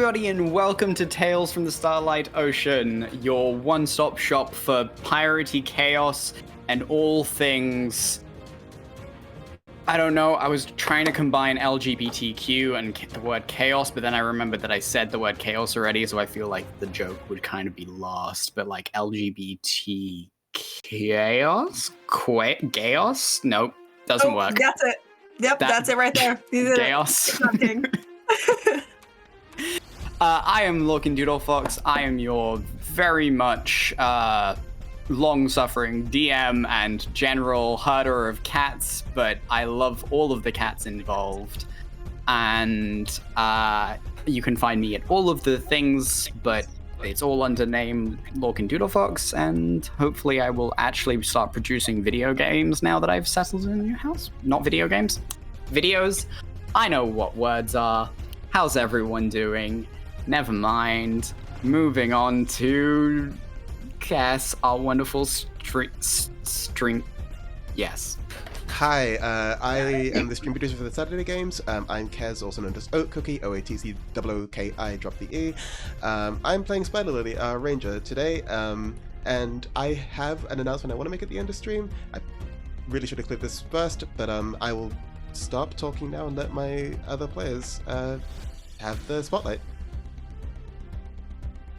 everybody, and welcome to Tales from the Starlight Ocean, your one-stop shop for piratey chaos and all things... I don't know, I was trying to combine LGBTQ and the word chaos, but then I remembered that I said the word chaos already, so I feel like the joke would kind of be lost. But like LGBT chaos? Chaos? Nope, doesn't work. That's it. Yep, that's it right there. Chaos. I am Lorcan Doodle Fox. I am your very much long-suffering DM and general herder of cats, but I love all of the cats involved. And you can find me at all of the things, but it's all under name Lorcan Doodle Fox, and hopefully I will actually start producing video games now that I've settled in a new house. Not video games. Videos. I know what words are. How's everyone doing? Never mind. Moving on to Cass, our wonderful stream. Yes. Hi, I am the stream producer for the Saturday games. I'm Kez, also known as Oat Cookie, OATC-OOKI, drop the E. I'm playing Spider Lily, our ranger, today, and I have an announcement I want to make at the end of stream. I really should have clicked this first, but I will stop talking now and let my other players have the spotlight.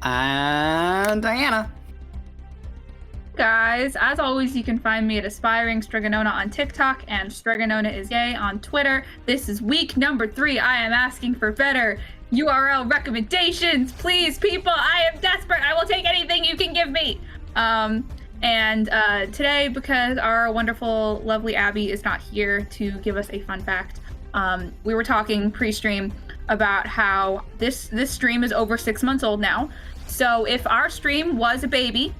And Diana. Guys, as always, you can find me at Aspiring Strigonona on TikTok and Strigonona is Gay on Twitter. This is week number 3. I am asking for better URL recommendations. Please, people, I am desperate. I will take anything you can give me. And today, because our wonderful, lovely Abby is not here to give us a fun fact, we were talking pre-stream about how this stream is over 6 months old now. So if our stream was a baby,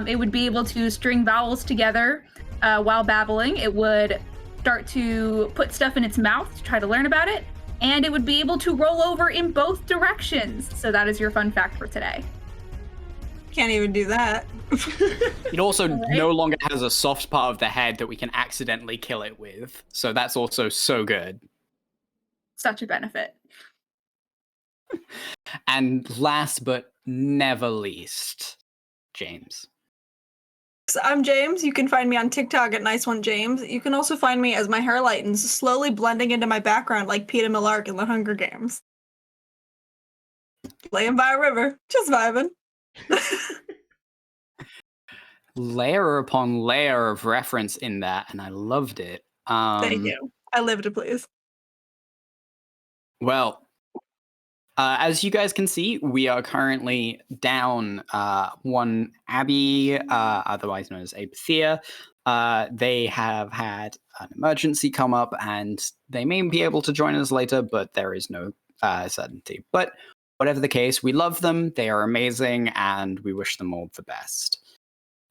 it would be able to string vowels together while babbling. It would start to put stuff in its mouth to try to learn about it, and it would be able to roll over in both directions. So that is your fun fact for today. Can't even do that. It also no longer has a soft part of the head that we can accidentally kill it with. So that's also so good. Such a benefit. And last but never least, James. So I'm James. You can find me on TikTok at NiceOneJames. You can also find me as my hair lightens, slowly blending into my background like Peeta Mellark in The Hunger Games. Laying by a river, just vibing. Layer upon layer of reference in that, and I loved it. Thank you. I live to please. Well, as you guys can see, we are currently down one Abby, otherwise known as Apathea. They have had an emergency come up, and they may be able to join us later, but there is no certainty. But whatever the case, we love them, they are amazing, and we wish them all the best.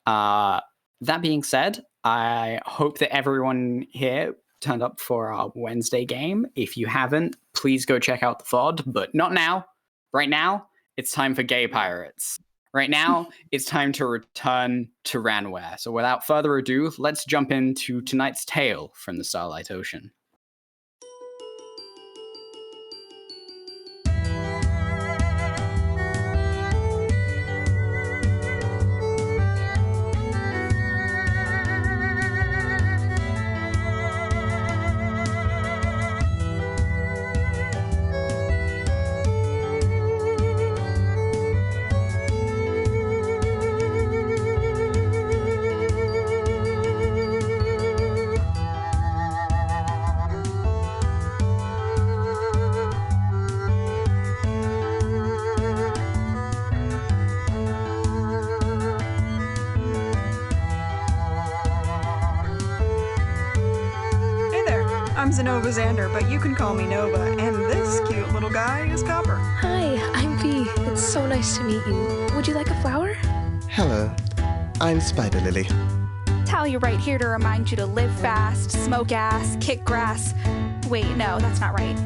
That being said, I hope that everyone here turned up for our Wednesday game. If you haven't, please go check out the VOD, but not now. Right now, it's time for gay pirates. Right now, it's time to return to Ranware. So without further ado, let's jump into tonight's tale from the Starlight Ocean. I'm Zenova Xander, but you can call me Nova, and this cute little guy is Copper. Hi, I'm V. It's so nice to meet you. Would you like a flower? Hello, I'm Spider Lily. Talia right here to remind you to live fast, smoke ass, kick grass. Wait, no, that's not right.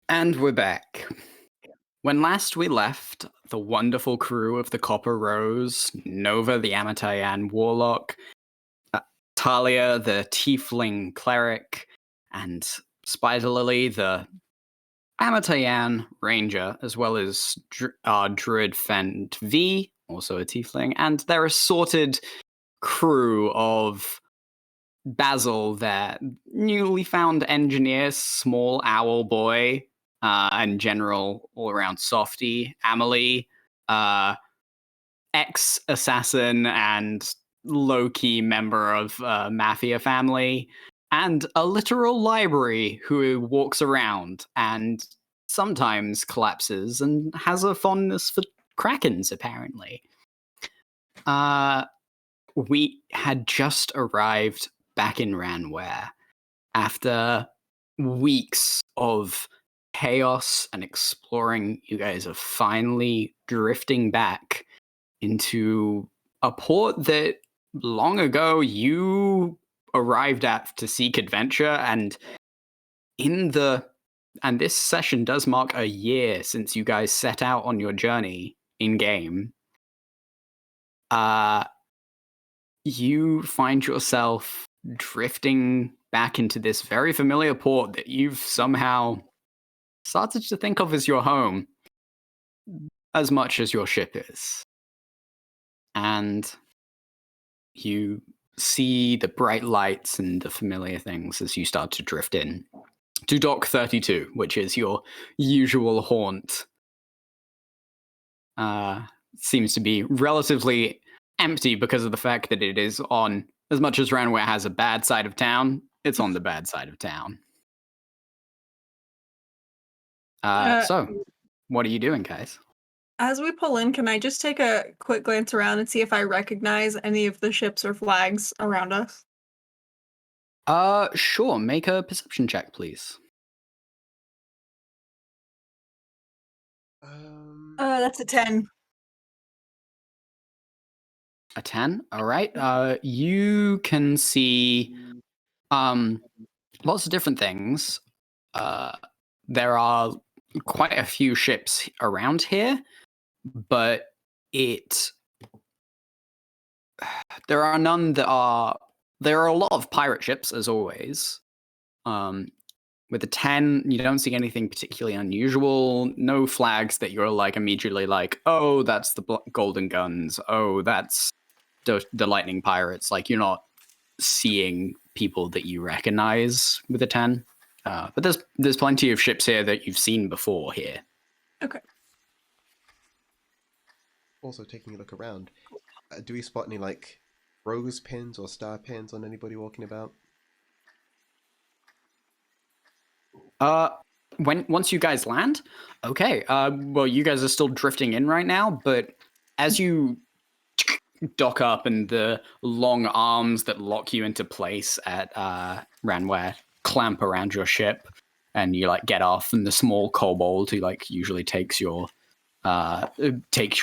And we're back. When last we left, the wonderful crew of the Copper Rose, Nova the Amatayan Warlock, Talia the Tiefling Cleric, and Spider Lily the Amatayan Ranger, as well as Druid Fend V, also a Tiefling, and their assorted crew of Basil, their newly found engineer, small owl boy, and general all-around softy, Amelie, ex-assassin and low-key member of Mafia family, and a literal library who walks around and sometimes collapses and has a fondness for krakens, apparently. We had just arrived back in Ranware after weeks of chaos and exploring. You guys are finally drifting back into a port that long ago you arrived at to seek adventure, and this session does mark a year since you guys set out on your journey in game. You find yourself drifting back into this very familiar port that you've somehow started to think of as your home, as much as your ship is. And you see the bright lights and the familiar things as you start to drift in to Dock 32, which is your usual haunt. Seems to be relatively empty because of the fact that it is on, as much as Ranware has a bad side of town, it's on the bad side of town. So, what are you doing, guys? As we pull in, can I just take a quick glance around and see if I recognize any of the ships or flags around us? Sure. Make a perception check, please. That's a 10. A 10? All right. You can see lots of different things. There are quite a few ships around here, but there are none that are... There are a lot of pirate ships, as always. With a 10, you don't see anything particularly unusual. No flags that you're like immediately like, oh, that's the Golden Guns. Oh, that's the Lightning Pirates. Like, you're not seeing people that you recognize with a 10. But there's plenty of ships here that you've seen before here. Okay. Also, taking a look around, do we spot any like rose pins or star pins on anybody walking about? Once you guys land, okay. Well, you guys are still drifting in right now, but as you dock up and the long arms that lock you into place at Ranware clamp around your ship, and you like get off, and the small kobold who like usually takes your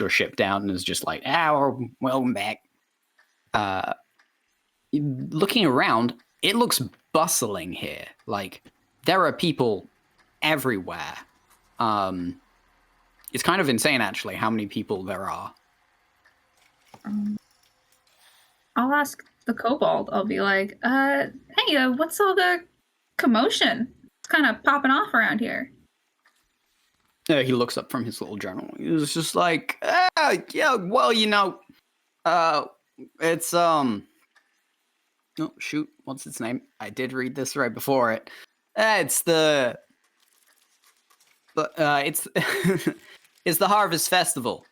ship down and is just like, "Oh, welcome back." Looking around, it looks bustling here. Like, there are people everywhere. It's kind of insane, actually, how many people there are. I'll ask the kobold. I'll be like, hey, what's all the commotion? It's kind of popping off around here. He looks up from his little journal. He's just like, yeah, well, it's, oh, shoot, what's its name? I did read this right before it. It's the it's the Harvest Festival.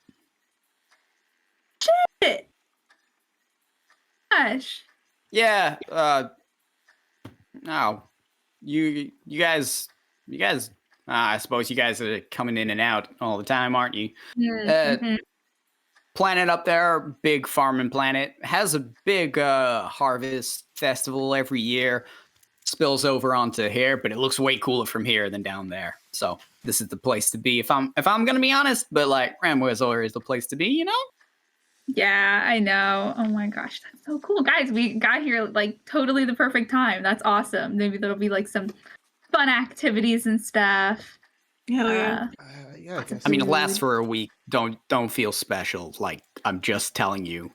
Shit! Gosh. Yeah, no. You guys, I suppose you guys are coming in and out all the time, aren't you? Mm-hmm. Planet up there, big farming planet, has a big harvest festival every year. Spills over onto here, but it looks way cooler from here than down there. So this is the place to be if I'm gonna be honest. But like, Ranware's always the place to be, you know? Yeah, I know. Oh my gosh, that's so cool. Guys, we got here like totally the perfect time. That's awesome. Maybe there'll be like some fun activities and stuff. Hell yeah. Yeah, I guess. I mean, it lasts for a week. Don't feel special. Like, I'm just telling you.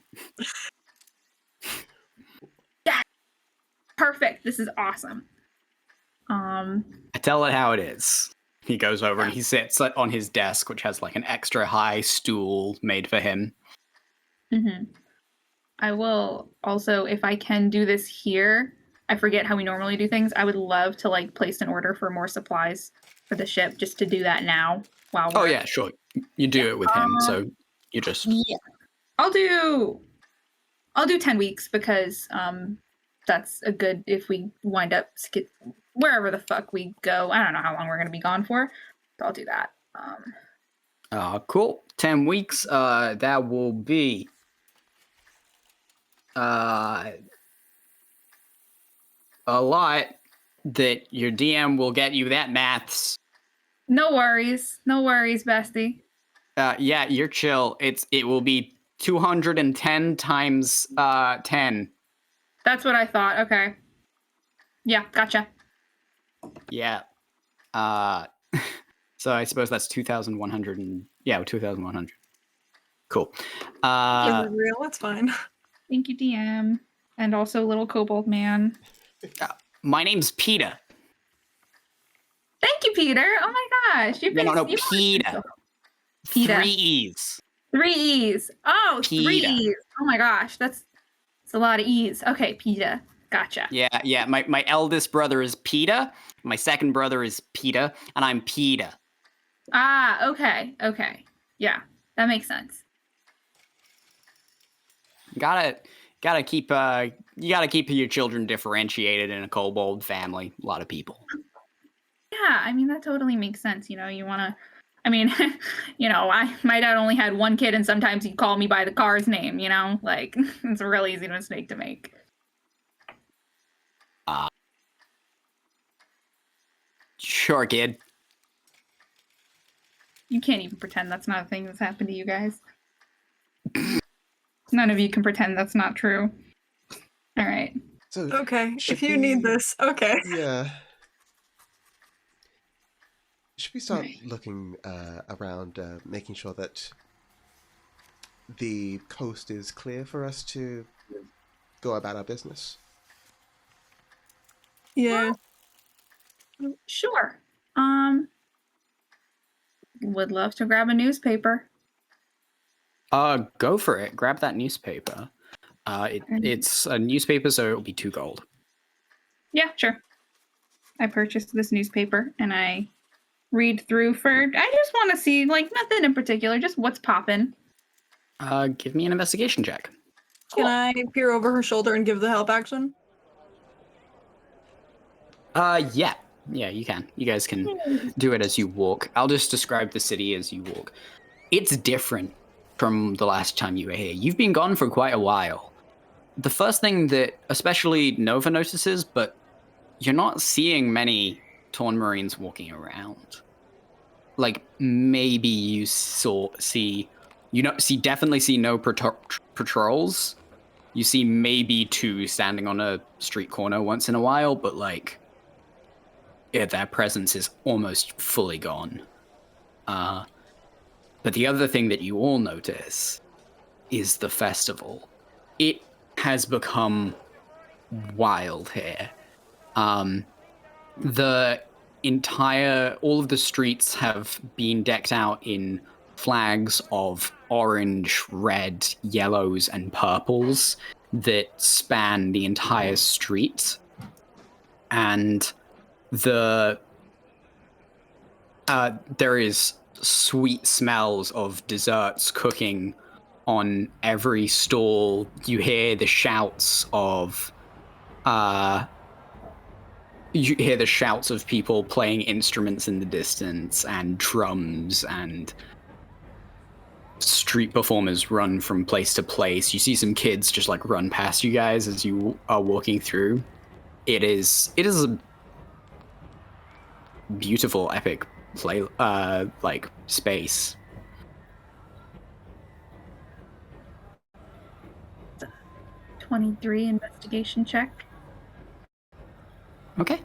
Perfect. This is awesome. I tell it how it is. He goes over and he sits on his desk, which has like an extra high stool made for him. Mm-hmm. I will also, if I can do this here, I forget how we normally do things. I would love to like place an order for more supplies for the ship, just to do that now while we're. Oh yeah, sure. You do it with him, so you just. Yeah, I'll do 10 weeks because that's a good if we wind up wherever the fuck we go. I don't know how long we're gonna be gone for, so I'll do that. Cool. 10 weeks. That will be. A lot that your DM will get you that maths. No worries, bestie. Yeah, you're chill. It will be 210 times 10. That's what I thought. Okay. Yeah, gotcha. Yeah. So I suppose that's 2,100 2,100. Cool. Is it real? That's fine. Thank you, DM. And also little kobold man. My name's Peter. Thank you, Peter. Oh my gosh. You've been No, Peter. Peter. 3 E's. 3 E's. Oh, Peter. 3 E's. Oh my gosh. That's a lot of E's. Okay, Peter. Gotcha. Yeah. My eldest brother is Peter. My second brother is Peter, and I'm Peter. Ah, okay. Yeah, that makes sense. Gotta keep you gotta keep your children differentiated in a kobold family. A lot of people. Yeah, I mean that totally makes sense. You know, you wanna I mean, my dad only had one kid and sometimes he'd call me by the car's name, you know? Like it's a real easy mistake to make. Sure, kid. You can't even pretend that's not a thing that's happened to you guys. None of you can pretend that's not true. All right. So Okay, should if you need this, okay. Yeah. Should we start Right. looking around, making sure that the coast is clear for us to go about our business? Yeah. Sure. Would love to grab a newspaper. Go for it. Grab that newspaper. It's a newspaper, so it'll be 2 gold. Yeah, sure. I purchased this newspaper and I read through I just want to see, like, nothing in particular, just what's popping. Give me an investigation check. Can I peer over her shoulder and give the help action? Yeah, you can. You guys can do it as you walk. I'll just describe the city as you walk. It's different from the last time you were here. You've been gone for quite a while. The first thing that especially Nova notices, but you're not seeing many Torn Marines walking around. Like, maybe you definitely see no patrols. You see maybe 2 standing on a street corner once in a while, but like, yeah, their presence is almost fully gone. But the other thing that you all notice is the festival. It has become wild here. All of the streets have been decked out in flags of orange, red, yellows, and purples that span the entire street. And there is sweet smells of desserts cooking on every stall. You hear the shouts of people playing instruments in the distance, and drums, and street performers run from place to place. You see some kids just like run past you guys as you are walking through. It is a beautiful, epic space. '23 investigation check. Okay.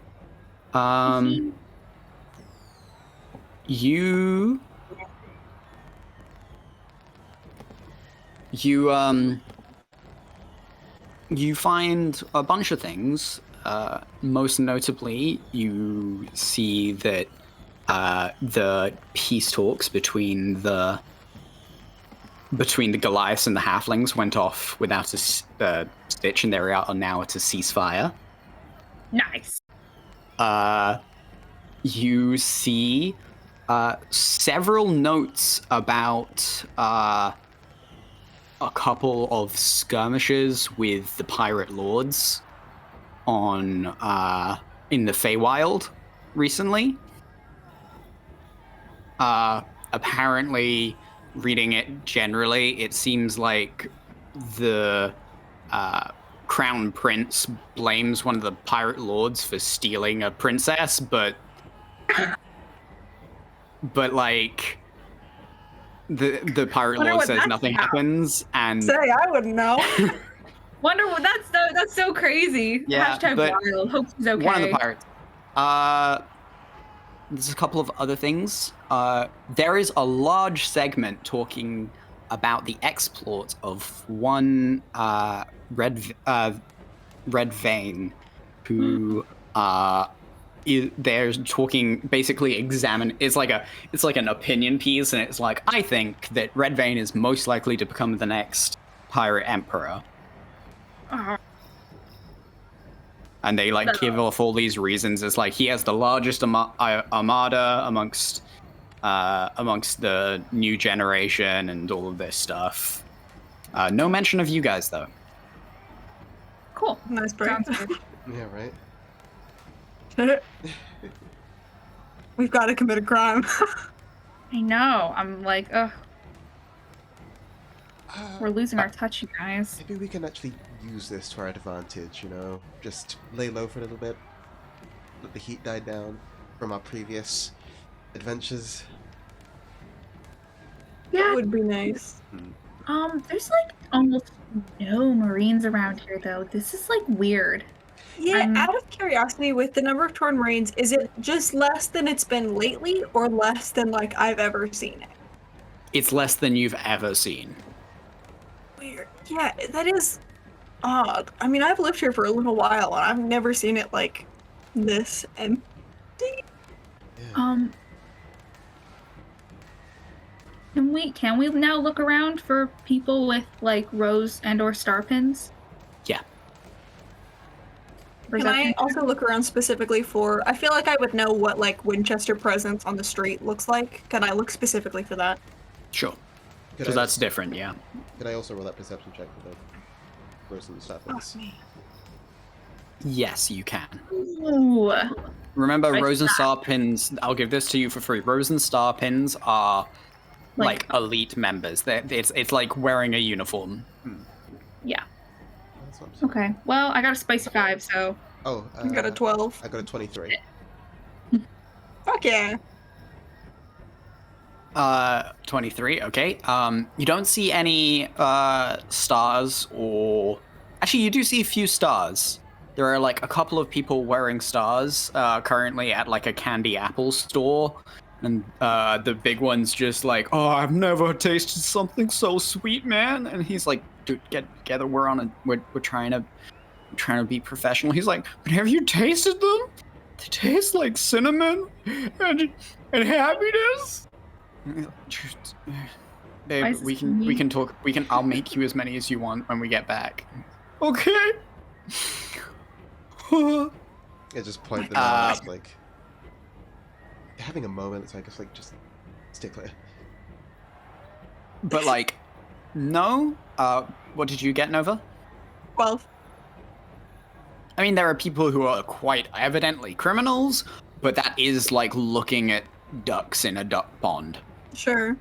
You find a bunch of things. Most notably, you see that the peace talks between the Goliaths and the Halflings went off without a stitch, and they're now at a ceasefire. Nice. You see several notes about a couple of skirmishes with the pirate lords on in the Feywild recently. Apparently, reading it generally, it seems like the Crown Prince blames one of the pirate lords for stealing a princess, but like the pirate Wonder lord what says that's nothing about. happens, and Say, I wouldn't know. Wonder what that's so crazy. Yeah, Hashtag but wild. Hope she's okay. one of the pirates. There's a couple of other things. There is a large segment talking about the exploit of one Red Vein, who they're talking basically it's like an opinion piece, and it's like, I think that Red Vein is most likely to become the next pirate emperor. And they give off all these reasons. It's like he has the largest armada amongst the new generation and all of this stuff. No mention of you guys though. Cool. Nice break. Sounds good. Yeah, right. We've got to commit a crime. I know. I'm like, ugh. We're losing our touch, you guys. Maybe we can actually use this to our advantage, you know? Just lay low for a little bit. Let the heat die down from our previous adventures. That would be nice. There's like almost no Marines around here though. This is like weird. Yeah, out of curiosity, with the number of torn reins, is it just less than it's been lately, or less than like I've ever seen it? It's less than you've ever seen. Weird. Yeah, that is odd. I mean, I've lived here for a little while, and I've never seen it like this empty. Yeah. Can we now look around for people with like rose and or star pins? Yeah. Can I also look around specifically for? I feel like I would know what like Winchester presence on the street looks like. Can I look specifically for that? Sure. Could Because I- that's different, yeah. Could I also roll that perception check for the rose and stuff? Yes, you can. Ooh. Remember, I rose and suck. star pins, I'll give this to you for free. Rose and star pins are like elite members. It's like wearing a uniform. Yeah. That's what I'm saying. Okay. Well, I got a spicy 5, so Oh, I got a 12. I got a 23. Fuck yeah. 23, okay. You don't see any stars, or actually you do see a few stars. There are like a couple of people wearing stars currently at like a candy apple store, and the big one's just like, oh, I've never tasted something so sweet, man. And he's like, dude, get together, we're trying to be professional. He's like, but have you tasted them? They taste like cinnamon and happiness. Babe, we can talk. I'll make you as many as you want when we get back. Okay. Yeah, just point them out, like having a moment. It's like just stay clear. But like, no. What did you get, Nova? 12. I mean, there are people who are quite evidently criminals, but that is like looking at ducks in a duck pond. Sure.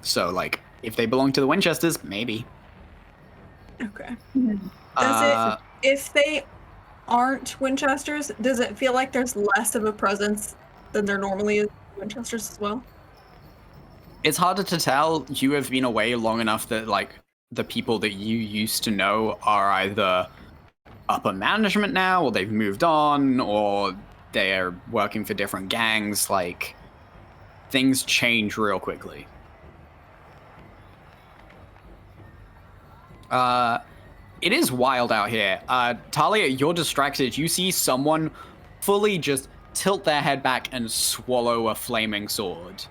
So like, if they belong to the Winchesters, maybe. Okay. If they aren't Winchesters, does it feel like there's less of a presence than there normally is in Winchesters as well? It's harder to tell. You have been away long enough that like the people that you used to know are either upper management now, or they've moved on, or they're working for different gangs, like, things change real quickly. It is wild out here. Talia, you're distracted. You see someone fully just tilt their head back and swallow a flaming sword.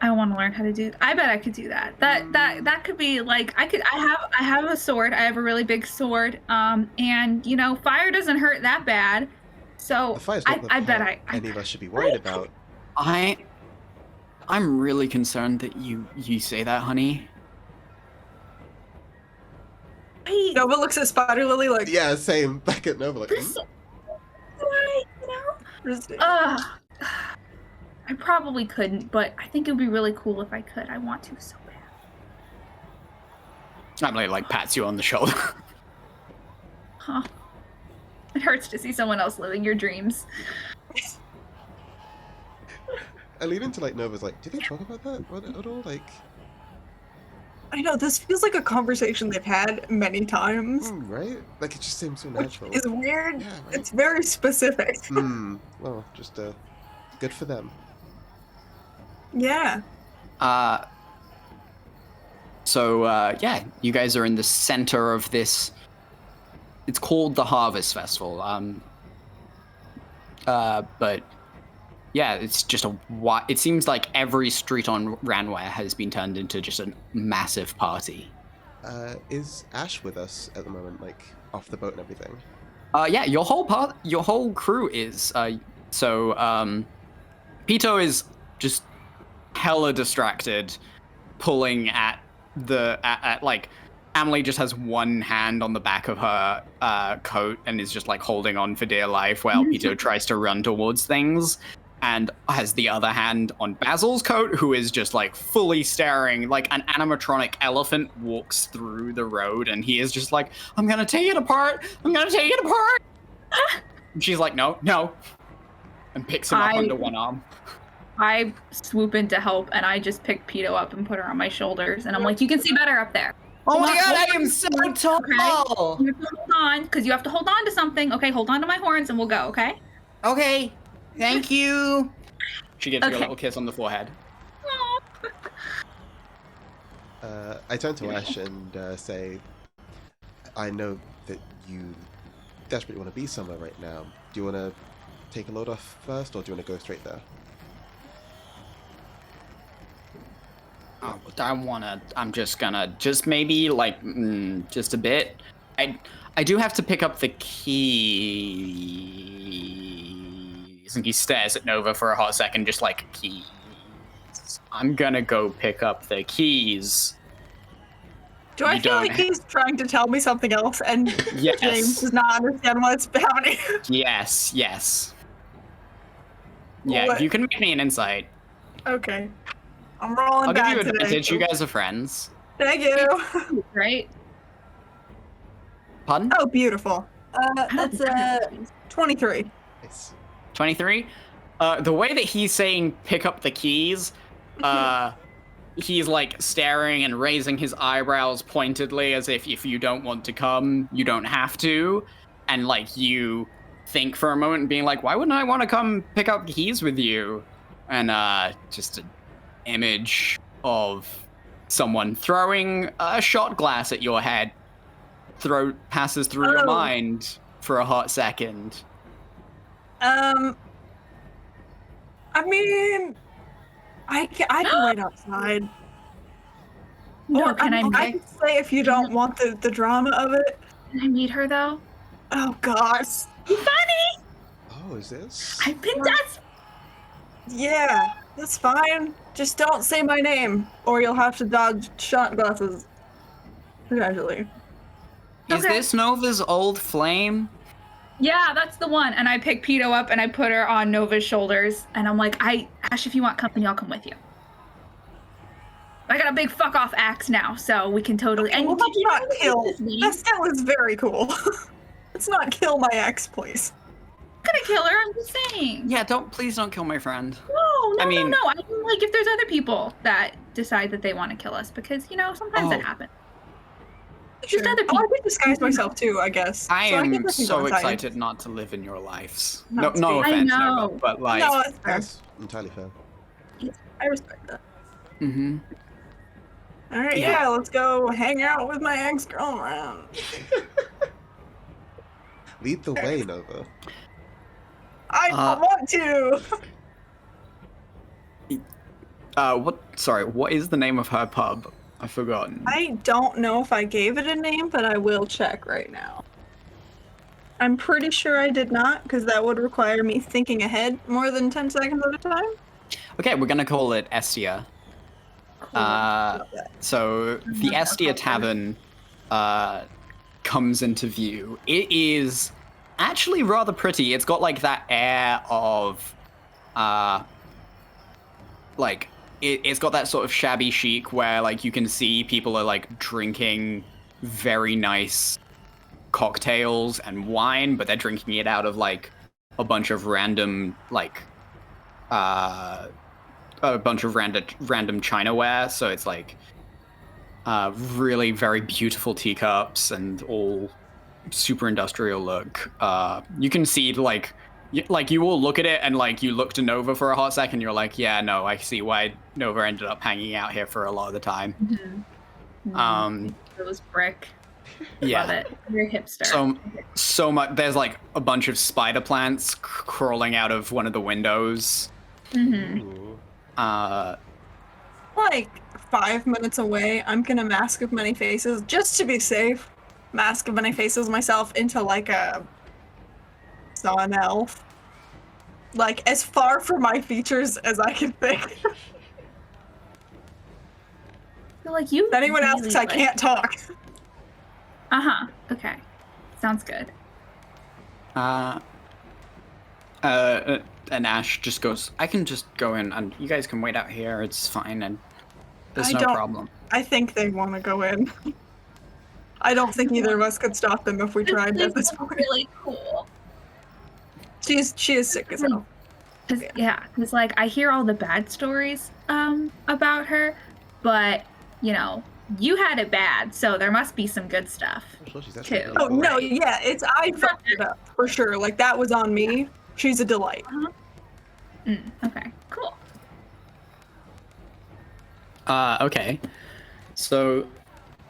I want to learn how to do. I bet I could do that. That could be like I have a sword. I have a really big sword. And you know, fire doesn't hurt that bad. So The fire's not I bet any of us should be worried about. I'm really concerned that you say that, honey. Nova looks at Spider Lily like, Yeah, same. Back at Nova, like, I probably couldn't, but I think it would be really cool if I could. I want to so bad. Emily, like, pats you on the shoulder. Huh. It hurts to see someone else living your dreams. I lean into, like, Nova's like, did they talk about that at all? Like... I know, this feels like a conversation they've had many times. Right? Like, it just seems so natural. It's weird. Yeah, right? It's very specific. Well, just, good for them. Yeah. So, yeah, you guys are in the center of this. It's called the Harvest Festival. But yeah, it's just it seems like every street on Ranware has been turned into just a massive party. Is Ash with us at the moment, like, off the boat and everything? Yeah, your whole crew is. So, Pito is just hella distracted, pulling at like, Emily just has one hand on the back of her coat and is just like holding on for dear life while Pito tries to run towards things, and has the other hand on Basil's coat, who is just like fully staring like an animatronic elephant walks through the road, and he is just like, I'm gonna take it apart, and she's like, no, and picks him up under one arm. I swoop in to help, and I just pick Pito up and put her on my shoulders, and I'm like, you can see better up there. Oh my god, I am so tall! Okay? You have to hold on, because you have to hold on to something. Okay, hold on to my horns, and we'll go, okay? Okay, thank you. She gives you a Okay. little kiss on the forehead. I turn to Ash and say, I know that you desperately want to be somewhere right now. Do you want to take a load off first, or do you want to go straight there? I'm just gonna, maybe, like, just a bit. I do have to pick up the keys. And he stares at Nova for a hot second, just like, keys. I'm gonna go pick up the keys. Do I feel like he's trying to tell me something else, and Yes. James does not understand what's happening? Yes. Yeah, What? you can make me an insight. Okay. I'm rolling I'll give back you today. advantage. You guys are friends. Thank you. Right? Pardon? Oh, beautiful. That's 23. It's 23? The way that he's saying pick up the keys, he's like staring and raising his eyebrows pointedly as if you don't want to come, you don't have to. And like you think for a moment and being like, why wouldn't I want to come pick up keys with you? And just an image of someone throwing a shot glass at your head passes through your mind for a hot second. I mean, I can wait outside. No, Or can I I can say if you don't want the drama of it. Can I meet her, though? Oh, God. Funny! oh, is this? I've been desperate. Yeah, that's fine. Just don't say my name, or you'll have to dodge shot glasses. Potentially. Is Okay. this Nova's old flame? Yeah, that's the one. And I pick Pito up and I put her on Nova's shoulders. And I'm like, Ash, if you want company, I'll come with you. I got a big fuck off axe now, so we can totally. Okay, And well, did let's you not know kill. this name? That still is very cool. Let's not kill my ex, please. I'm gonna kill her. I'm just saying. Yeah, please don't kill my friend. No. I mean- I mean, like, if there's other people that decide that they want to kill us, because, you know, sometimes that happens. Sure. Just other I people. could disguise myself too, I guess. I So am guess can so go inside. excited not to live in your lives. Not to No be. I offense, know. Nova, but like. No, it's fair. That's entirely fair. I respect that. Mm-hmm. All right, Yeah. yeah, let's go hang out with my ex-girlfriend. Lead the way, Nova. I don't want to. What is the name of her pub? I've forgotten. I don't know if I gave it a name, but I will check right now. I'm pretty sure I did not, because that would require me thinking ahead more than 10 seconds at a time. Okay, we're gonna call it Estia. So the Estia Tavern comes into view. It is actually rather pretty. It's got like that air of like it's got that sort of shabby chic where like you can see people are like drinking very nice cocktails and wine, but they're drinking it out of like a bunch of random like random chinaware. So it's like really very beautiful teacups and all super industrial look. You can see like you all look at it and like you look to Nova for a hot second. You're like, yeah, no, I see why Nova ended up hanging out here for a lot of the time. It was brick. Yeah. Love it. Very hipster. So much. There's like a bunch of spider plants crawling out of one of the windows. Like 5 minutes away, I'm gonna Mask of Many Faces just to be safe. Mask of Many Faces myself into like a sun elf. Like as far from my features as I can think. So, like you. If anyone really, asks, I can't talk. Okay. Sounds good. And Ash just goes, I can just go in and you guys can wait out here. It's fine and there's no problem. I think they want to go in. I don't think either of us could stop them if we tried at this point. Really cool. She is sick as hell. Because like I hear all the bad stories about her, but you know, you had it bad, so there must be some good stuff too. Oh no, yeah, I fucked it up for sure. Like that was on me. She's a delight. Okay, cool. Okay. So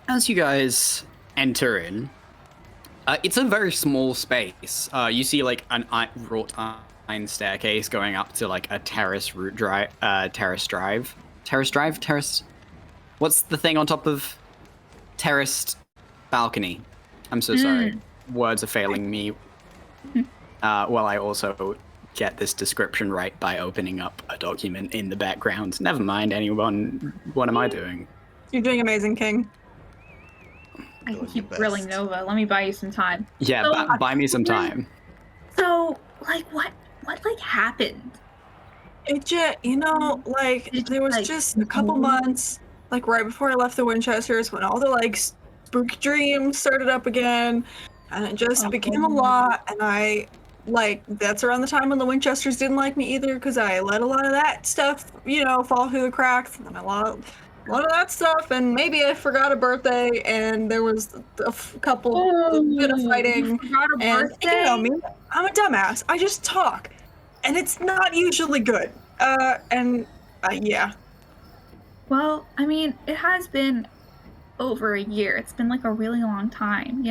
as you guys enter in, it's a very small space. You see like an wrought iron staircase going up to like a terrace drive. What's the thing on top of terraced balcony? I'm so sorry. Words are failing me. Well, I also get this description right by opening up a document in the background. Never mind, anyone. What am I doing? You're doing amazing, King. I can keep grilling Nova. Let me buy you some time. Yeah, So, buy me some time. So, like, what like happened? It just, like there was just a couple months, like right before I left the Winchesters, when all the like spooky dreams started up again, and it just became a lot. And I, like, that's around the time when the Winchesters didn't like me either, because I let a lot of that stuff, fall through the cracks, and a lot of that stuff, and maybe I forgot a birthday, and there was a bit of fighting. And you know me, I'm a dumbass. I just talk, and it's not usually good. Yeah. Well, I mean, it has been over a year. It's been like a really long time.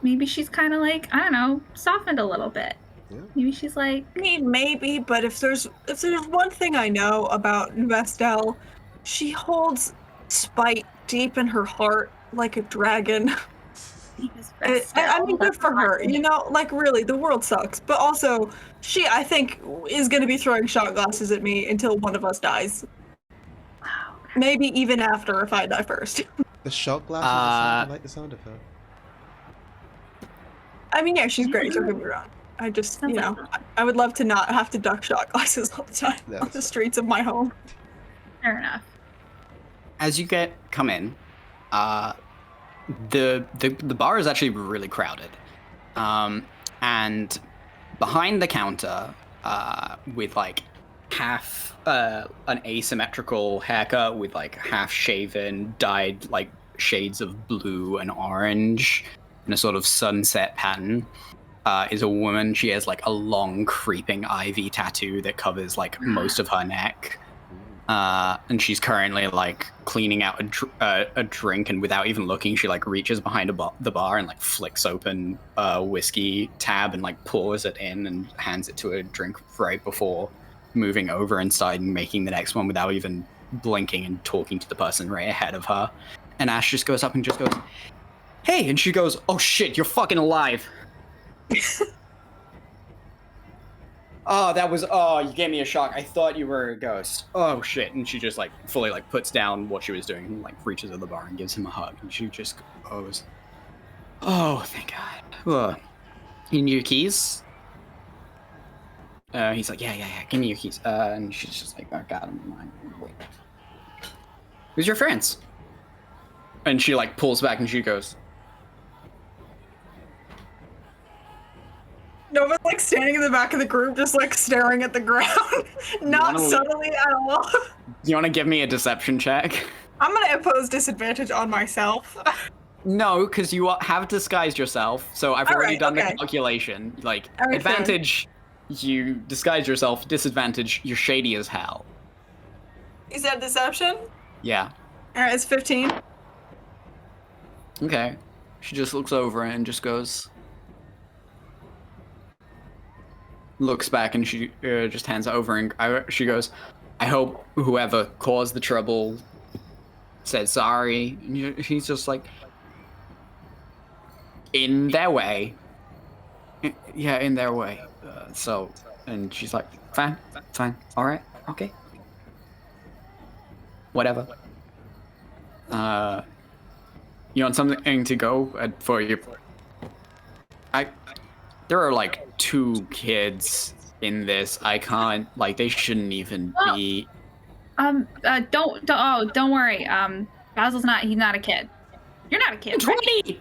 Maybe she's kind of like, I don't know, softened a little bit. Yeah. Maybe she's like, I mean, maybe, but if there's one thing I know about Vestel, she holds spite deep in her heart like a dragon. I mean, good for her. Like really, the world sucks, but also she, I think, is going to be throwing shot glasses at me until one of us dies. Wow. Maybe even after if I die first. The shot glasses. I like the sound of her. I mean, yeah, she's great. Don't get me wrong. I just, I would love to not have to duck shot glasses all the time on the streets of my home. Fair enough. As you come in, the bar is actually really crowded, and behind the counter, with like half an asymmetrical haircut with like half shaven, dyed like shades of blue and orange in a sort of sunset pattern, is a woman. She has like a long creeping ivy tattoo that covers like most of her neck. And she's currently like cleaning out a drink, and without even looking, she like reaches behind the bar and like flicks open a whiskey tab and like pours it in and hands it to a drink right before moving over inside and making the next one without even blinking and talking to the person right ahead of her. And Ash just goes up and just goes, "Hey," and she goes, "Oh shit, you're fucking alive." You gave me a shock. I thought you were a ghost. Oh shit. And she just like fully like puts down what she was doing and like reaches to the bar and gives him a hug. And she just goes, "Oh, thank God." You need your keys? He's like, yeah, give me your keys. And she's just like, "Oh God, wait. Who's your friends?" And she like pulls back and she goes, Nova's like standing in the back of the group, just like staring at the ground, not subtly at all. "You want to give me a deception check?" I'm gonna impose disadvantage on myself. No, because you have disguised yourself. So I've already done the okay. calculation. Like, Alright, advantage, you disguise yourself. Disadvantage, you're shady as hell. Is that deception? Yeah. Alright, it's 15. Okay. She just looks over and just goes... Looks back and she just hands it over and she goes, "I hope whoever caused the trouble said sorry." And he's just like, "In their way." "Yeah, in their way." And she's like, fine, all right, okay. Whatever. You want something to go for your... There are like 2 kids in this. I can't, like, they shouldn't even be... Don't worry. Basil's he's not a kid. You're not a kid, right? 20!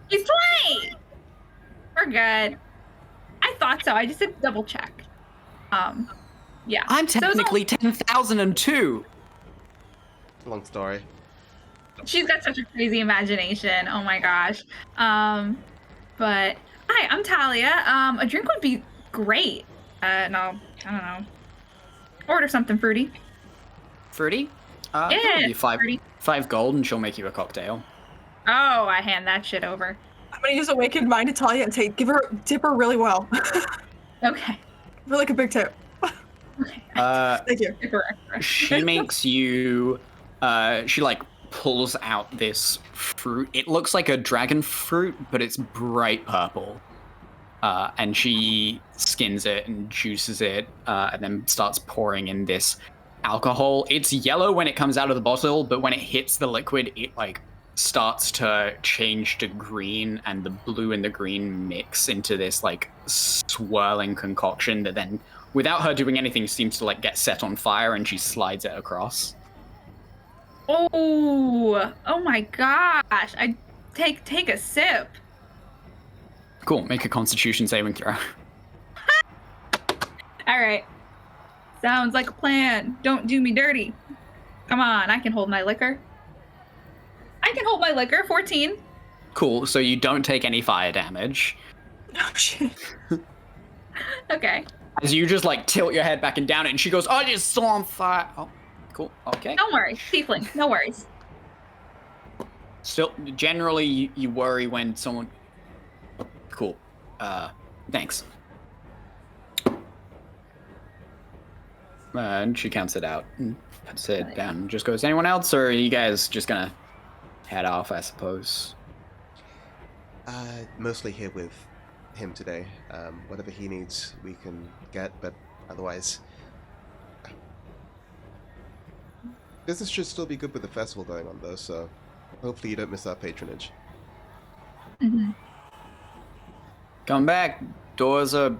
He's 20! We're good. I thought so. I just did double check. Yeah. I'm technically 10,002. Long story. She's got such a crazy imagination. Oh my gosh. But hi, I'm Talia. A drink would be great. No, I don't know. Order something fruity. Fruity? Yeah, It'll be fruity. 5 gold and she'll make you a cocktail. Oh, I hand that shit over. I'm gonna use Awakened Mind to Talia and say, tip her really well. Okay. For like a big tip. Okay. Thank you. Tip her extra. She makes you, she like pulls out this fruit. It looks like a dragon fruit, but it's bright purple. And she skins it and juices it, and then starts pouring in this alcohol. It's yellow when it comes out of the bottle, but when it hits the liquid, it like starts to change to green, and the blue and the green mix into this like swirling concoction that then, without her doing anything, seems to like get set on fire, and she slides it across. Oh my gosh. I take a sip. Cool, make a constitution saving throw. All right. Sounds like a plan. Don't do me dirty. Come on, I can hold my liquor. 14. Cool, so you don't take any fire damage. Oh shit. Okay. As you just like tilt your head back and down it, and she goes, "Oh, it's still on fire." Oh, cool, okay. Don't worry, tiefling, no worries. Still, generally, you worry when someone... Cool. Thanks. And she counts it out and puts it down and just goes, "Anyone else, or are you guys just gonna head off, I suppose?" Mostly here with him today. Whatever he needs, we can get, but otherwise... Business should still be good with the festival going on, though, so hopefully you don't miss our patronage. Mm-hmm. Come back. Doors are...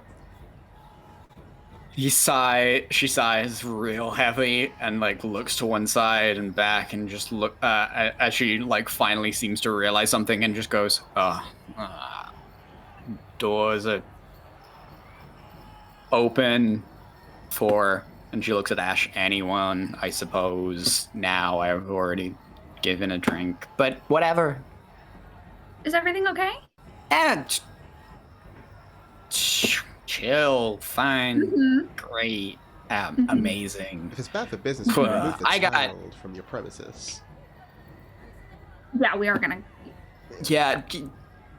She sighs real heavy and like looks to one side and back and just look as she like finally seems to realize something and just goes, doors are open for, and she looks at Ash, anyone, I suppose. Now I've already given a drink, but whatever. Is everything okay? And chill, fine, great, amazing. If it's bad for business, you remove the I got- child from your premises. Yeah, we are gonna.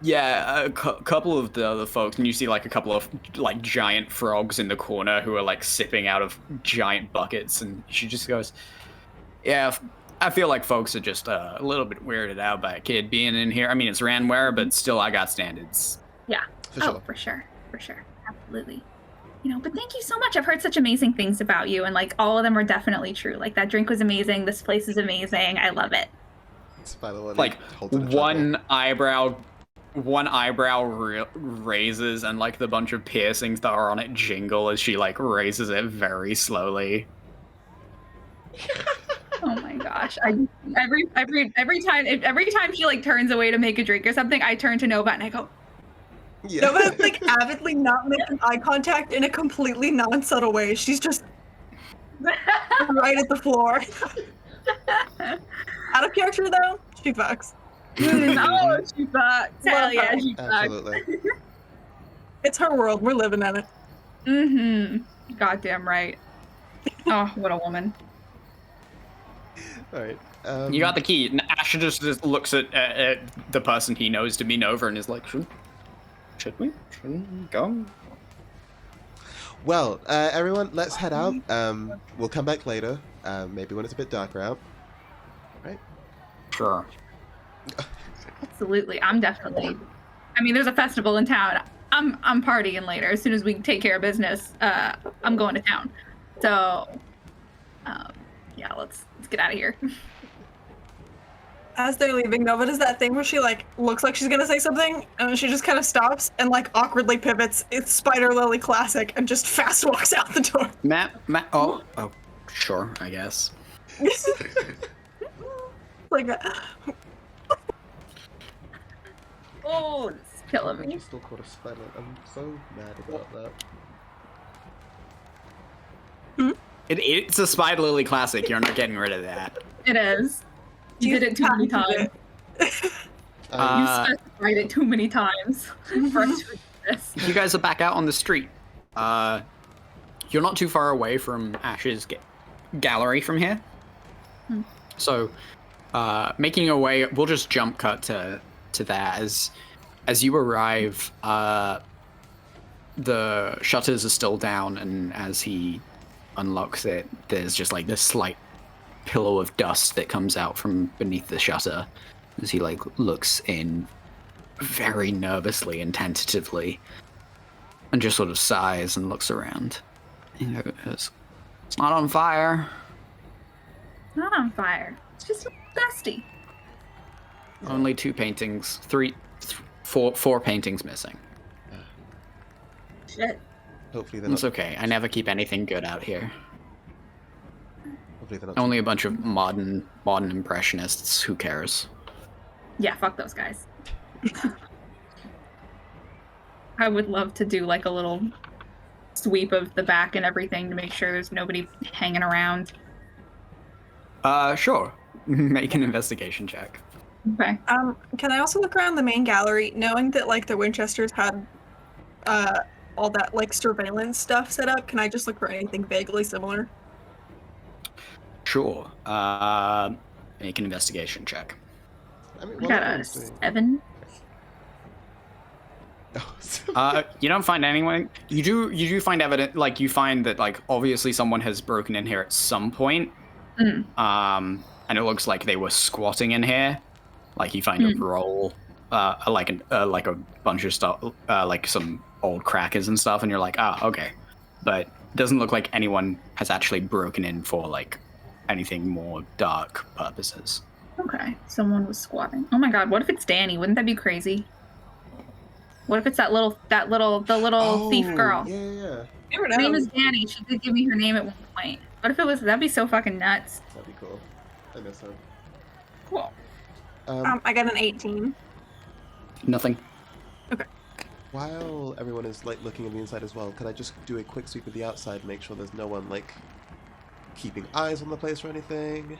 Yeah, a couple of the other folks, and you see like a couple of like giant frogs in the corner who are like sipping out of giant buckets, and she just goes, "Yeah, I feel like folks are just a little bit weirded out by a kid being in here. I mean, it's Ranware, but still, I got standards." Yeah. For sure. For sure, absolutely. You know, but thank you so much. I've heard such amazing things about you, and like all of them are definitely true. Like that drink was amazing. This place is amazing. I love it. Like one eyebrow raises, and like the bunch of piercings that are on it jingle as she like raises it very slowly. Oh my gosh! Every time she like turns away to make a drink or something, I turn to Nova and I go, Yeah. Nova's like avidly not making eye contact in a completely non-subtle way. She's just right at the floor. Out of character though, she fucks. "Oh, she fucks! Hell yeah, she fucks!" Absolutely. It's her world. We're living in it. Mm-hmm. Goddamn right. Oh, what a woman. All right. You got the key. And Ash just looks at the person he knows to be Nova and is like, should we go? Well, everyone, let's head out. We'll come back later. Maybe when it's a bit darker out. Right? Sure. Absolutely. I'm definitely. I mean, there's a festival in town. I'm partying later. As soon as we take care of business, I'm going to town. So, yeah, let's get out of here. As they're leaving, Nova does that thing where she like looks like she's gonna say something, and then she just kind of stops and like awkwardly pivots. It's Spider Lily classic, and just fast walks out the door. Matt. Oh, sure, I guess. Like, Oh, it's killing I me. just still called a spider. I'm so mad about that. It's a Spider Lily classic. You're not getting rid of that. It is. You did it too many times. You specified it too many times for us to do this. You guys are back out on the street. You're not too far away from Ash's gallery from here. So, making your way, we'll just jump cut to that. As you arrive, the shutters are still down, and as he unlocks it, there's just like this slight pillow of dust that comes out from beneath the shutter as he like looks in very nervously and tentatively and just sort of sighs and looks around. He goes, "It's not on fire." Not on fire. It's just a little dusty. Only 2 paintings, four paintings missing. Shit. Hopefully they're It's not. okay. I never keep anything good out here. Hopefully they're not. Only a bunch of modern impressionists. Who cares? Yeah, fuck those guys. I would love to do like a little sweep of the back and everything to make sure there's nobody hanging around. Sure. Make an investigation check. Okay. Can I also look around the main gallery, knowing that like the Winchesters had all that like surveillance stuff set up? Can I just look for anything vaguely similar? Sure. Make an investigation check. I mean, I what got are a ones doing? 7. Oh, You don't find anyone. You do find evidence. Like you find that like obviously someone has broken in here at some point. And it looks like they were squatting in here. Like you find a roll, like a bunch of stuff, like some old crackers and stuff, and you're like, okay. But it doesn't look like anyone has actually broken in for like anything more dark purposes. Okay. Someone was squatting. Oh my god, what if it's Danny? Wouldn't that be crazy? What if it's the little thief girl? Yeah. Never Her know. name is Danny. She did give me her name at one point. What if it was? That'd be so fucking nuts. That'd be cool. I miss her. Cool. I got an 18. Nothing. While everyone is like looking on the inside as well, could I just do a quick sweep of the outside, make sure there's no one like keeping eyes on the place or anything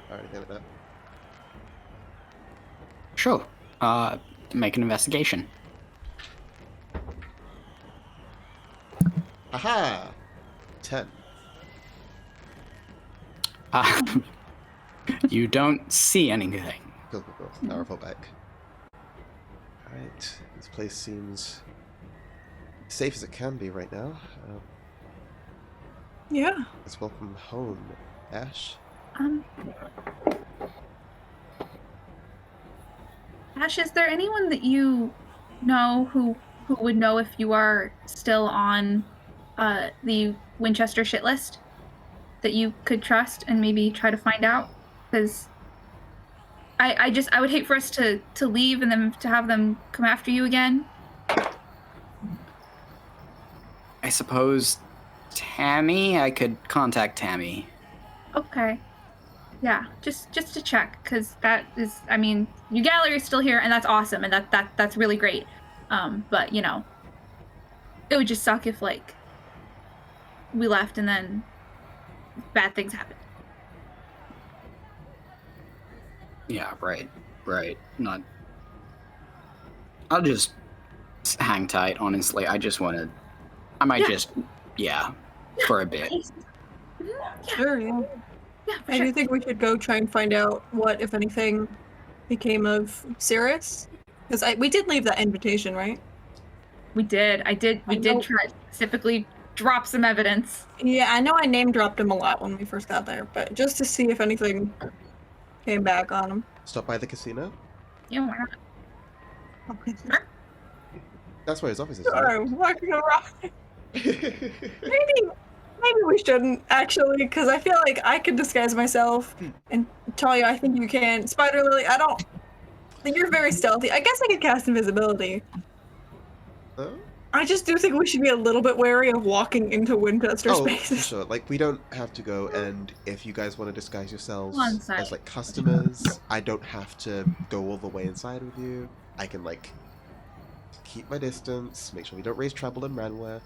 like that? Sure. Make an investigation. Aha! 10. You don't see anything. Cool. Now I'll fall back. Alright, this place seems safe as it can be right now. Yeah. Let's welcome home, Ash. Ash, is there anyone that you know who would know if you are still on the Winchester shit list that you could trust and maybe try to find out? Because I would hate for us to leave and then to have them come after you again. I suppose Tammy? I could contact Tammy. Okay. Yeah, just to check, because that is, I mean, your gallery is still here, and that's awesome, and that's really great. But, you know, it would just suck if, like, we left and then bad things happened. Yeah, right. Not... I'll just hang tight, honestly. I just want to... I might just... Yeah, for a bit. Sure, yeah. Yeah, for I sure. do think we should go try and find out what, if anything, became of Cirrus. Because we did leave that invitation, right? We did. We did try to specifically drop some evidence. Yeah, I know I name dropped him a lot when we first got there, but just to see if anything came back on him. Stop by the casino. Yeah, why not? Okay. That's where his office is. Sure, walking around. Maybe we shouldn't, actually, because I feel like I could disguise myself and tell you I think you can. Spider Lily, I don't... You're very stealthy. I guess I could cast invisibility. Oh? I just do think we should be a little bit wary of walking into Winchester For spaces. sure. Like, we don't have to go, and if you guys want to disguise yourselves One side. as, like, customers, I don't have to go all the way inside with you. I can, like, keep my distance, make sure we don't raise trouble in Ranware.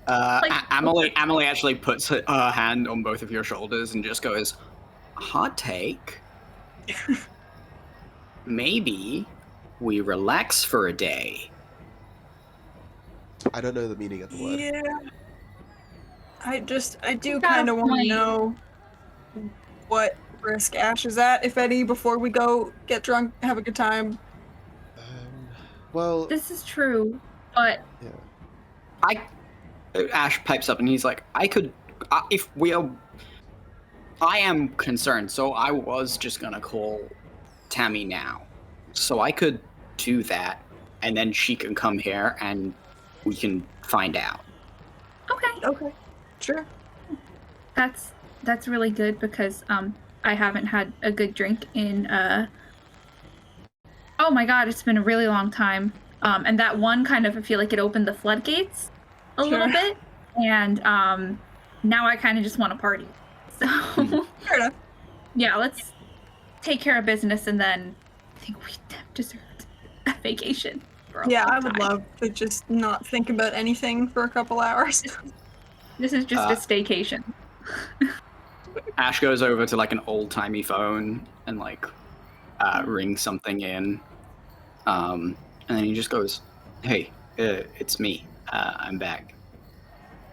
Emily actually puts her hand on both of your shoulders and just goes, hot take. Maybe we relax for a day. I don't know the meaning of the word. Yeah. I do Got a kind of want to point. know what risk Ash is at, if any, before we go get drunk, have a good time. Well, This is true, but yeah. Ash pipes up and he's like, I am concerned, so I was just gonna call Tammy now. So I could do that, and then she can come here and we can find out. Okay. Sure. that's really good because I haven't had a good drink in oh my god, it's been a really long time. And that one kind of, I feel like it opened the floodgates a little bit, and now I kind of just want to party. So Fair enough. yeah, let's take care of business, and then I think we deserved a vacation. For a Yeah, long I would time. love to just not think about anything for a couple hours. This is just a staycation. Ash goes over to like an old-timey phone and like rings something in. And then he just goes, hey, it's me. I'm back.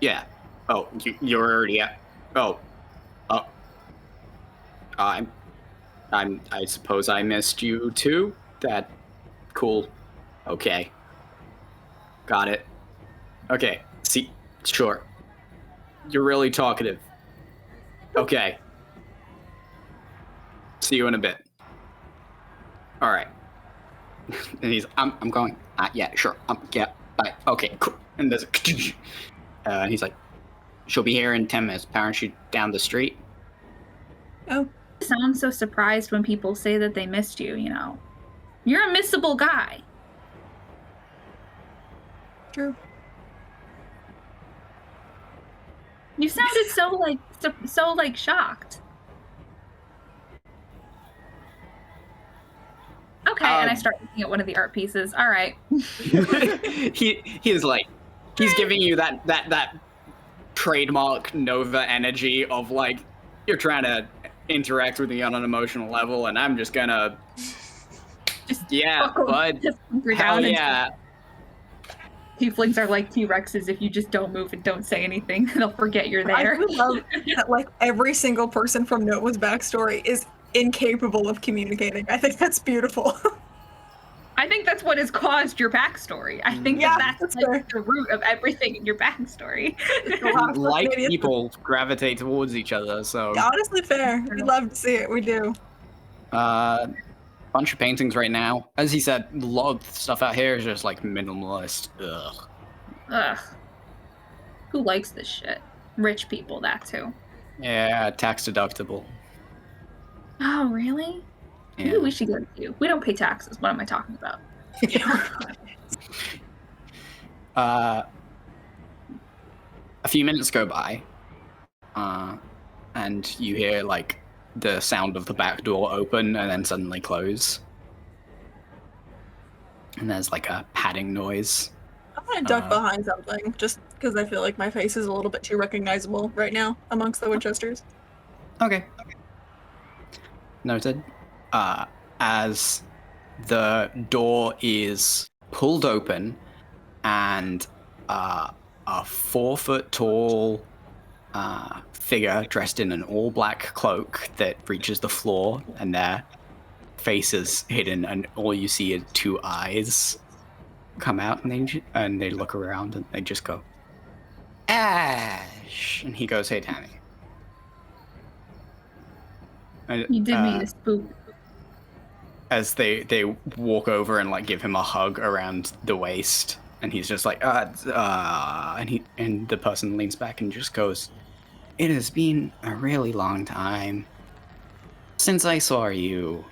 Yeah. Oh, you're already at... Oh. I suppose I missed you too? That... Cool. Okay. Got it. Okay. See, sure. You're really talkative. Okay. See you in a bit. All right. And he's, I'm going. Yeah, sure. Yeah. Bye. Okay. Cool. And there's, and he's like, she'll be here in 10 minutes. Parachute down the street. Oh, You sound so surprised when people say that they missed you. You know, you're a missable guy. true. You sounded so shocked. Okay, and I start looking at one of the art pieces. All right. He's like, he's giving you that trademark Nova energy of like, you're trying to interact with me on an emotional level, and I'm just gonna, yeah, buckle, bud, just hunker hell down and yeah. Tieflings are like T-Rexes. If you just don't move and don't say anything, they'll forget you're I there. do love that, like, every single person from Nova's backstory is incapable of communicating. I think that's beautiful. I think that's what has caused your backstory. I think Yeah, that's that's like fair. the root of everything in your backstory. Like people gravitate towards each other, so Honestly, fair. We love to see it. We do. bunch of paintings right now. As he said, a lot of stuff out here is just like minimalist. Ugh. Ugh. Who likes this shit? Rich people, that too. Yeah, tax deductible. Oh, really? Yeah. Maybe we should go to you. We don't pay taxes. What am I talking about? A few minutes go by, and you hear like the sound of the back door open and then suddenly close. And there's like a padding noise. I'm gonna duck behind something, just because I feel like my face is a little bit too recognizable right now amongst the Winchesters. Okay. Noted. As the door is pulled open and a 4-foot tall figure dressed in an all-black cloak that reaches the floor, and their face is hidden, and all you see is 2 eyes come out, and they look around, and they just go, Ash! And he goes, hey, Tammy. And, You did me a spook. as they walk over and like give him a hug around the waist, and he's just like and the person leans back and just goes, it has been a really long time since I saw you.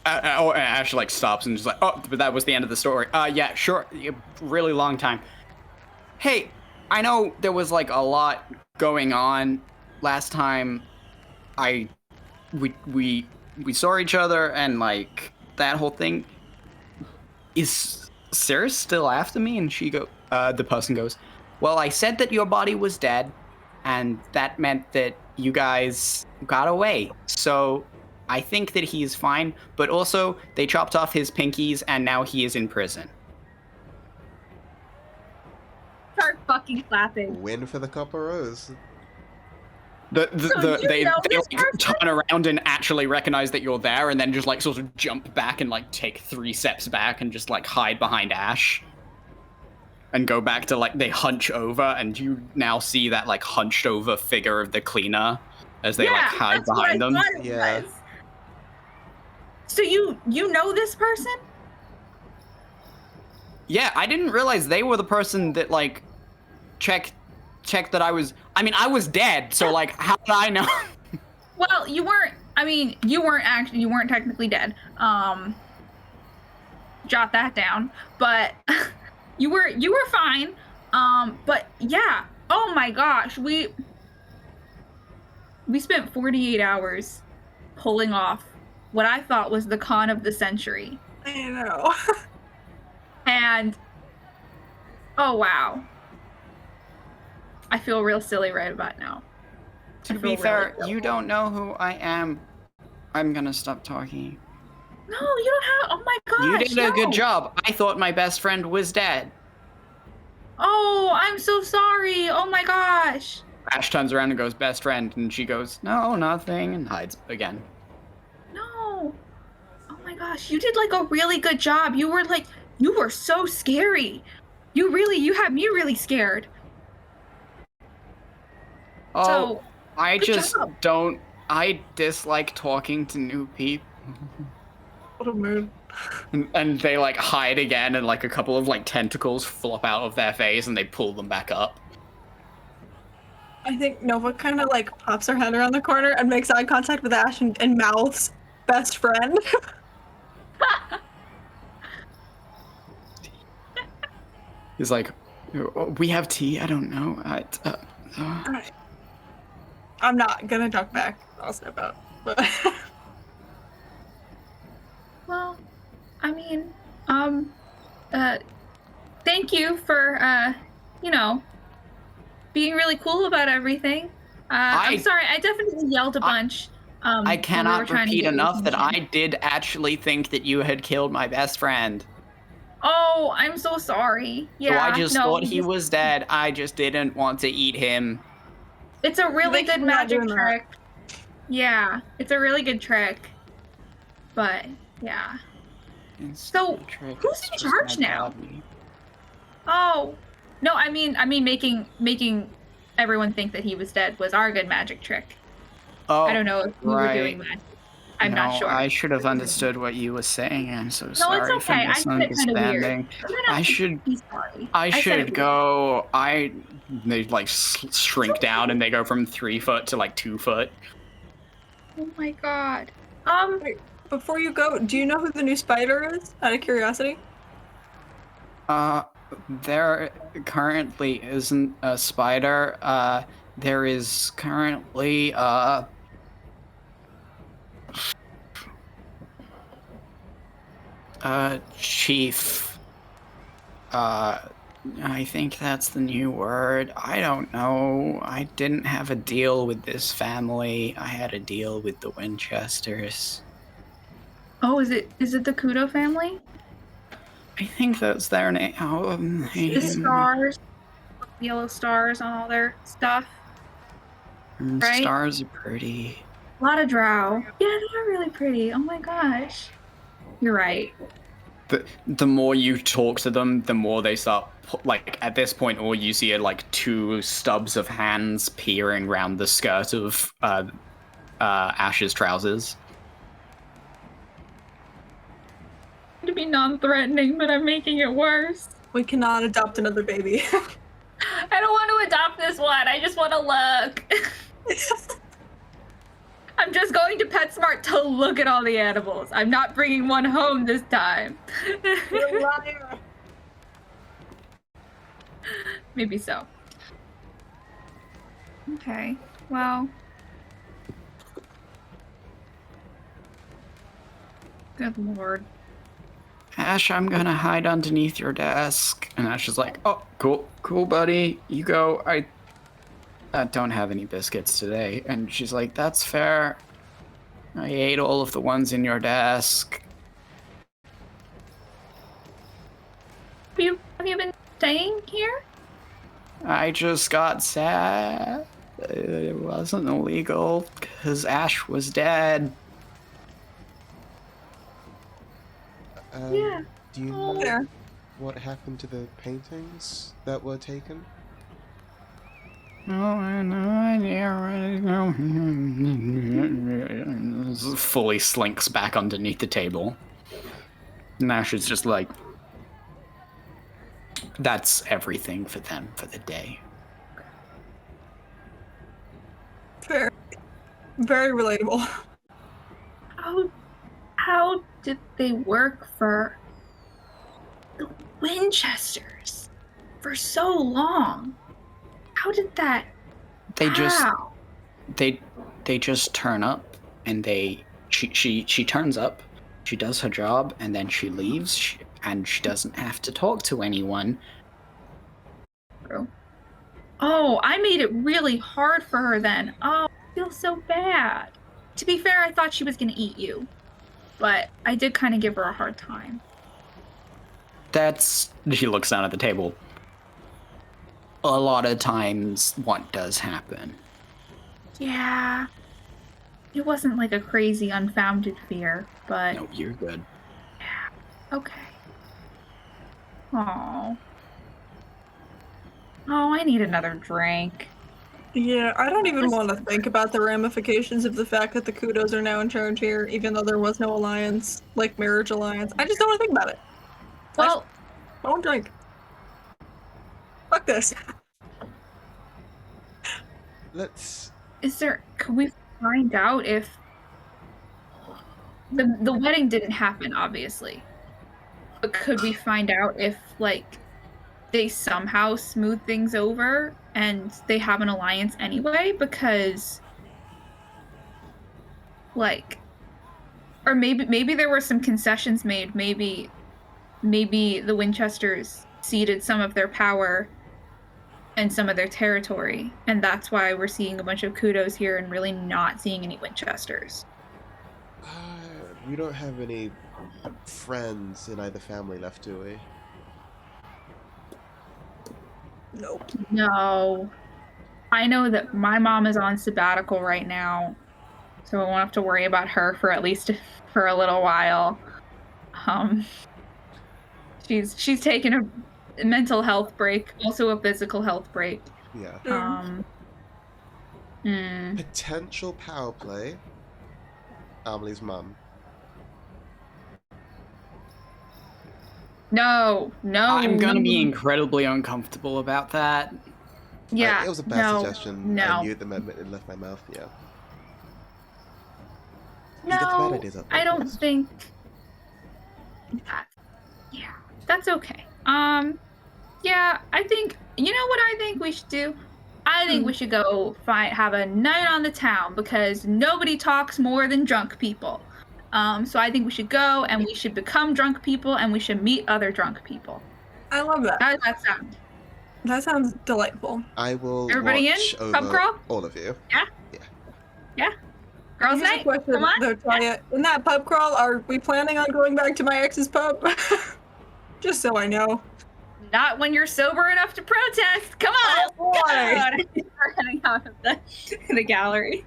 Ash like stops and just like, oh, but that was the end of the story. Yeah, sure, really long time. Hey, I know there was like a lot going on last time we saw each other, and like that whole thing. Is Sarah still after me? And the person goes, well, I said that your body was dead, and that meant that you guys got away. So I think that he's fine, but also they chopped off his pinkies and now he is in prison. Start fucking clapping. Win for the Copper Rose. They turn around and actually recognize that you're there, and then just like sort of jump back and like take 3 steps back and just like hide behind Ash. And go back to like, they hunch over, and you now see that like hunched over figure of the cleaner as they like hide behind them. Yeah. So you know this person? Yeah, I didn't realize they were the person that like checked that I was dead, so like how did I know? Well, you weren't technically dead. Jot that down. But you were fine. But yeah. Oh my gosh, we spent 48 hours pulling off what I thought was the con of the century. I know. And oh wow. I feel real silly right about now. To be fair, you don't know who I am. I'm gonna stop talking. No, you don't have. Oh my gosh. You did a good job. I thought my best friend was dead. Oh, I'm so sorry. Oh my gosh. Ash turns around and goes, best friend, and she goes, no, nothing, and hides again. No. Oh my gosh, you did like a really good job. You were so scary. You had me really scared. Oh, So, I good just job. I dislike talking to new people. What a mood. And they like hide again, and like a couple of like tentacles flop out of their face, and they pull them back up. I think Nova kind of like pops her head around the corner and makes eye contact with Ash and mouths, best friend. He's like, we have tea? I don't know. Alright. I'm not gonna duck back. I'll step out. But Well, I mean, thank you for, being really cool about everything. I'm sorry, I definitely yelled a bunch. I when we were cannot trying to repeat get your enough that attention. I did actually think that you had killed my best friend. Oh, I'm so sorry. Yeah, So I just no, thought he was dead. I just didn't want to eat him. it's a really Thank you good for not magic doing that. trick. Yeah, it's a really good trick. But yeah. It's So, not a trick, who's it's in just charge my now? body. Oh, no, I mean making everyone think that he was dead was our good magic trick. Oh, I don't know if you were doing right. magic. I'm No, not sure. I should have understood what you were saying. I'm so No, it's sorry for okay. I said it kind of weird. misunderstanding. You don't I have to should be sorry. I said it should weird. go. They like shrink down and they go from 3 foot to like 2 foot. Oh my god. Wait, before you go, do you know who the new spider is? Out of curiosity. There currently isn't a spider. There is currently chief. I think that's the new word. I don't know. I didn't have a deal with this family. I had a deal with the Winchesters. Oh, is it the Kudo family? I think that's their name. The stars, yellow stars on all their stuff. right? Stars are pretty. A lot of drow. Yeah, they are really pretty. Oh my gosh. You're right. The more you talk to them, the more they start. Like at this point, all you see are like 2 stubs of hands peering around the skirt of Ash's trousers. To be non-threatening, but I'm making it worse. We cannot adopt another baby. I don't want to adopt this one. I just want to look. I'm just going to PetSmart to look at all the animals. I'm not bringing one home this time. You're a liar. Maybe so. Okay, well. Good lord. Ash, I'm gonna hide underneath your desk. And Ash is like, oh, cool, buddy. You go. I don't have any biscuits today. And she's like, that's fair. I ate all of the ones in your desk. Have you been staying here? I just got sad. It wasn't illegal because Ash was dead. Yeah. Do you Oh, know there. what happened to the paintings that were taken? Oh, I know. Fully slinks back underneath the table. And Ash is just like, that's everything for them for the day. Fair. Very relatable. How did they work for the Winchesters for so long? How did that? They just How? they just turn up and she turns up, she does her job, and then she leaves, and she doesn't have to talk to anyone. Oh, I made it really hard for her then. Oh, I feel so bad. To be fair, I thought she was gonna eat you, but I did kind of give her a hard time. She looks down at the table. A lot of times what does happen. Yeah. It wasn't like a crazy, unfounded fear, but No, you're good. okay. Oh, I need another drink. Yeah, I don't even want to think about the ramifications of the fact that the Kudos are now in charge here, even though there was no alliance, like marriage alliance. I just don't want to think about it. Well, I won't drink. Fuck this. can we find out if the wedding didn't happen, obviously, but could we find out if like they somehow smooth things over and they have an alliance anyway? Because like, or maybe there were some concessions made. Maybe the Winchesters ceded some of their power in some of their territory. And that's why we're seeing a bunch of kudos here and really not seeing any Winchesters. We don't have any friends in either family left, do we? Nope. No. I know that my mom is on sabbatical right now, so I won't have to worry about her for at least for a little while. She's taken a mental health break, also a physical health break. Yeah. Potential power play. Amelie's mum. No. I'm gonna be incredibly uncomfortable about that. Yeah. It was a bad suggestion. No. I knew it the moment it left my mouth. Yeah. No, I don't think. Yeah, that's okay. Yeah, I think, you know what I think we should do? I think we should go have a night on the town, because nobody talks more than drunk people. So I think we should go and we should become drunk people and we should meet other drunk people. I love that. How does that sound? That sounds delightful. I will Everybody watch in? over Pub crawl? all of you. Yeah? Yeah. Yeah? Girls' Here's a night? question, Come on. though, Talia. In that pub crawl, are we planning on going back to my ex's pub? Just so I know. Not when you're sober enough to protest. Come on. Oh, boy. We're heading out of the gallery.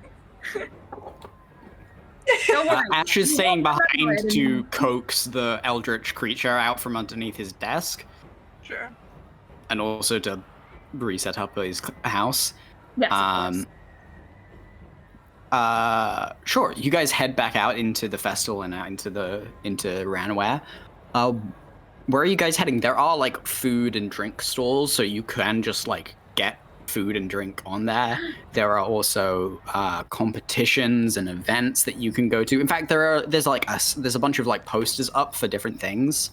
Don't worry. Ash is staying behind to coax the eldritch creature out from underneath his desk. Sure. And also to reset up his house. Yes, of course. Sure. You guys head back out into the festival and out into Ranware. Where are you guys heading? There are like food and drink stalls, so you can just like get food and drink on there. There are also competitions and events that you can go to. In fact, there's a bunch of like posters up for different things,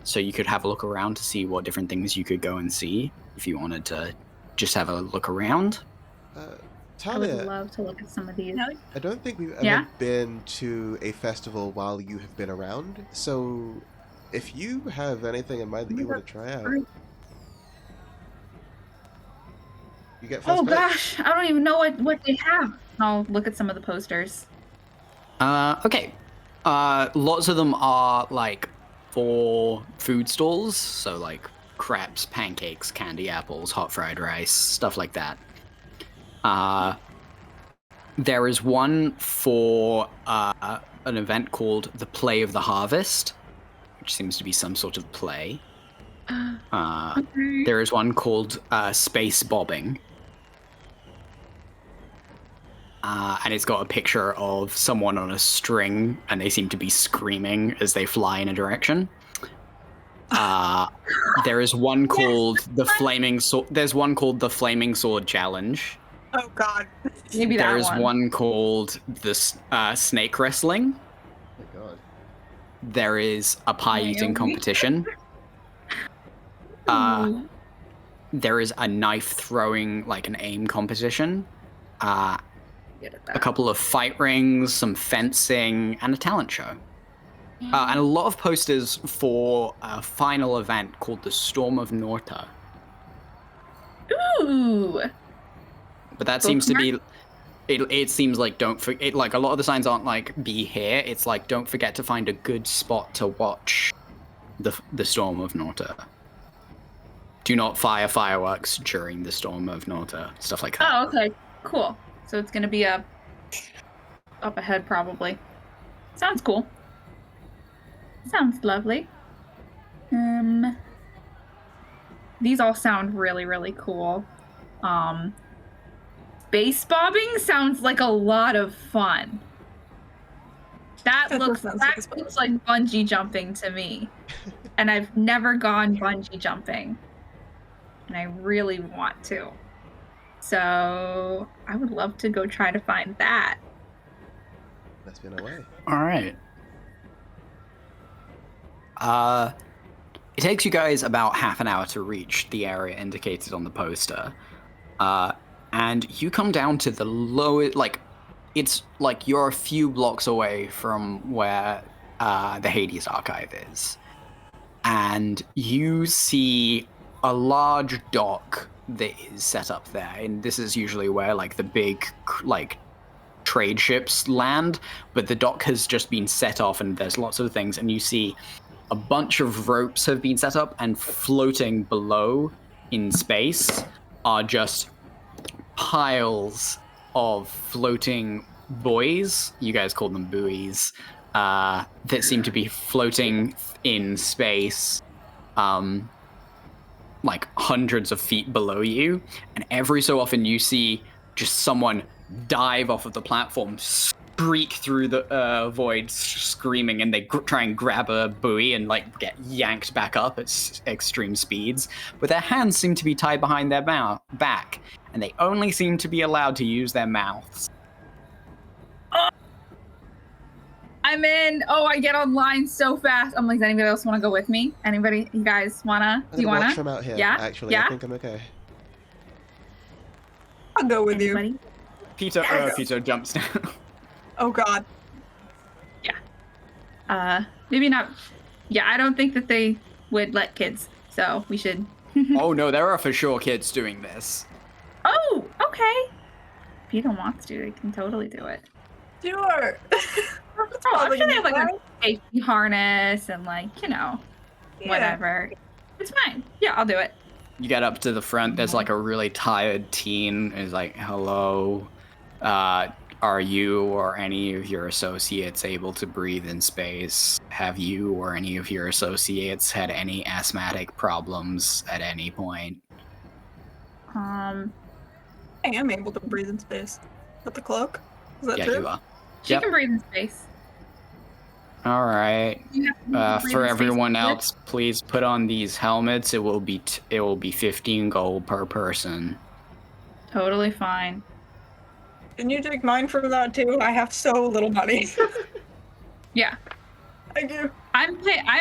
so you could have a look around to see what different things you could go and see if you wanted to just have a look around. Talia, I would love to look at some of these. I don't think we've ever been to a festival while you have been around, so if you have anything in mind that you want to try out, you get first pick. Gosh, I don't even know what they have. I'll look at some of the posters. Okay. Lots of them are like for food stalls, so like crepes, pancakes, candy apples, hot fried rice, stuff like that. There is one for an event called the Play of the Harvest, which seems to be some sort of play. Okay. There is one called Space Bobbing. And it's got a picture of someone on a string, and they seem to be screaming as they fly in a direction. There is one called the Flaming Sword. There's one called the Flaming Sword Challenge. Oh God. Maybe that There is one called the Snake Wrestling. Oh my God. There is a pie eating competition. There is a knife throwing, like an aim competition. A couple of fight rings, some fencing, and a talent show. And a lot of posters for a final event called the Storm of Norta. Ooh. But that seems to be... It seems like don't forget... Like, a lot of the signs aren't like, be here. It's like, don't forget to find a good spot to watch the Storm of Norta. Do not fire fireworks during the Storm of Norta. Stuff like that. Oh, okay. Cool. So it's going to be up ahead, probably. Sounds cool. Sounds lovely. These all sound really, really cool. Space bobbing sounds like a lot of fun. That looks like bungee jumping to me. And I've never gone bungee jumping. And I really want to. So I would love to go try to find that. Let's be on our way. All right. It takes you guys about half an hour to reach the area indicated on the poster. And you come down to the lowest, like, it's like you're a few blocks away from where the Hades archive is. And you see a large dock that is set up there, and this is usually where like the big like trade ships land, but the dock has just been set off and there's lots of things, and you see a bunch of ropes have been set up, and floating below in space are just piles of floating buoys. You guys call them buoys, that seem to be floating in space, like hundreds of feet below you. And every so often you see just someone dive off of the platform, streak through the void, screaming, and they try and grab a buoy and like get yanked back up at extreme speeds. But their hands seem to be tied behind their back, and they only seem to be allowed to use their mouths. I'm in. Oh, I get online so fast. I'm like, does anybody else want to go with me? Anybody? You guys wanna? I'm gonna watch from out here. Yeah. Actually, Yeah? I think I'm okay. I'll go with Anybody? you. Peter jumps down. Oh God. Maybe not. Yeah, I don't think that they would let kids. So we should. Oh no, there are for sure kids doing this. Oh, okay. If Peter wants to, they can totally do it. Sure. Oh, I'm sure they have like a safety harness and like, whatever. It's fine. Yeah, I'll do it. You get up to the front, there's like a really tired teen is like, hello, are you or any of your associates able to breathe in space? Have you or any of your associates had any asthmatic problems at any point? I am able to breathe in space. With the cloak? Is that Yeah, true? you are. She can breathe in space. All right. You have to breathe For in space everyone with it. else, please put on these helmets. It will be 15 gold per person. Totally fine. Can you take mine from that too? I have so little money. Yeah. Thank you. I'm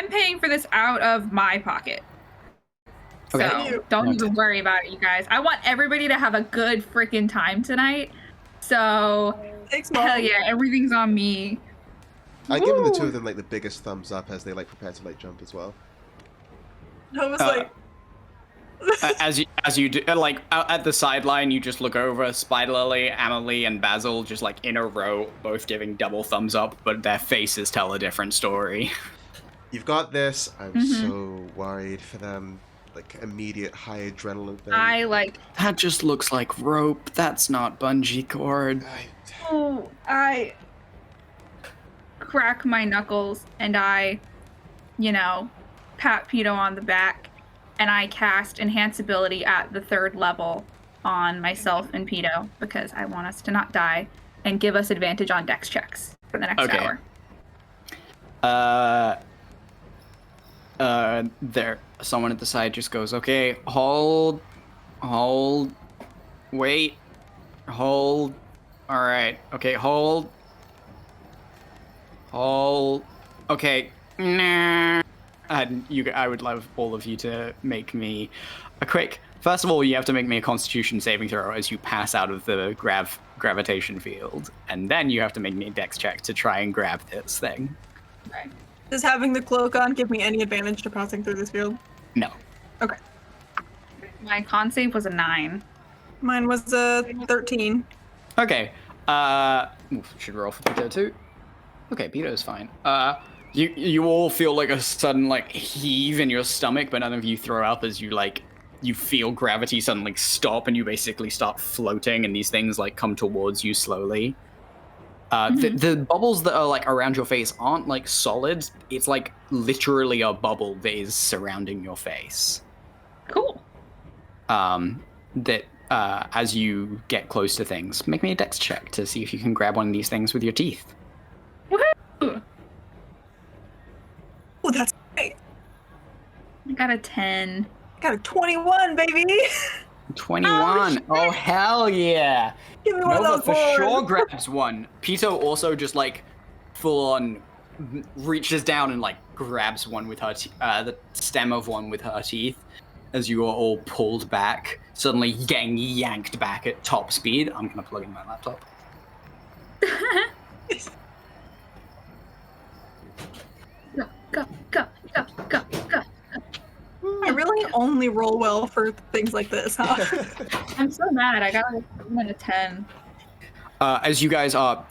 paying for this out of my pocket. Okay. So don't even worry about it, you guys. I want everybody to have a good freaking time tonight. So Thanks, Mom. hell yeah, everything's on me. I've given the Woo! two of them like the biggest thumbs up as they like prepare to like jump as well. I was like, As you do, like at the sideline, you just look over Spider Lily, Amelie, and Basil just like in a row, both giving double thumbs up, but their faces tell a different story. You've got this. I'm so worried for them. Like immediate high adrenaline thing. That just looks like rope. That's not bungee cord. I crack my knuckles and I, pat Pito on the back and I cast Enhance Ability at the 3rd level on myself and Pito because I want us to not die and give us advantage on dex checks for the next hour. There, someone at the side just goes, okay, hold, wait, hold, all right, okay, hold, okay, nah. And I would love all of you to make me a quick, first of all, you have to make me a Constitution saving throw as you pass out of the gravitation field, and then you have to make me a dex check to try and grab this thing. Okay. does having the cloak on give me any advantage to passing through this field? No. Okay. My con save was a 9. Mine was a 13. Okay. Should roll for Peter too. Okay, Peter's fine. You all feel like a sudden like heave in your stomach, but none of you throw up as you feel gravity suddenly stop and you basically start floating, and these things like come towards you slowly. The bubbles that are like around your face aren't like solid. It's like literally a bubble that is surrounding your face. Cool. As you get close to things, make me a dex check to see if you can grab one of these things with your teeth. Woohoo! Oh, that's great. I got a 10. I got a 21, baby. 21. Oh, hell yeah. Give me one Nova of for those sure boards. grabs one. Pito also just like full on reaches down and like grabs one with her the stem of one with her teeth as you are all pulled back, suddenly getting yanked back at top speed. I'm gonna plug in my laptop. Go. I really only roll well for things like this, huh? I'm so mad. I got like a 7 out of 10. As you guys are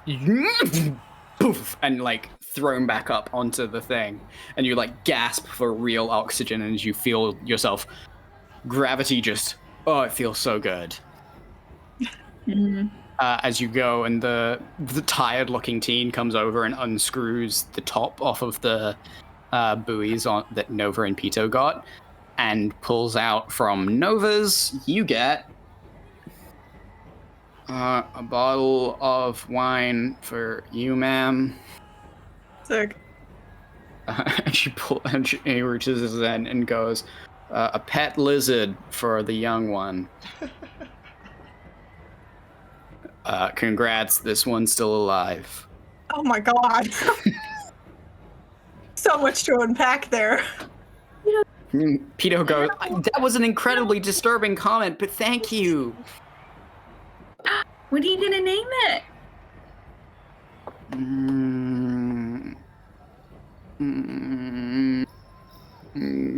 poof and like thrown back up onto the thing, and you like gasp for real oxygen, and as you feel yourself, gravity just it feels so good. Mm-hmm. As you go, and the tired-looking teen comes over and unscrews the top off of the buoys that Nova and Pito got, and pulls out from Nova's. You get a bottle of wine for you, ma'am. Sick. He reaches his end and goes, a pet lizard for the young one. Congrats, this one's still alive. Oh my god. So much to unpack there. Pito goes, that was an incredibly disturbing comment, but thank you. What are you gonna name it?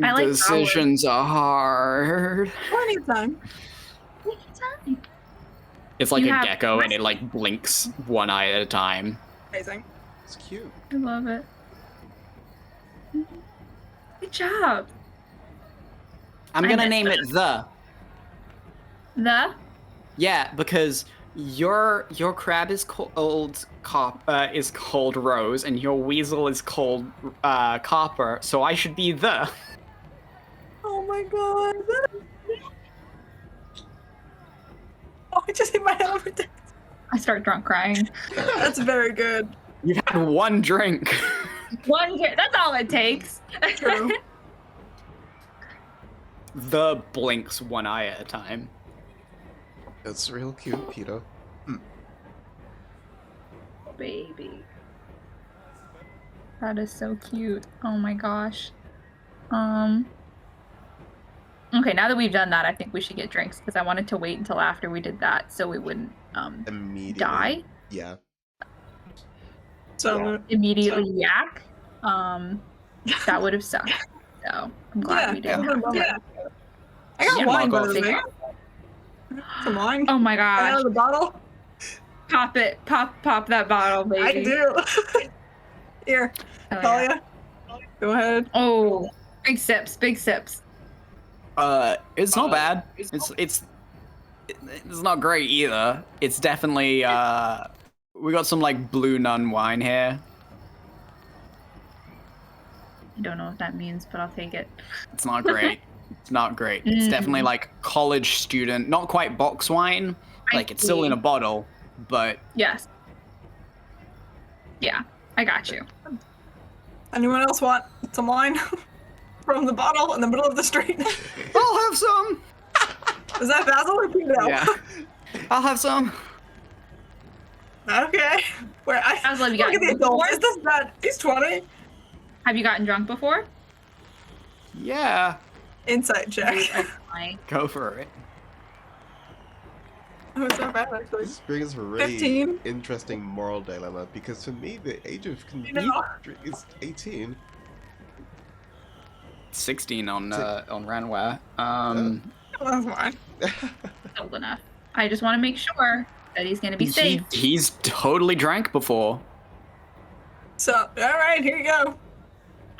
I like Decisions are hard. Plenty of time. It's like You a have- gecko, and it like blinks one eye at a time. Amazing. It's cute. I love it. Good job. I'm I gonna missed name it the. The? Yeah, because your crab is called Rose, and your weasel is called Copper. So I should be the. Oh my god. Oh, I just hit my head over there. I start drunk crying. That's very good. You've had one drink. That's all it takes. True. The blinks one eye at a time. That's real cute, Pito. Baby. That is so cute. Oh my gosh. Okay, now that we've done that, I think we should get drinks because I wanted to wait until after we did that so we wouldn't Immediately. die. Yeah. So, Immediately yak. That would have sucked. So I'm glad we didn't. have yeah. to. I got Yeah, wine Margot, better than think- me. Some wine. Oh my Out gosh. of the bottle. Pop it. Pop that bottle, baby. I do. Here, Oh, yeah. Talia. Go ahead. Oh, big sips, big sips. It's not bad. It's not great either. It's definitely we got some like blue nun wine here. I don't know what that means, but I'll take it. It's not great. It's not great. It's definitely like college student, not quite box wine. Like it's still in a bottle, but Yes. Yeah, I got you. Anyone else want some wine from the bottle in the middle of the street? I'll have some. Is that Basil or Pino? Yeah, I'll have some. Okay. Where Basil, have you look at the gotten adult. before? Is this bad? He's 20. Have you gotten drunk before? Yeah, Insight check. go for it. Oh, it's not bad actually. This brings a really 15. interesting moral dilemma because for me, the age of You know. is 18. 16 on Ranware. Oh, that's fine. Old enough. I just want to make sure that he's going to be safe. He's totally drank before. So, all right, here you go.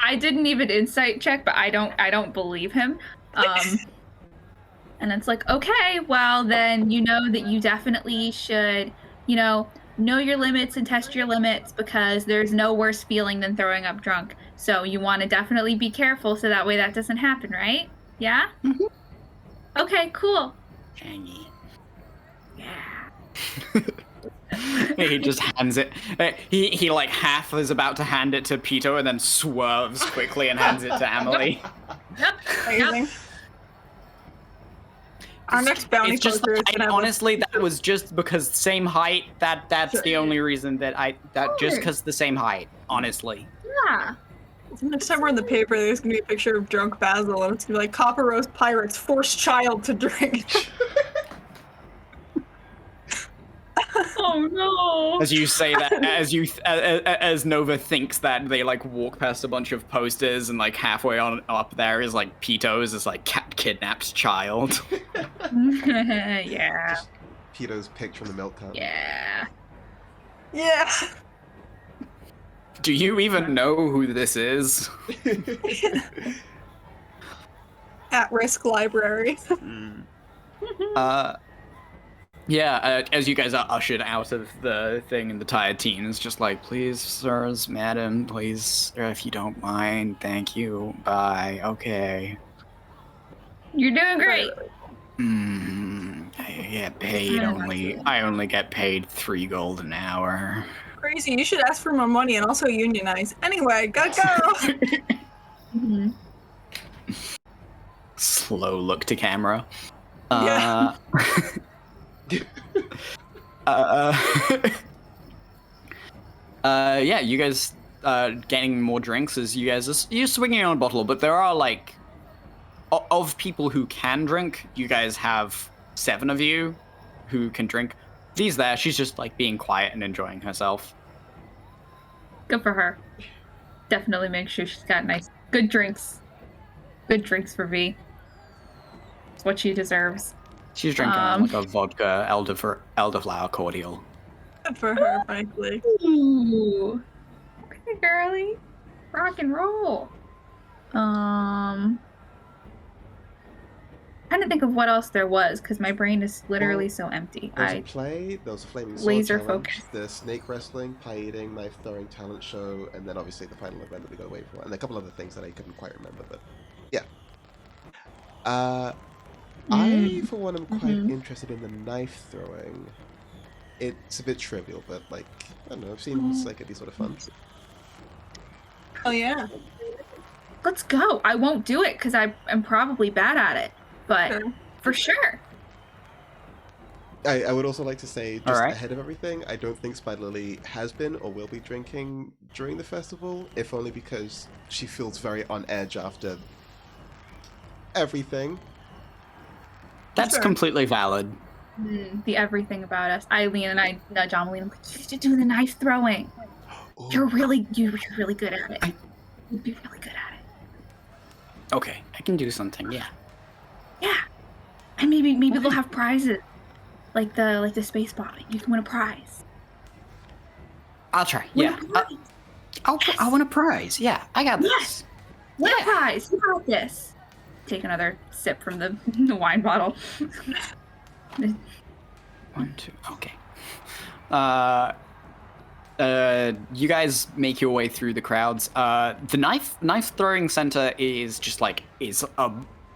I didn't even insight check, but I don't believe him. And it's like, okay, well then you know that you definitely should, know your limits and test your limits because there's no worse feeling than throwing up drunk. So you want to definitely be careful so that way that doesn't happen, right? Yeah? Mhm. Okay, cool. Hangy. Yeah. He just hands it. He like half is about to hand it to Pito and then swerves quickly and hands it to Emily. Yep. Amazing. Our next bounty It's just poster is I, gonna have honestly that was just because same height. That's Sure. the only reason that just because the same height. Honestly. Yeah. next time we're in the paper, there's gonna be a picture of drunk Basil, and it's gonna be like Copper Roast Pirates force child to drink. Oh Oh no! As you say that, as Nova thinks that, they like walk past a bunch of posters, and like halfway on up there is like Pito's is like cat kidnapped child. Yeah. Just Pito's picked from the milk carton. Yeah. Yeah. Do you even know who this is? At-risk library. As you guys are ushered out of the thing, and the tired teen is just like, please, sirs, madam, please, if you don't mind, thank you, bye, okay. You're doing great. I get paid I only get paid 3 gold an hour. Crazy. You should ask for more money and also unionize. Anyway, gotta go. Slow look to camera. Yeah. Yeah, you guys getting more drinks as you're swinging on a bottle, but there are like of people who can drink. You guys have 7 of you who can drink. V's there. She's just like being quiet and enjoying herself. Good for her. Definitely make sure she's got good drinks. Good drinks for V. It's what she deserves. She's drinking like a vodka elderflower cordial. Good for her, frankly. Ooh. Okay, girly. Rock and roll. Trying to think of what else there was, because my brain is literally so empty. There's a play, there was a flaming sword laser challenge, focus. the snake wrestling, pie eating, knife throwing talent show, and then obviously the final event that we got away from, and a couple other things that I couldn't quite remember, but yeah. I, for one, am quite interested in the knife throwing. It's a bit trivial, but like, I don't know, it seems like it'd be sort of fun. Oh yeah. Let's go. I won't do it because I'm probably bad at it, but Sure. for sure. I would also like to say, just Alright. ahead of everything, I don't think Spider Lily has been or will be drinking during the festival, if only because she feels very on edge after everything. That's Sure. completely valid. The everything about us. Eileen and I nudge Amelie. I'm like, you should do the knife throwing. Ooh. You're really good at it. You'd be really good at it. Okay, I can do something. Yeah. Yeah. And maybe they'll have prizes. Like the space body. You can win a prize. I'll try. Win Yeah. a prize. I want a prize. Yeah, I got this. Yes. Win a prize. You got this. Take another sip from the wine bottle. 1, 2. Okay. You guys make your way through the crowds. The knife throwing center is just like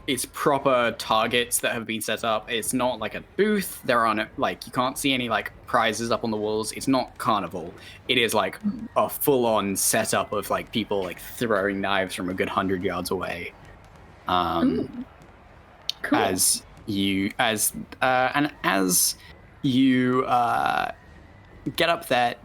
it's proper targets that have been set up. It's not like a booth. There aren't like you can't see any like prizes up on the walls. It's not carnival. It is like a full-on setup of like people like throwing knives from a good 100 yards away. Ooh. Cool. As you get up there,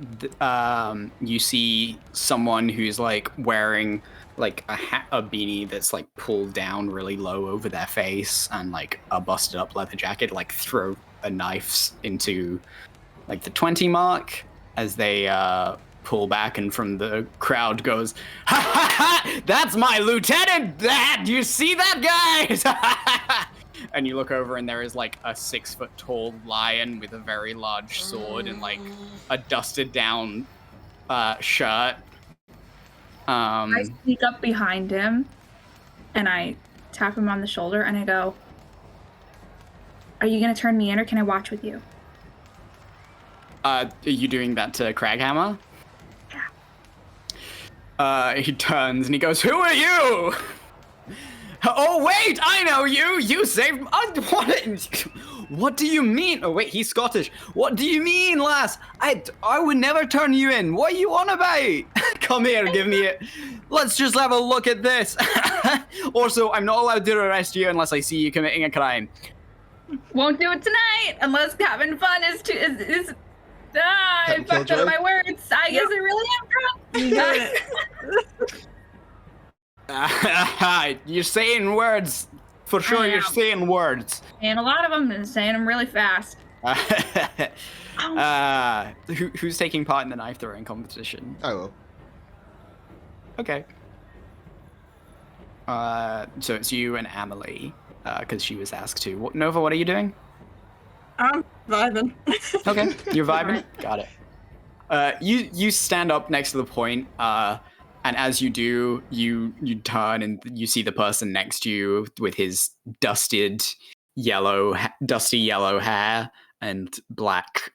you see someone who's like wearing like a hat, a beanie that's like pulled down really low over their face, and like a busted up leather jacket, like throw a knife into like the 20 mark as they pull back, and from the crowd goes, "Ha ha ha! That's my lieutenant! That you see that, guys?" And you look over, and there is like a 6-foot-tall lion with a very large sword and like a dusted down shirt. I sneak up behind him and I tap him on the shoulder and I go, "Are you gonna turn me in or can I watch with you?" Are you doing that to Craghammer? Yeah. He turns and he goes, "Who are you?" "Oh wait, I know you. You saved. What do you mean? Oh wait, he's Scottish. What do you mean, lass? I would never turn you in. What are you on about? Come here, give me it. Let's just have a look at this. Also, I'm not allowed to arrest you unless I see you committing a crime." Won't do it tonight unless having fun is I Captain fucked Killjoy? up my words. I guess I really am drunk. You did it. You're saying words. For sure, I you're am. saying words. And a lot of them and saying them really fast. Who's taking part in the knife throwing competition? I will. Okay. So it's you and Amelie, because she was asked to. Nova, what are you doing? I'm vibing. Okay, you're vibing. Got it. You stand up next to the point, and as you do, you turn and you see the person next to you with his dusty yellow hair and black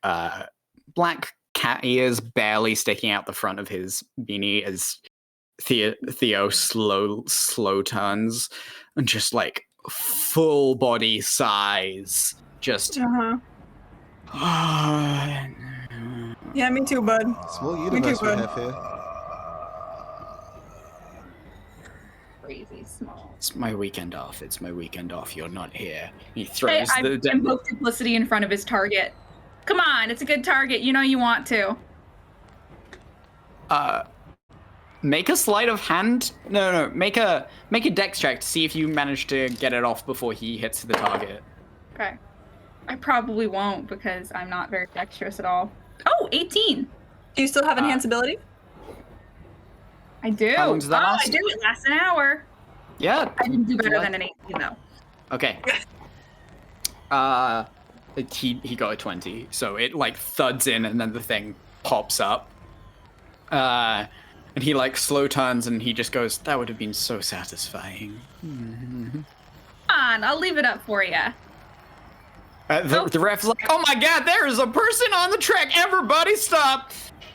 cat ears barely sticking out the front of his beanie as Theo slow turns and just like full body size, just. Yeah, me too, bud. Small universe we bud. have here. Crazy small. It's my weekend off. It's my weekend off. You're not here. He Hey, throws I invoked duplicity in front of his target. Come on, it's a good target. You know you want to. Make a sleight of hand. No. Make a dex check to see if you manage to get it off before he hits the target. Okay. I probably won't because I'm not very dexterous at all. Oh, 18. Do you still have enhance ability? I do. How long does that last? I do. It lasts an hour. Yeah. I didn't do better than an 18 though. Okay. He got a 20, so it like thuds in and then the thing pops up. And he like slow turns and he just goes, "That would have been so satisfying." Come on, I'll leave it up for you. The ref's like, "Oh my god, there is a person on the track! Everybody stop!"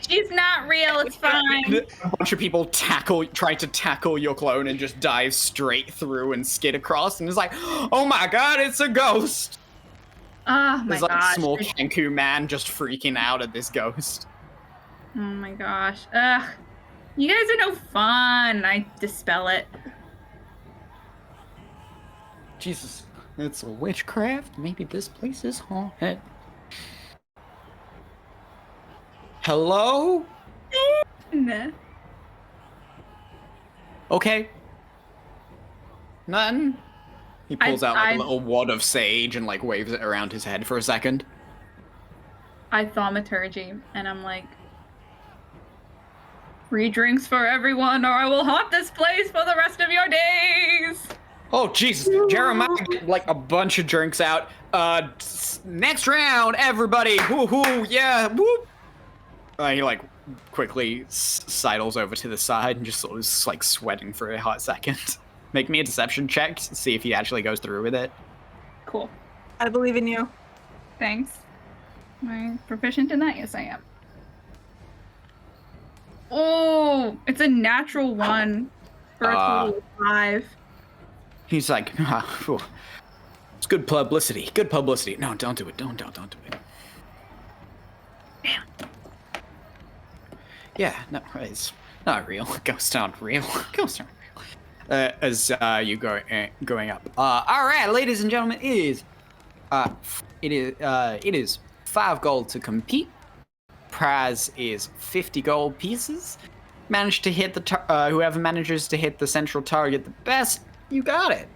She's not real, it's fine. A bunch of people try to tackle your clone and just dive straight through and skid across, and it's like, "Oh my god, it's a ghost!" Oh my There's like gosh. a small Kenku man just freaking out at this ghost. Oh my gosh. Ugh. You guys are no fun. I dispel it. Jesus, it's witchcraft? Maybe this place is haunted. Hello? Nah. Okay. Nothing. He pulls out like I- a little wad of sage and like waves it around his head for a second. I thaumaturgy, and I'm like, free drinks for everyone, or I will haunt this place for the rest of your days. Oh, Jesus. Jeremiah get like a bunch of drinks out. Next round, everybody. Woohoo, yeah, whoop. He like quickly sidles over to the side and just sort of is, like sweating for a hot second. Make me a deception check to see if he actually goes through with it. Cool. I believe in you. Thanks. Am I proficient in that? Yes, I am. Oh, it's a natural 1 for a total of 5. He's like, it's good publicity. Good publicity. No, don't do it. Don't do it. Damn. Yeah, no, it's not real. Ghosts aren't real. Ghosts aren't real. As you going up. All right, ladies and gentlemen, it is 5 gold to compete. Prize is 50 gold pieces. Manage to hit the whoever manages to hit the central target the best, you got it.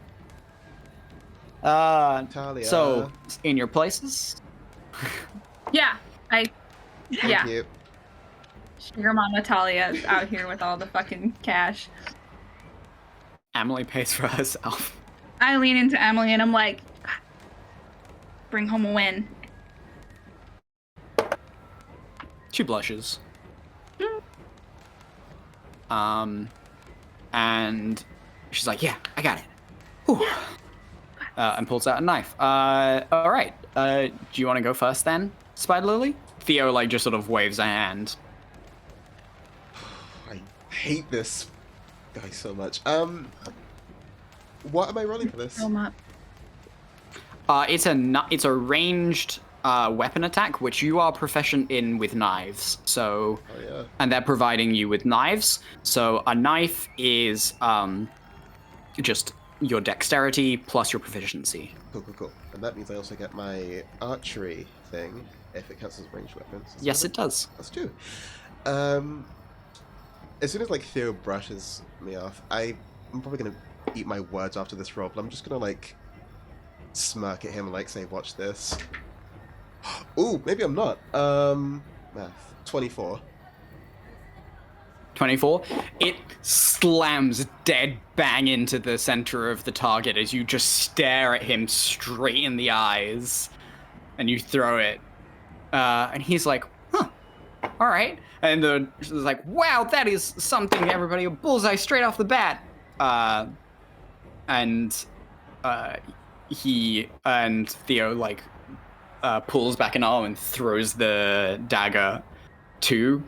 Talia. So in your places. Yeah, Thank yeah. you. Sugar Mama Talia's out here with all the fucking cash. Emily pays for herself. I lean into Emily and I'm like, bring home a win. She blushes. And she's like, "Yeah, I got it." Whew. And pulls out a knife. All right. Do you want to go first then, Spider Lily? Theo like just sort of waves a hand. I hate this guy so much. What am I rolling for this? Fill 'em up. It's a ranged weapon attack, which you are proficient in with knives. So, Oh yeah. and they're providing you with knives. So a knife is just your dexterity plus your proficiency. Cool. And that means I also get my archery thing if it counts as ranged weapons. Yes, it does. That's 2. As soon as like Theo brushes me off, I'm probably gonna eat my words after this roll, but I'm just gonna like smirk at him and like say, "Watch this." Ooh, maybe I'm not. Math. 24. 24. It slams dead bang into the center of the target as you just stare at him straight in the eyes, and you throw it. And he's like, huh, all right. And it's like, wow, that is something, everybody. A bullseye straight off the bat. He and Theo, like, pulls back an arm and throws the dagger too,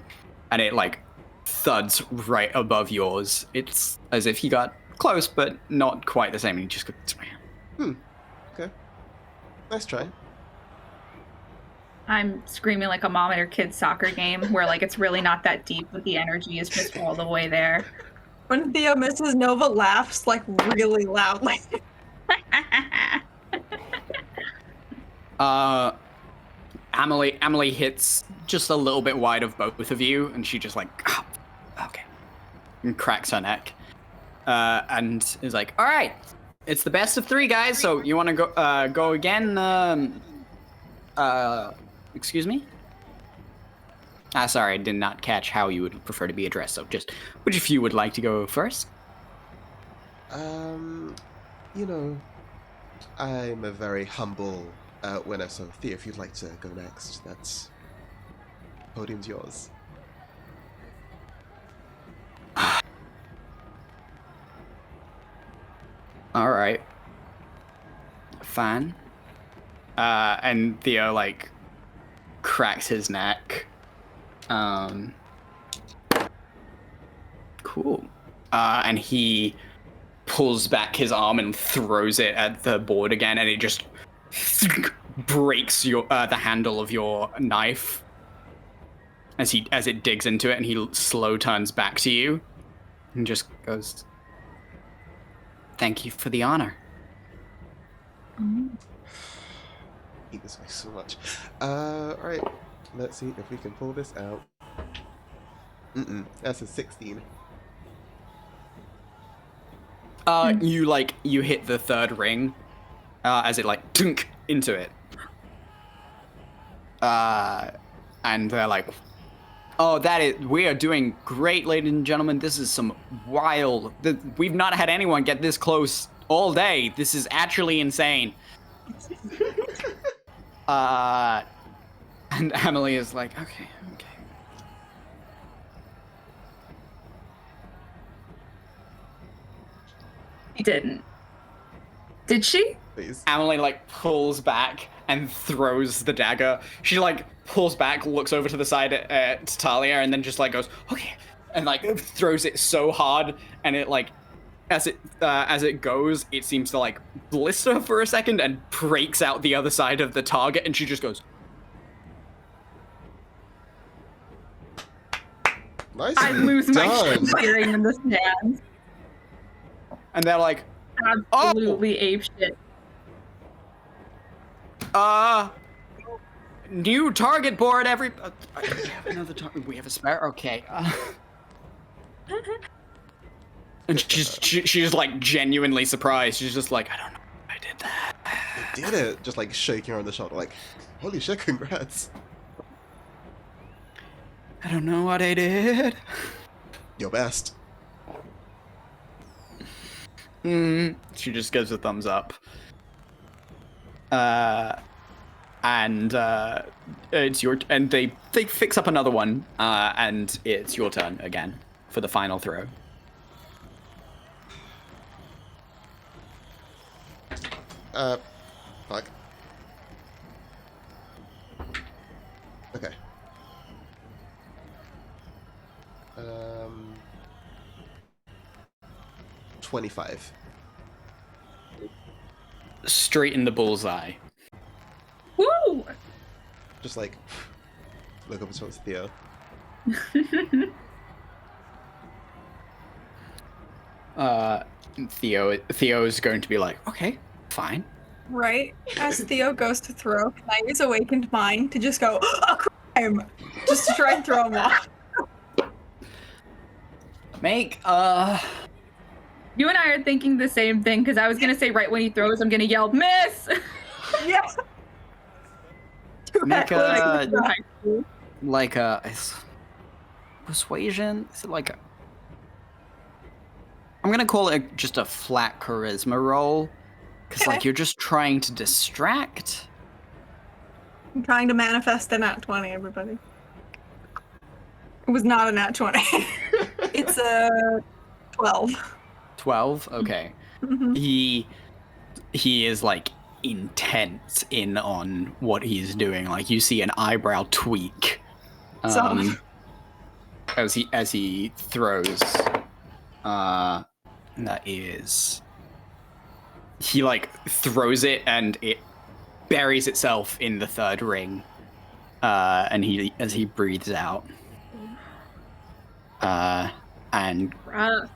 and it, like, thuds right above yours. It's as if he got close, but not quite the same. And he just goes, Okay. Nice try. I'm screaming like a mom at her kid's soccer game where, like, it's really not that deep, but the energy is just all the way there. When Theo misses, Nova laughs, like, really loudly. Emily hits just a little bit wide of both of you, and she just like, oh, okay, and cracks her neck, and is like, all right, it's the best of 3, guys. So you want to go again? Excuse me? Sorry, I did not catch how you would prefer to be addressed. So just, which of you would like to go first? You know, I'm a very humble winner, so Thea, if you'd like to go next, that's... podium's yours. All right. Fine. And Theo, like, cracks his neck. Cool. And he pulls back his arm and throws it at the board again, and it just breaks your the handle of your knife as it digs into it, and he slow turns back to you and just goes, "Thank you for the honor." I hate this guy so much. Alright. Let's see if we can pull this out. That's a 16. You hit the 3rd ring, as it, like, dunk into it. And they're like, oh, we are doing great, ladies and gentlemen. This is some wild, we've not had anyone get this close all day. This is actually insane. And Emily is like, okay. She didn't. Did she? Please. Emily, like, pulls back and throws the dagger. She, like, pulls back, looks over to the side at Talia, and then just, like, goes, okay, and, like, throws it so hard, and it, like, as it goes, it seems to, like, blister for a second and breaks out the other side of the target, and she just goes, Nice. I lose my done. shit hearing in the stands. and they're like, Absolutely ape shit. new target board, we have another target. We have a spare? Okay. And she's like genuinely surprised. She's just like, I don't know why I did that. You did it! Just like shaking her on the shoulder, like, holy shit, congrats. I don't know what I did. Your best. She just gives a thumbs up. And it's your and they fix up another one, and it's your turn again for the final throw. Fuck. Okay. 25. Straight in the bullseye. Woo! Just like, look up towards Theo. Theo is going to be like, okay, fine. Right? As Theo goes to throw, can I use Awakened Mind to just go, a crime! Just to try and throw him off. Make, You and I are thinking the same thing, because I was going to say right when he throws, I'm going to yell, miss! Yes! Make a High school. like a persuasion. Is it like a? I'm gonna call it just a flat charisma roll, because like Okay. you're just trying to distract. I'm trying to manifest a nat 20, everybody. It was not a nat 20. It's a 12. 12. Okay. Mhm. He is like intense in on what he's doing. Like you see an eyebrow tweak as he throws. That is. He like throws it and it buries itself in the third ring. And as he breathes out. And Rough.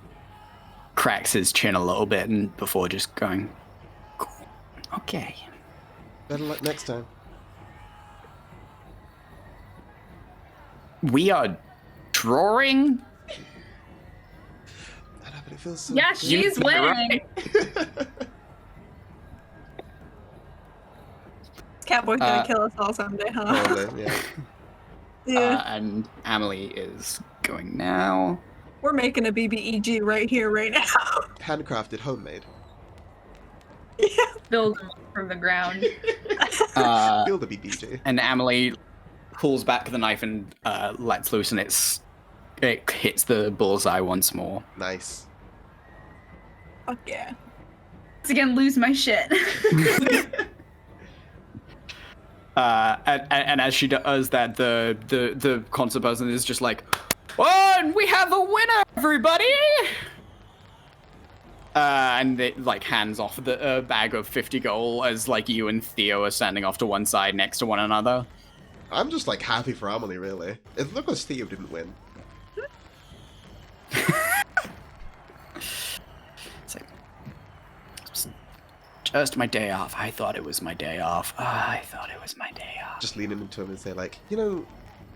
cracks his chin a little bit and before just going, cool. Okay. Better luck next time. We are drawing? I know, but it feels so Yeah, good. she's winning. Catboy's gonna kill us all someday, huh? Probably, yeah. Yeah. And Amelie is going now. We're making a BBEG right here, right now. Handcrafted, homemade. Yeah. Build them up from the ground. Feel the BBJ. And Amelie pulls back the knife and lets loose, and it hits the bullseye once more. Nice. Fuck yeah. Once again, lose my shit. And as she does that, the concert person is just like, "Oh, and we have a winner, everybody!" And it like hands off the bag of 50 gold as like you and Theo are standing off to one side next to one another. I'm just like happy for Amelie, really. It looked like Steve didn't win. It's like, just my day off. I thought it was my day off. I thought it was my day off. Just leaning into him and say like, you know,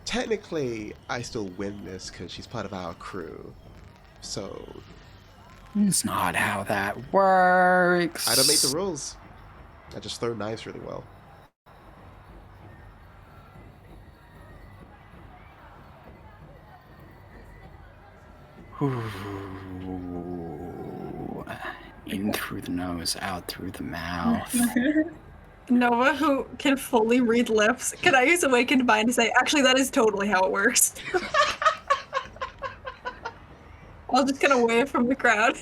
technically I still win this because she's part of our crew. So It's not how that works. I don't make the rules. I just throw knives really well. Ooh. In through the nose, out through the mouth. Nova, who can fully read lips, can I use Awakened Mind to say, actually, that is totally how it works? I'll just kind of wave from the crowd.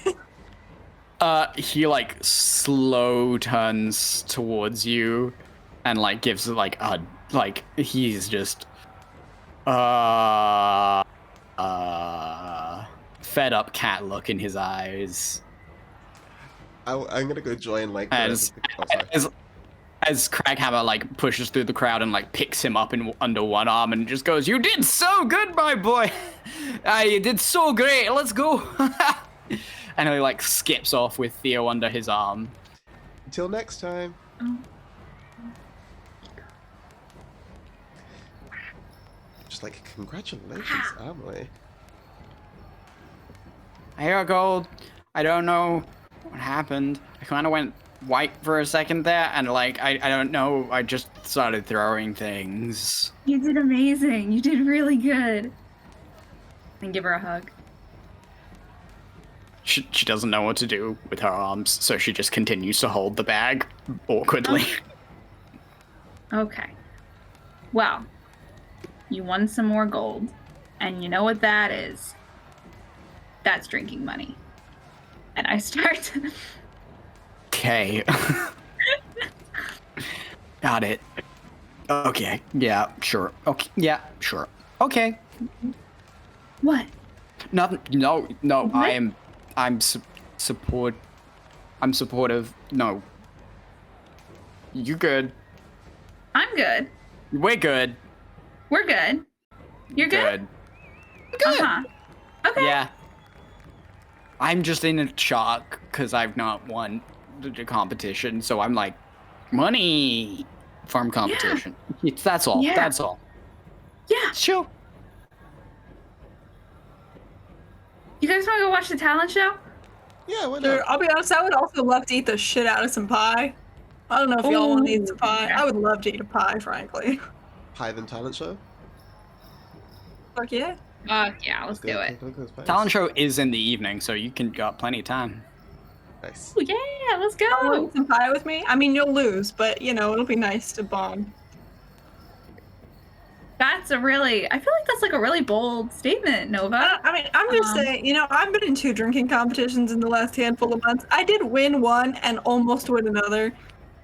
He like slow turns towards you and like gives like a he's just fed up cat look in his eyes. I'm gonna go join like As Craghammer like pushes through the crowd and like picks him up under one arm and just goes, "You did so good, my boy. You did so great. Let's go." And he like skips off with Theo under his arm. Until next time. Just like, congratulations, Amelie. Here, Gold. I don't know what happened. I kind of went white for a second there, and like I don't know. I just started throwing things. You did amazing. You did really good. And give her a hug. She doesn't know what to do with her arms, so she just continues to hold the bag awkwardly. Okay. Well, you won some more gold, and you know what that is. That's drinking money. And I start. Okay. Got it. Okay. Yeah. Sure. Okay. Yeah. Sure. Okay. What? Nothing. No. What? I'm supportive. No. You good? I'm good. We're good. We're good. You're good? Good. Uh-huh. Okay. Yeah. I'm just in a shock because I've not won the competition, so I'm like, money farm competition. That's all. Yeah. That's all. Yeah. Sure. You guys want to go watch the talent show? Yeah, why Sure, not? I'll be honest, I would also love to eat the shit out of some pie. I don't know if y'all want to eat some pie. I would love to eat a pie, frankly. pie than talent show? Fuck yeah. Yeah, let's do it. Look at those pies. Talent show is in the evening, so you can got plenty of time. Nice. Oh yeah, let's Want go. some pie with me? I mean, you'll lose, but you know it'll be nice to bond. I feel like that's like a really bold statement, Nova. I mean, I'm just saying, you know, I've been in 2 drinking competitions in the last handful of months. I did win one and almost win another.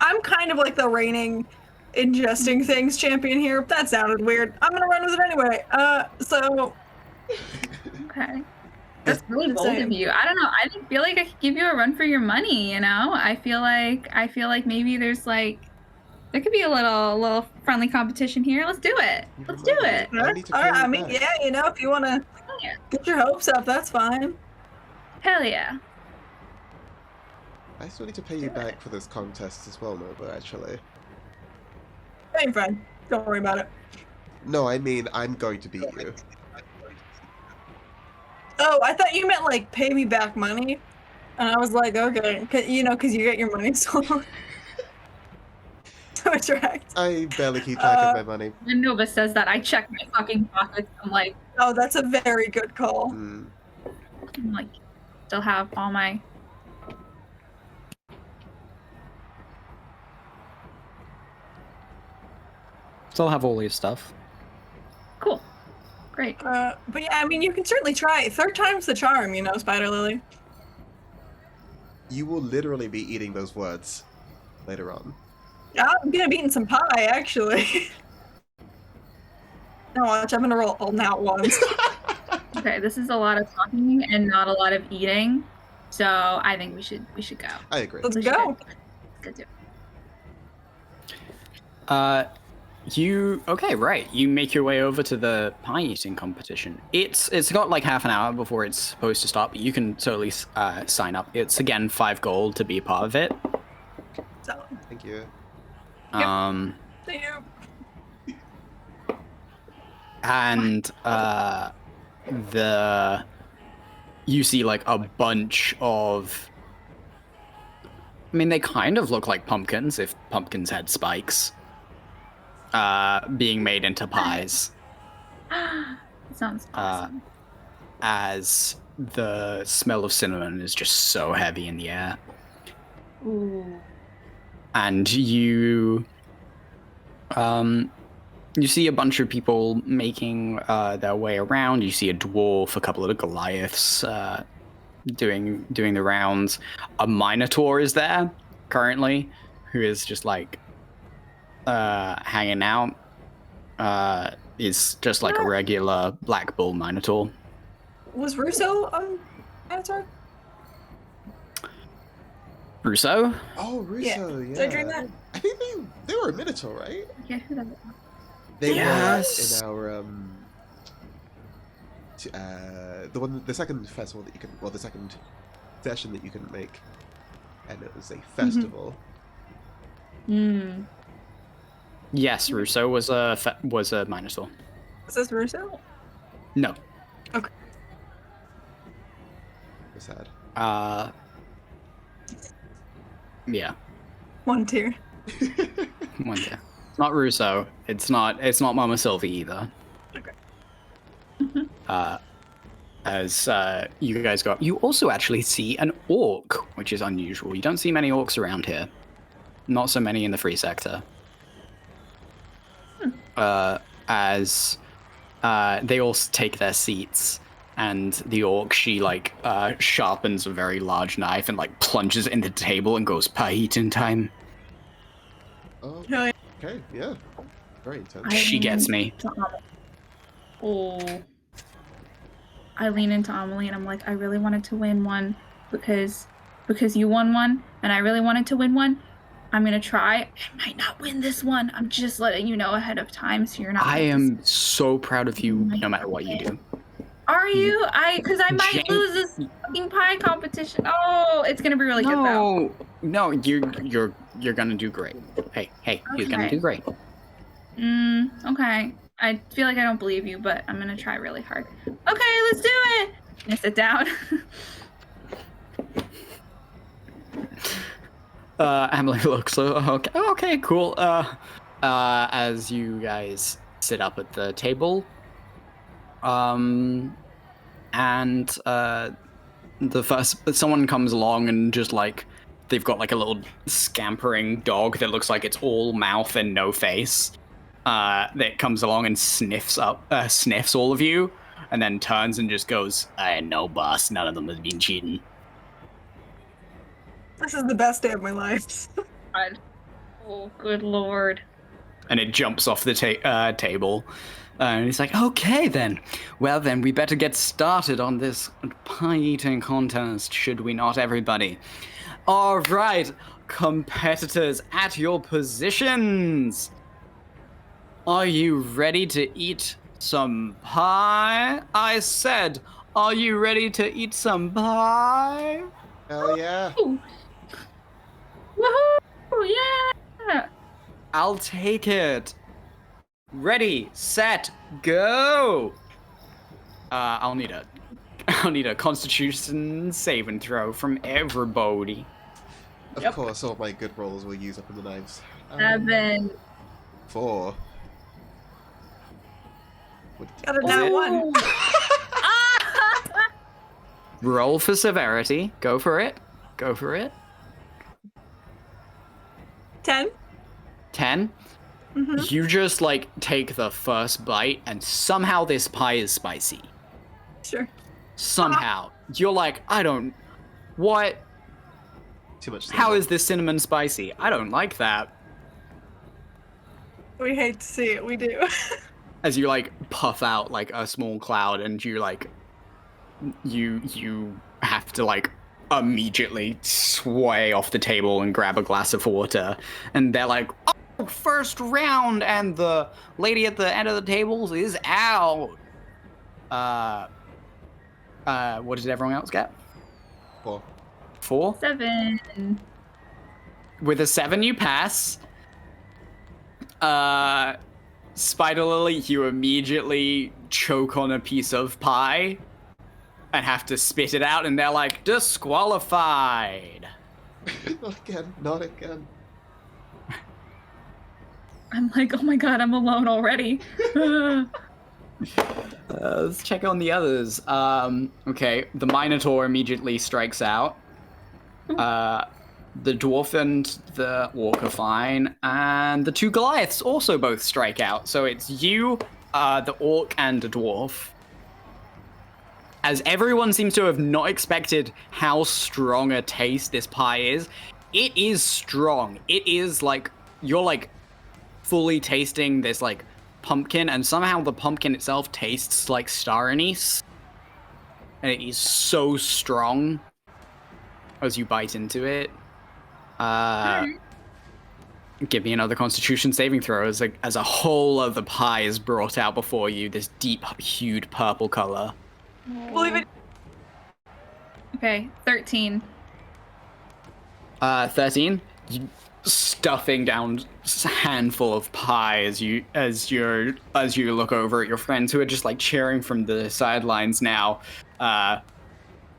I'm kind of like the reigning ingesting things champion here. That sounded weird. I'm gonna run with it anyway. So. Okay. That's really Just bold saying. of you. I don't know. I didn't feel like I could give you a run for your money, you know? I feel like maybe there's like there could be a little friendly competition here. Let's do it. Let's do it. I need to All right, pay you I mean, back. yeah, you know, if you wanna get your hopes up, that's fine. Hell yeah. I still need to pay you back for this contest as well, Nova, actually. Same friend. Don't worry about it. No, I mean, I'm going to beat you. Oh, I thought you meant like pay me back money, and I was like, okay, you know, because you get your money stolen. So it's right. I barely keep track of my money. When Nova says that, I check my fucking pockets. I'm like, Oh, that's a very good call. Still have all my. Still have all your stuff. Cool. Great. But yeah, I mean, you can certainly try. 3rd time's the charm, you know, Spider Lily. You will literally be eating those words later on. I'm gonna be eating some pie, actually. Now watch, I'm gonna roll all now ones. Okay, this is a lot of talking and not a lot of eating, so I think we should go. I agree. Let's We should go. Go do it. You make your way over to the pie eating competition. It's got like half an hour before it's supposed to start, but you can totally sign up. It's again 5 gold to be a part of it. So, Thank you. see you. And you see like a bunch of, I mean, they kind of look like pumpkins if pumpkins had spikes, being made into pies. Sounds awesome. As the smell of cinnamon is just so heavy in the air. Ooh. And you see a bunch of people making their way around. You see a dwarf, a couple of the Goliaths doing the rounds. A Minotaur is there currently, who is just like hanging out. Is just like a regular Black Bull Minotaur. Was Russo answered? Russo? Oh, Russo, yeah. Did I dream that? I think they were a Minotaur, right? Yeah, who does it? They Yes. were in our the second festival that you can, well, the second session that you can make, and it was a festival. Yes, Russo was a Minotaur. Is this Russo? No. Okay. It's sad. Yeah. 1 tier. One day. It's not Russo. It's not Mama Sylvie either. Okay. As you guys go up, you also actually see an orc, which is unusual. You don't see many orcs around here. Not so many in the free sector. As they all take their seats, and the orc, she like sharpens a very large knife and like plunges it into the table and goes, "Pie eating time." Oh, Hell yeah. okay, yeah. Very intense. She gets me. Oh. I lean into Amelie and I'm like, I really wanted to win one because you won one, and I really wanted to win one. I'm gonna try. I might not win this one. I'm just letting you know ahead of time so you're not. I am so proud of you, no matter what you do. Are you? Because I might lose this fucking pie competition. Oh, it's gonna be really good though. No, you're gonna do great. Hey, you're gonna do great. Okay. I feel like I don't believe you, but I'm gonna try really hard. Okay, let's do it. I'm gonna sit down. Emily looks okay, cool. As you guys sit up at the table. Someone comes along and just like they've got like a little scampering dog that looks like it's all mouth and no face. That comes along and sniffs all of you, and then turns and just goes, "No, boss, none of them have been cheating." This is the best day of my life. God. Oh, good lord. And it jumps off the table. And he's like, "Okay then. Well then, we better get started on this pie eating contest, should we not, everybody? All right, competitors at your positions. Are you ready to eat some pie? I said, are you ready to eat some pie? Hell yeah. Ooh. Woohoo! Yeah! I'll take it. Ready, set, go. I'll need a Constitution saving throw from everybody. Of course, all my good rolls will use up in the knives. 7. 4. Got a nat 1. Roll for severity. Go for it. 10. 10. Mm-hmm. You just like take the first bite and somehow this pie is spicy. Sure. Somehow. You're like, what? Too much. How is this cinnamon spicy? I don't like that. We hate to see it. We do. As you like puff out like a small cloud and you like, you have to like immediately sway off the table and grab a glass of water. And they're like, "Oh, first round, and the lady at the end of the tables is out." What did everyone else get? 4. 4? 7. With a 7, you pass. Spider Lily, you immediately choke on a piece of pie and have to spit it out, and they're like, disqualified. Not again. I'm like, oh my god, I'm alone already. Let's check on the others. Okay, the Minotaur immediately strikes out. The Dwarf and the Orc are fine, and the 2 Goliaths also both strike out. So it's you, the Orc, and the Dwarf. As everyone seems to have not expected how strong a taste this pie is, it is strong. It is like, you're like fully tasting this like pumpkin, and somehow the pumpkin itself tastes like star anise. And it is so strong as you bite into it. Give me another Constitution saving throw as a whole of the pie is brought out before you, this deep hued purple color. Believe it. Okay, 13. 13. You stuffing down a handful of pie as you look over at your friends who are just like cheering from the sidelines now. I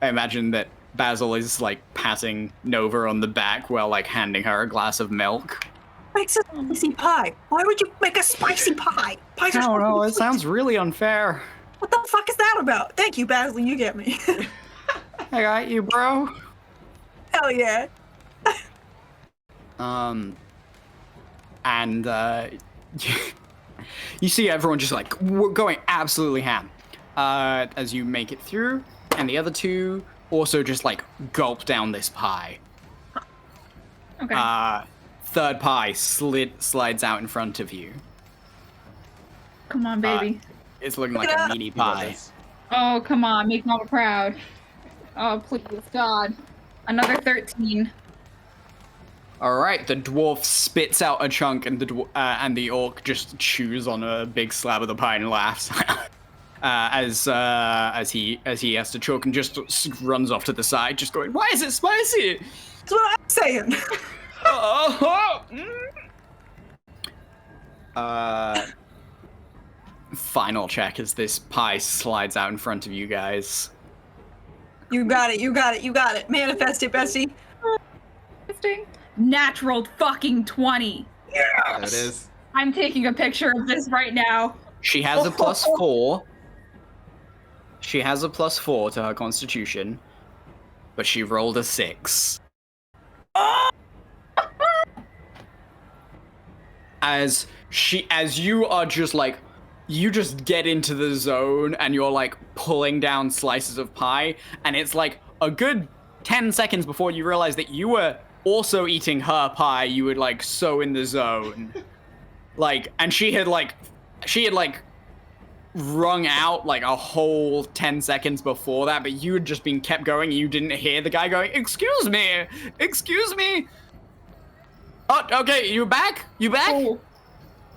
imagine that Basil is like patting Nova on the back while like handing her a glass of milk. Makes a spicy pie. Why would you make a spicy pie? Pies I are don't know. It sweet. sounds really unfair. What the fuck is that about? Thank you, Basil. You get me. I got you, bro. Hell yeah. You see everyone just like going absolutely ham as you make it through, and the other 2 also just like gulp down this pie. Okay. Third pie slides out in front of you. Come on, baby. It's looking like a meaty pie. Oh, come on, make Mama proud. Oh, please, God. Another 13. All right, the dwarf spits out a chunk, and the orc just chews on a big slab of the pie and laughs as he has to choke and just runs off to the side, just going, "Why is it spicy?" That's what I'm saying. Final check as this pie slides out in front of you guys. You got it. You got it. You got it. Manifest it, Bessie. Natural fucking 20. There it is. I'm taking a picture of this right now. She has a +4. She has a +4 to her constitution, but she rolled a 6. As you are just like, you just get into the zone and you're like pulling down slices of pie, and it's like a good 10 seconds before you realize that you were also eating her pie. You were like so in the zone. Like, and she had wrung out like a whole 10 seconds before that, but you had just been kept going and you didn't hear the guy going, excuse me. Oh, okay, you back? Oh.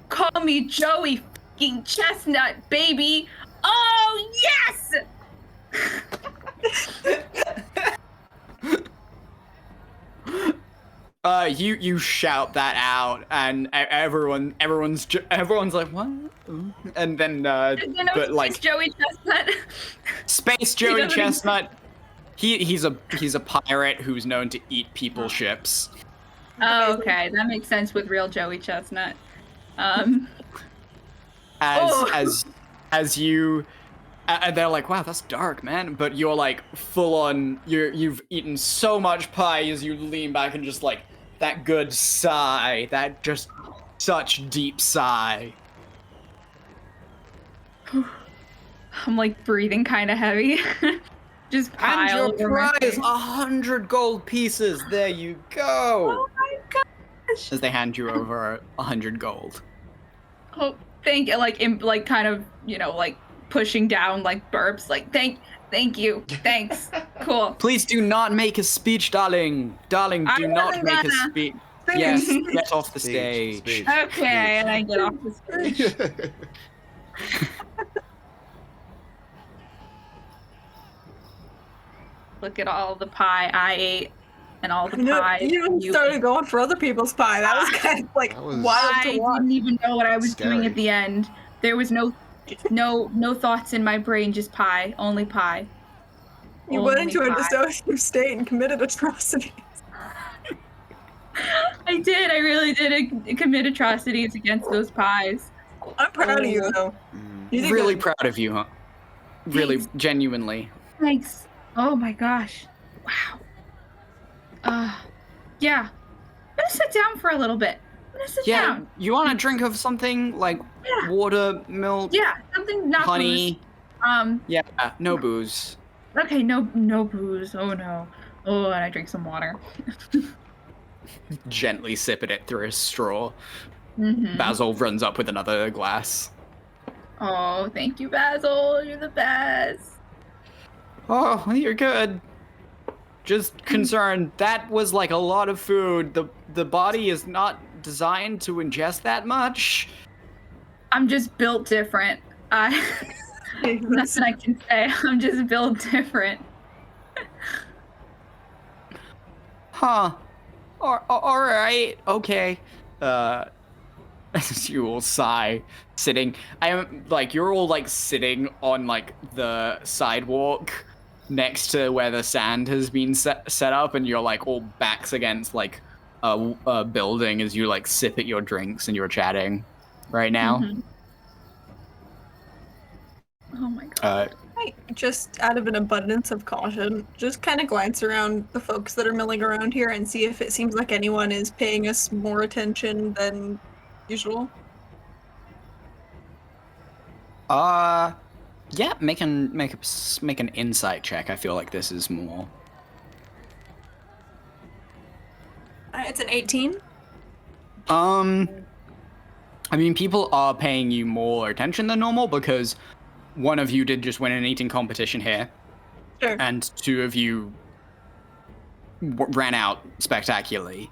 Call me Joey fucking Chestnut, baby. Oh, yes! You shout that out, and everyone's like, what? And then but like Joey Chestnut. Space Joey Chestnut. He's a pirate who's known to eat people ships. Oh, okay, that makes sense with real Joey Chestnut. As you. And they're like, wow, that's dark, man. But you're like full on, you've eaten so much pie as you lean back and just like that good sigh, that just such deep sigh. I'm like breathing kind of heavy. Just pile and your prize, 100 gold pieces. There you go. Oh my gosh. As they hand you over 100 gold. Oh, thank you. Like kind of, like pushing down like burps, like thank you, thanks, cool. Please do not make a speech, darling. Do not make a speech. Yes, get off the stage. Okay, and I get off the stage. Look at all the pie I ate and all the pie. You started going for other people's pie. That was kind of like wild to watch. I didn't even know what I was doing at the end. There was no thoughts in my brain, just pie, only pie. You went into a dissociative state and committed atrocities. I did. I really did commit atrocities against those pies. I'm proud of you, though. Really proud of you, huh? Really, Thanks. Genuinely. Thanks. Oh my gosh. Wow. Yeah. I'm gonna sit down for a little bit. Sit down. You want a drink of something like water, milk? Yeah, something not honey. Booze. Yeah, no booze. Okay, no booze. Oh no. Oh, and I drink some water. Gently sipping it through a straw. Mm-hmm. Basil runs up with another glass. Oh, thank you, Basil. You're the best. Oh, you're good. Just concerned. That was like a lot of food. The body is not designed to ingest that much. I'm just built different. Nothing I can say. I'm just built different. Huh. All right. Okay. You all sigh, sitting. I am like, you're all like sitting on like the sidewalk next to where the sand has been set up, and you're like all backs against like a building as you like sip at your drinks and you're chatting right now. Mm-hmm. Oh my god. Just out of an abundance of caution, just kind of glance around the folks that are milling around here and see if it seems like anyone is paying us more attention than usual. Yeah, make an insight check. I feel like this is more. It's an 18. I mean, people are paying you more attention than normal because one of you did just win an eating competition here. Sure. And two of you ran out spectacularly.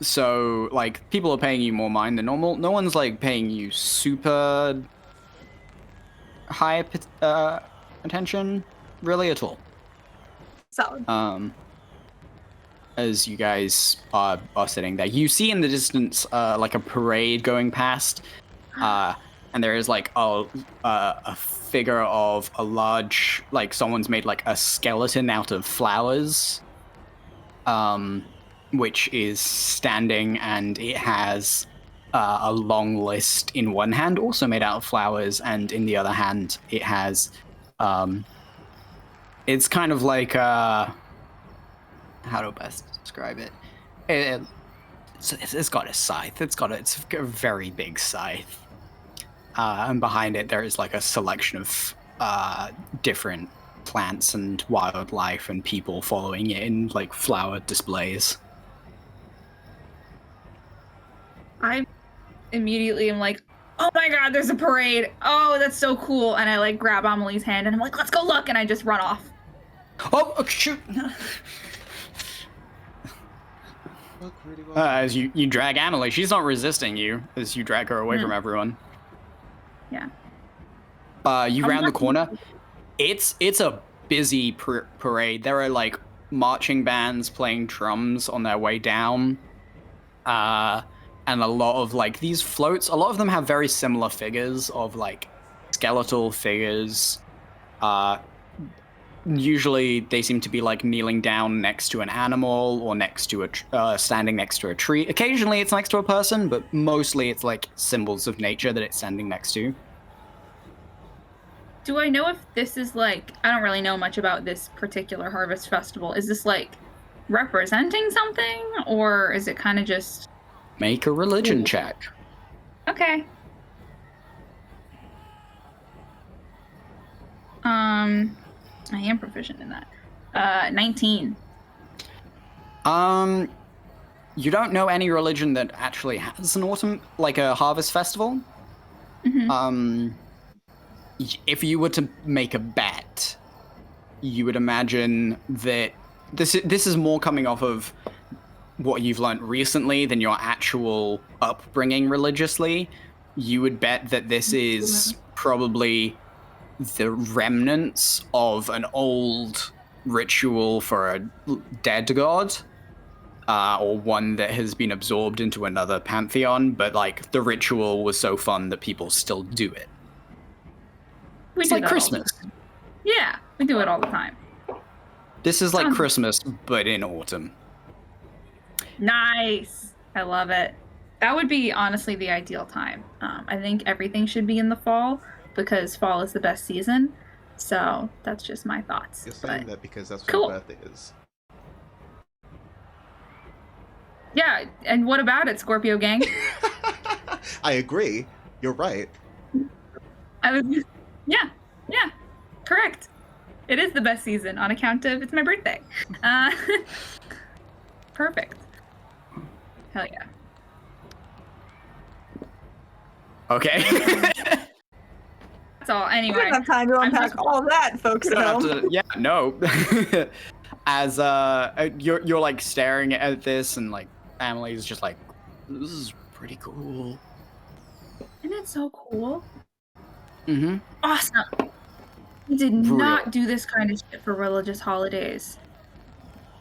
So, like, people are paying you more mind than normal. No one's, like, paying you super high attention, really, at all. Solid. As you guys are sitting there, you see in the distance, like, a parade going past, and there is, like, a figure of a large, like, someone's made, like, a skeleton out of flowers. which is standing, and it has a long list in one hand, also made out of flowers, and in the other hand, it has. It's kind of like how do I best describe it? It's got a scythe. It's a very big scythe, and behind it there is like a selection of different plants and wildlife and people following it in like flower displays. I immediately am like, oh my god, there's a parade. Oh, that's so cool. And I like grab Amelie's hand and I'm like, let's go look. And I just run off. Oh, shoot. As you drag Amelie, she's not resisting you as you drag her away from everyone. Yeah. You round the corner. It's a busy parade. There are like marching bands playing drums on their way down. And a lot of like these floats, a lot of them have very similar figures of like skeletal figures. Usually they seem to be like kneeling down next to an animal or next to standing next to a tree. Occasionally it's next to a person, but mostly it's like symbols of nature that it's standing next to. Do I know if this is like, I don't really know much about this particular harvest festival. Is this like representing something, or is it kind of just... Make a religion check. Okay. I am proficient in that. 19. You don't know any religion that actually has an autumn, like a harvest festival? Mm-hmm. If you were to make a bet, you would imagine that this is more coming off of what you've learned recently than your actual upbringing religiously. You would bet that this is probably the remnants of an old ritual for a dead god, or one that has been absorbed into another pantheon, but like the ritual was so fun that people still do it. It's like Christmas. Yeah, we do it all the time. This is like Christmas, but in autumn. Nice. I love it. That would be honestly the ideal time. I think everything should be in the fall because fall is the best season. So that's just my thoughts. You're saying that because that's what cool. your birthday is. Yeah, and what about it, Scorpio gang? I agree. You're right. Yeah, correct. It is the best season on account of it's my birthday. Perfect. Hell yeah. Okay. That's all. Anyway. We don't have time to unpack all that, folks. Yeah, no. As you're like staring at this, and like Amelie's just like, this is pretty cool. Isn't it so cool? Mm-hmm. Awesome. We did not do this kind of shit for religious holidays.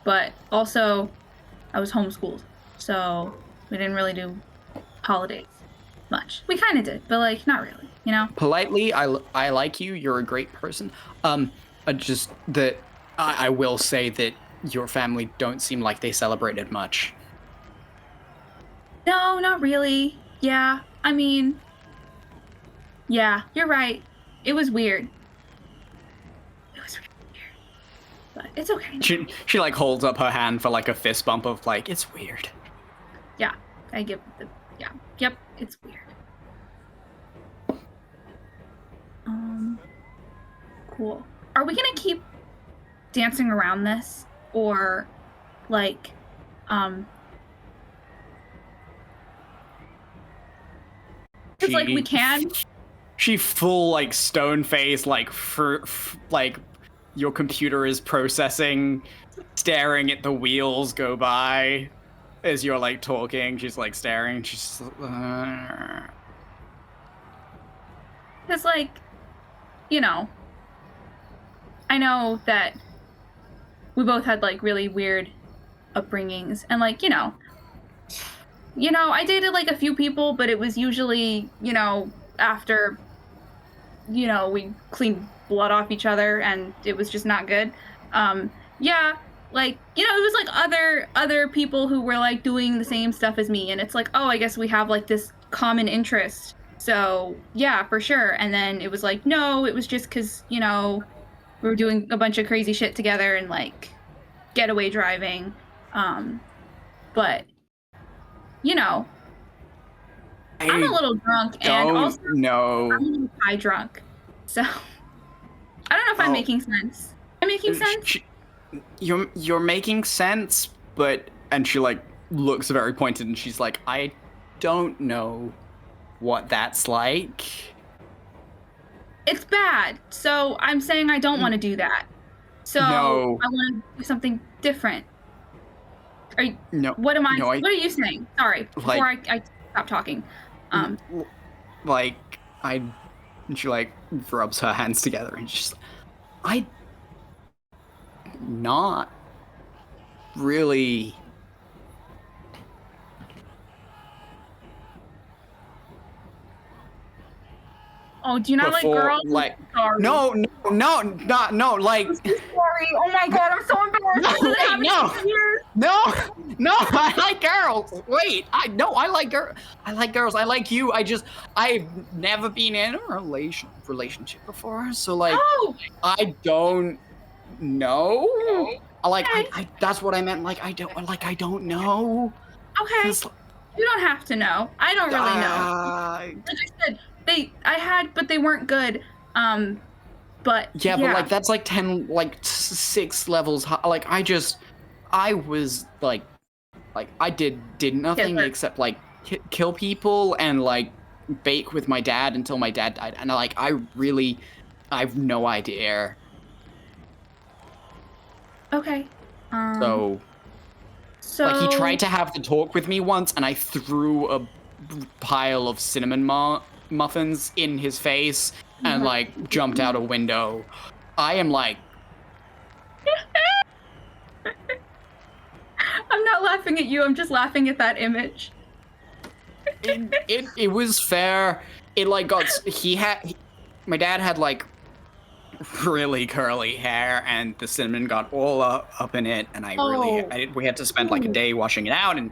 But also, I was homeschooled, so we didn't really do holidays much. We kind of did, but like not really, you know. Politely, I like you. You're a great person. Just that I will say that your family don't seem like they celebrated much. No, not really. Yeah, I mean, yeah, you're right. It was weird. But it's okay. She like holds up her hand for like a fist bump of like, it's weird. Yeah, I give the yep, it's weird. Cool. Are we gonna keep dancing around this, or like, because like we can. She full like stone face, like like your computer is processing, staring at the wheels go by as you're like talking. She's like staring. She's because like, you know, I know that we both had like really weird upbringings, and like, you know, I dated like a few people, but it was usually, after, we cleaned blood off each other and it was just not good. Yeah, like, you know, it was like other people who were like doing the same stuff as me, and it's like, oh, I guess we have like this common interest. So yeah, for sure. And then it was like, no, it was just because, you know, we were doing a bunch of crazy shit together and like getaway driving. But you know, I'm a little drunk and also know. I'm a little high drunk. So I don't know if I'm making sense. Am I making sense? You're making sense, but and she like looks very pointed and she's like, I don't know what that's like. It's bad. So I'm saying I don't want to do that. So No. I want to do something different. Are you, No. what am I? No, What are you saying? Sorry, before like, I stop talking. Like and she like rubs her hands together and she's like, not really. Oh, do you not like girls? Like, sorry. no, like. I'm so sorry. Oh my god, I'm so embarrassed. No, I like girls. Wait, I like girls. I like you. I've never been in a relationship before, so like, I don't know. Like, I that's what I meant. Like, I don't know. Okay. You don't have to know. I don't really know. Like I said, but they weren't good. But yeah, but like that's like 10, like 6 levels high. Like I was like I did nothing except like kill people and like bake with my dad until my dad died, and like I have no idea. Okay. So like he tried to have the talk with me once, and I threw a pile of cinnamon muffins in his face and like jumped out a window. I am like. I'm not laughing at you. I'm just laughing at that image. It was fair. It like got my dad had like really curly hair, and the cinnamon got all up in it, and we had to spend like a day washing it out, and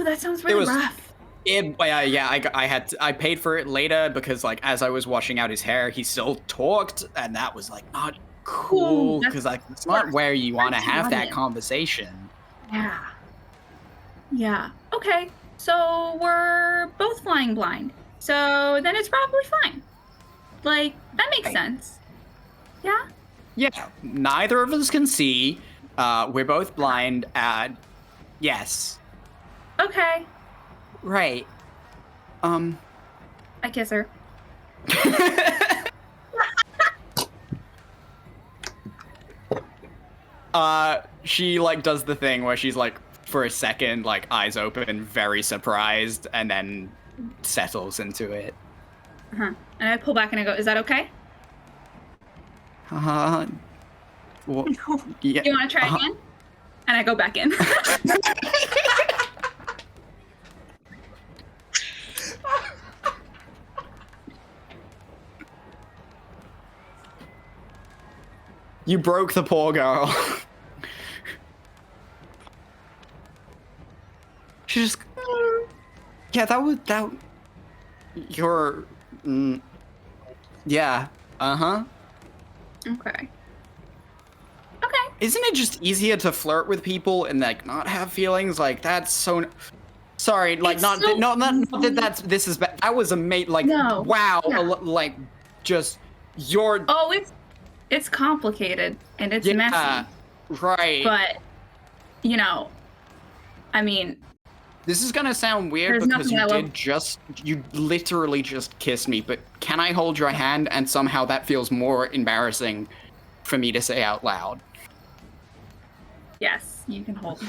that sounds really rough. I paid for it later because like as I was washing out his hair, he still talked, and that was like not cool because like it's not where you want to have that conversation. Yeah. Okay. So we're both flying blind. So then it's probably fine. Like that makes sense. Yeah. Yeah. Neither of us can see. We're both blind. Yes. Okay. Right. I kiss her. She like does the thing where she's like for a second like eyes open, very surprised, and then settles into it. And I pull back and I go, "Is that okay?" Well, yeah. You want to try again? And I go back in. You broke the poor girl. She just, yeah, that. You're, yeah, Okay. Isn't it just easier to flirt with people and like not have feelings? Like that's so. Sorry, like not that this is bad. That was a mate. Like wow, like just your. Oh, it's complicated and it's messy. Right. But you know, I mean. This is gonna sound weird because you literally just kissed me, but can I hold your hand? And somehow that feels more embarrassing for me to say out loud. Yes, you can hold me.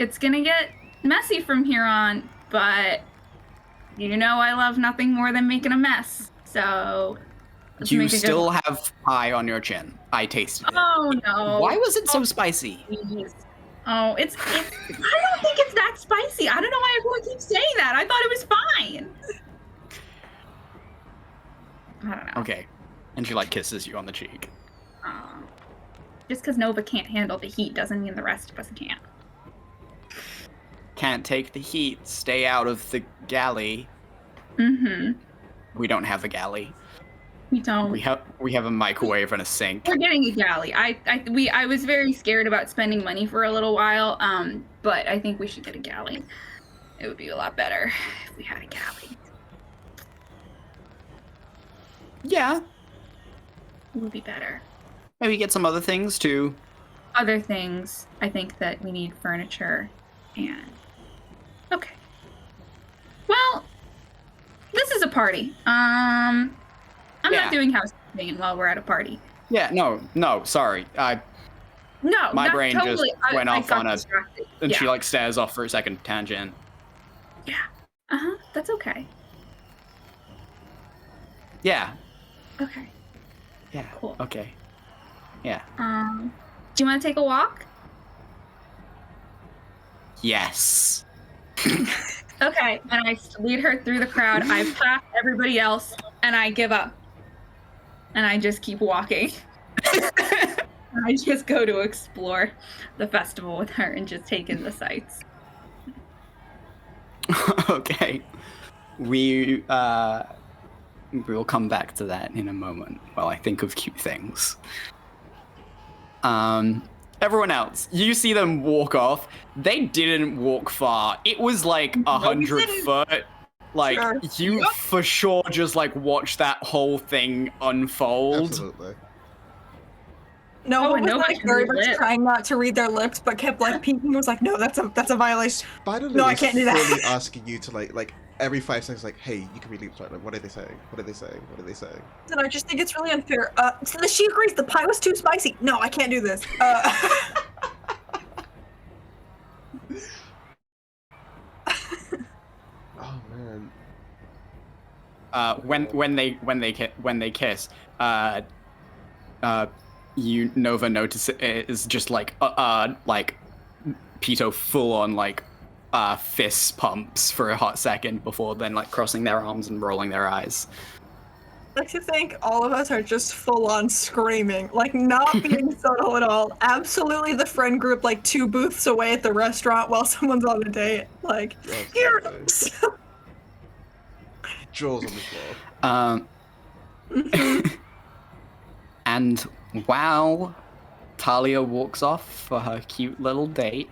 It's gonna get messy from here on, but you know I love nothing more than making a mess, so... You still have pie on your chin. I tasted it. Oh, no. Why was it so spicy? Please. Oh, I don't think it's that spicy. I don't know why everyone keeps saying that. I thought it was fine. I don't know. Okay. And she like kisses you on the cheek. Just because Nova can't handle the heat doesn't mean the rest of us can't. Can't take the heat. Stay out of the galley. Mm-hmm. We don't have a galley. We don't. We have a microwave and a sink. We're getting a galley. I was very scared about spending money for a little while, but I think we should get a galley. It would be a lot better if we had a galley. Yeah. It would be better. Maybe get some other things too. Other things, I think that we need furniture and... Okay. Well, this is a party. I'm not doing housekeeping while we're at a party. Yeah, no, sorry. No, my brain totally. just went off on distracted. and yeah. she like stares off for a second tangent. Yeah. Uh-huh. That's okay. Yeah. Okay. Yeah. Cool. Okay. Yeah. Do you want to take a walk? Yes. Okay. And I lead her through the crowd. I pass everybody else, and I give up. And I just keep walking. I just go to explore the festival with her and just take in the sights. Okay. We'll come back to that in a moment while I think of cute things. Everyone else, you see them walk off. They didn't walk far. It was like 100 foot. Like, Sure. you for sure just like watch that whole thing unfold. Absolutely. No one was nobody like can very read much lips. trying not to read their lips, but kept like peeking. Was like, no, that's a violation. Spider No, I Lily's can't do that. fully asking you to like every 5 seconds, like, hey, you can read lips right now. What are they saying? What are they saying? What are they saying? And I just think it's really unfair. So she agrees the pie was too spicy. No, I can't do this. Oh man. When they kiss, you Nova notice it is just like Pito full on like fist pumps for a hot second before then like crossing their arms and rolling their eyes. I like to think all of us are just full on screaming, like not being subtle at all. Absolutely the friend group like 2 booths away at the restaurant while someone's on a date. Like, here it is. Jaws on the floor. And while Talia walks off for her cute little date,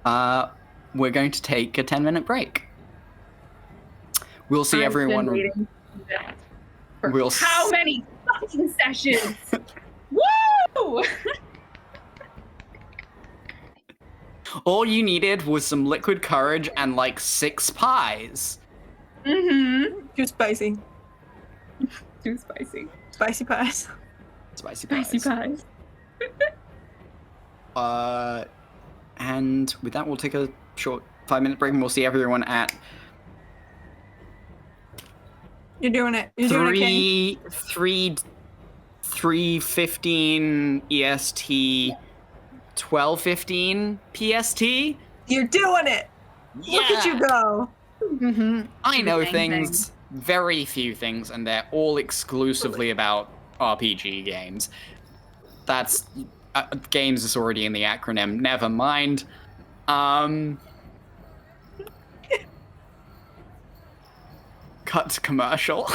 we're going to take a 10-minute break. We'll see everyone. Been waiting for that for We'll how many fucking sessions? Woo! All you needed was some liquid courage and like 6 pies. Mm-hmm. Too spicy. Too spicy. Spicy pies. Spicy pies. Spicy pies. And with that, we'll take a short 5-minute break, and we'll see everyone at You're doing it. You're doing it, King. 3:15 EST, 12:15 PST. You're doing it. Look at you go. Mm-hmm. I know Bang, things, very few things, and they're all exclusively about RPG games. That's games is already in the acronym. Never mind. Cut to commercial.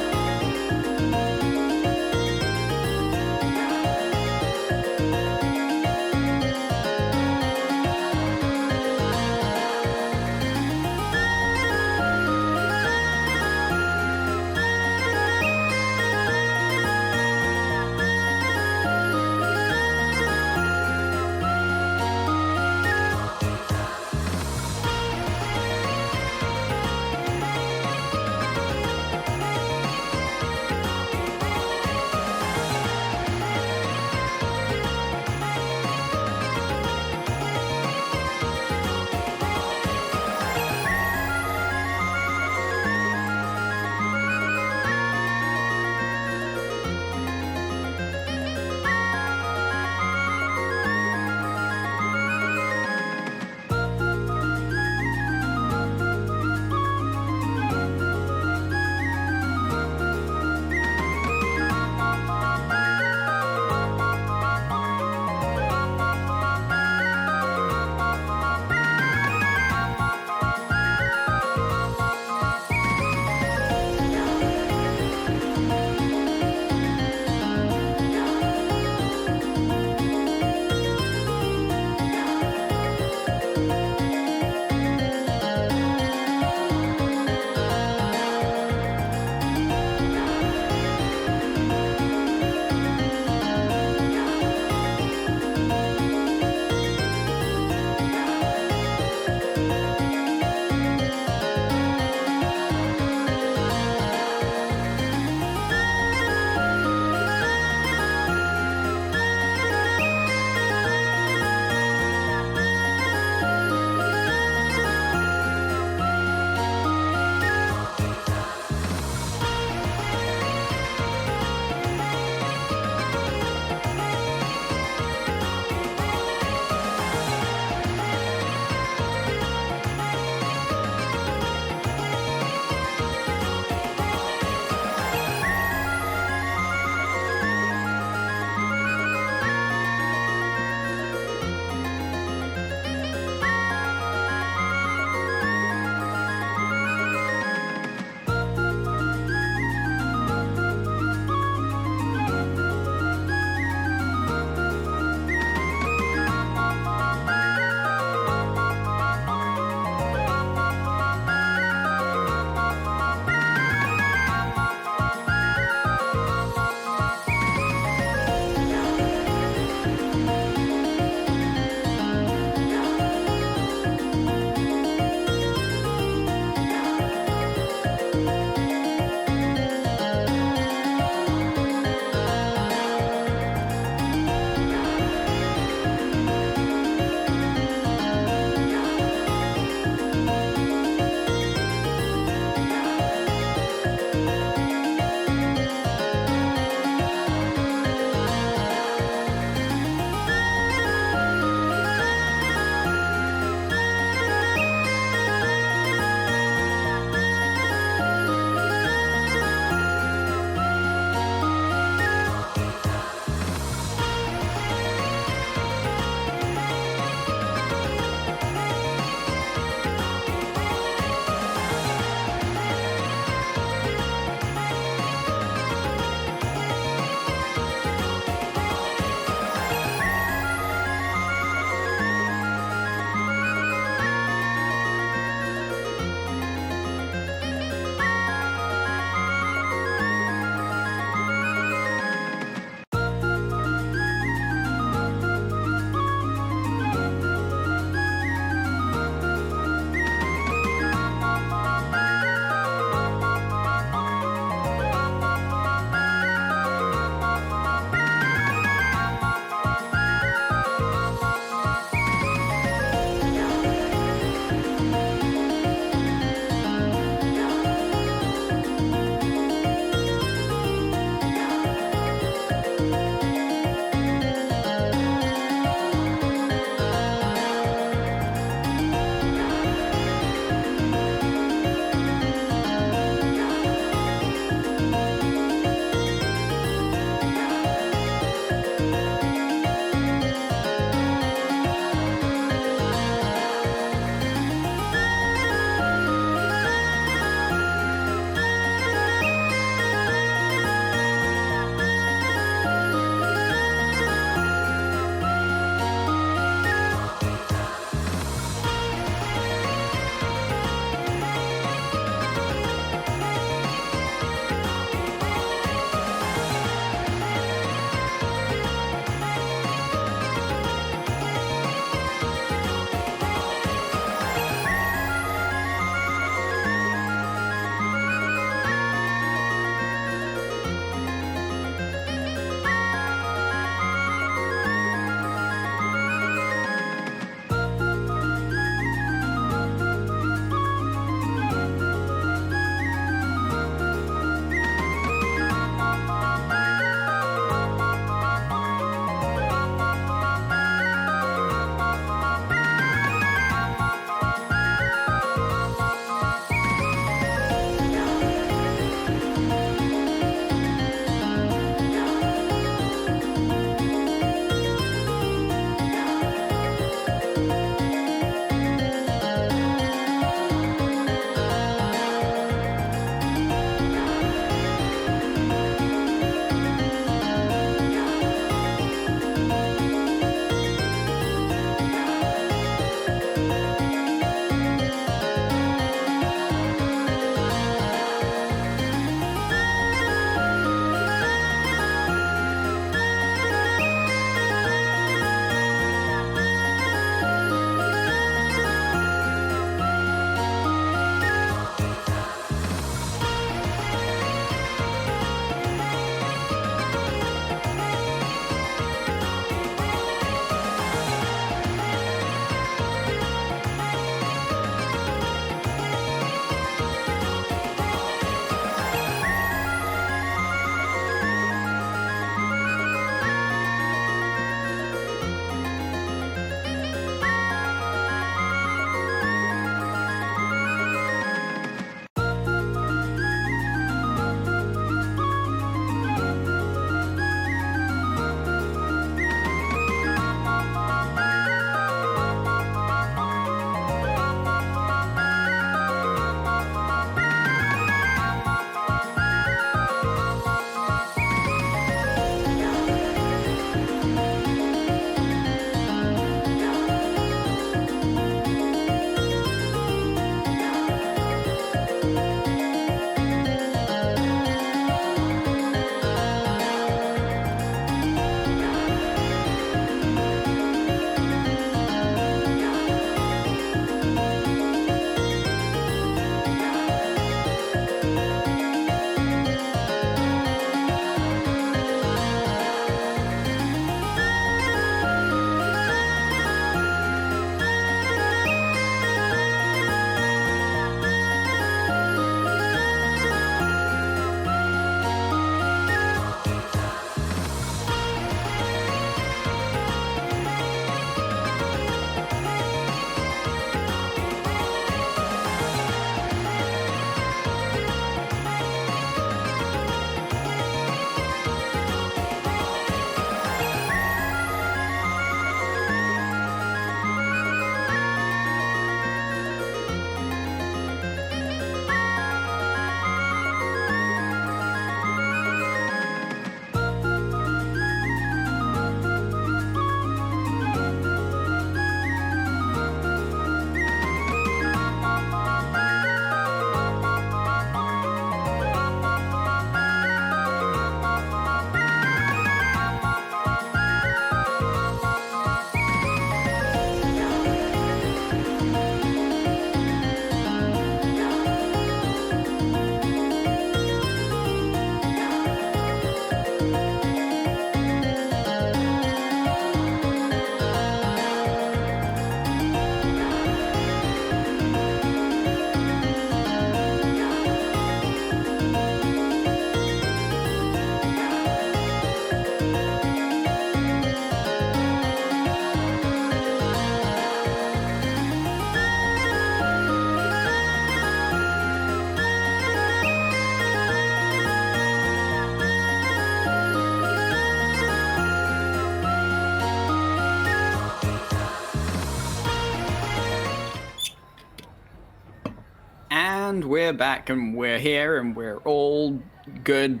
And we're back, and we're here, and we're all good.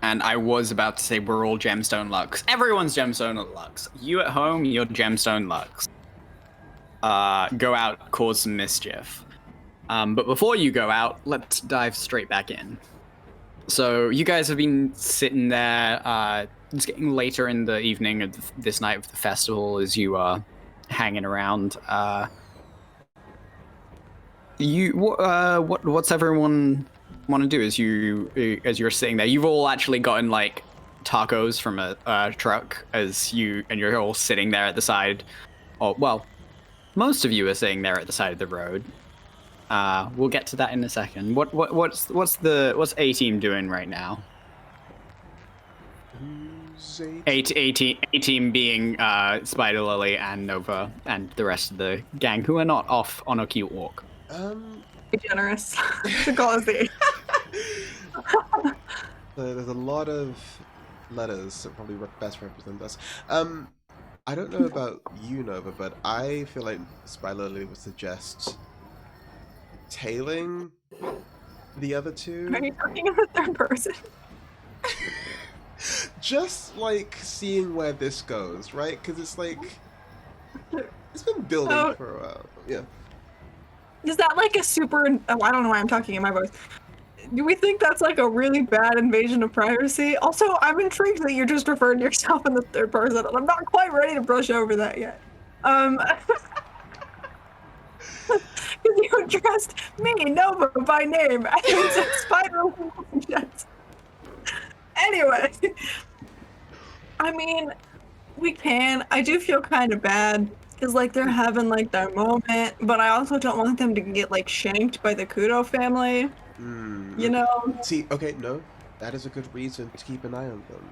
And I was about to say we're all Gemstone Lux. Everyone's Gemstone Lux. You at home, you're Gemstone Lux. Go out, cause some mischief. But before you go out, let's dive straight back in. So you guys have been sitting there. It's getting later in the evening of this night of the festival as you are hanging around. What's everyone want to do as you're sitting there? You've all actually gotten like tacos from a truck and you're all sitting there at the side. Oh well, most of you are sitting there at the side of the road. We'll get to that in a second. What's A team doing right now? A team being Spider Lily and Nova and the rest of the gang who are not off on a cute walk. Be generous to call us the There's a lot of letters that probably best represent us. I don't know about you, Nova, but I feel like Spider Lily would suggest tailing the other two. Are you talking in the third person? Just like seeing where this goes, right? Because it's like it's been building for a while. Yeah. Is that like a super? Oh, I don't know why I'm talking in my voice. Do we think that's like a really bad invasion of privacy? Also, I'm intrigued that you just referred to yourself in the third person, and I'm not quite ready to brush over that yet. Because you addressed me, Nova, by name, and you said Spider. Anyway, I mean, we can. I do feel kind of bad. Because, like, they're having, like, their moment, but I also don't want them to get, like, shanked by the Kudo family. You know? See, okay, no. That is a good reason to keep an eye on them.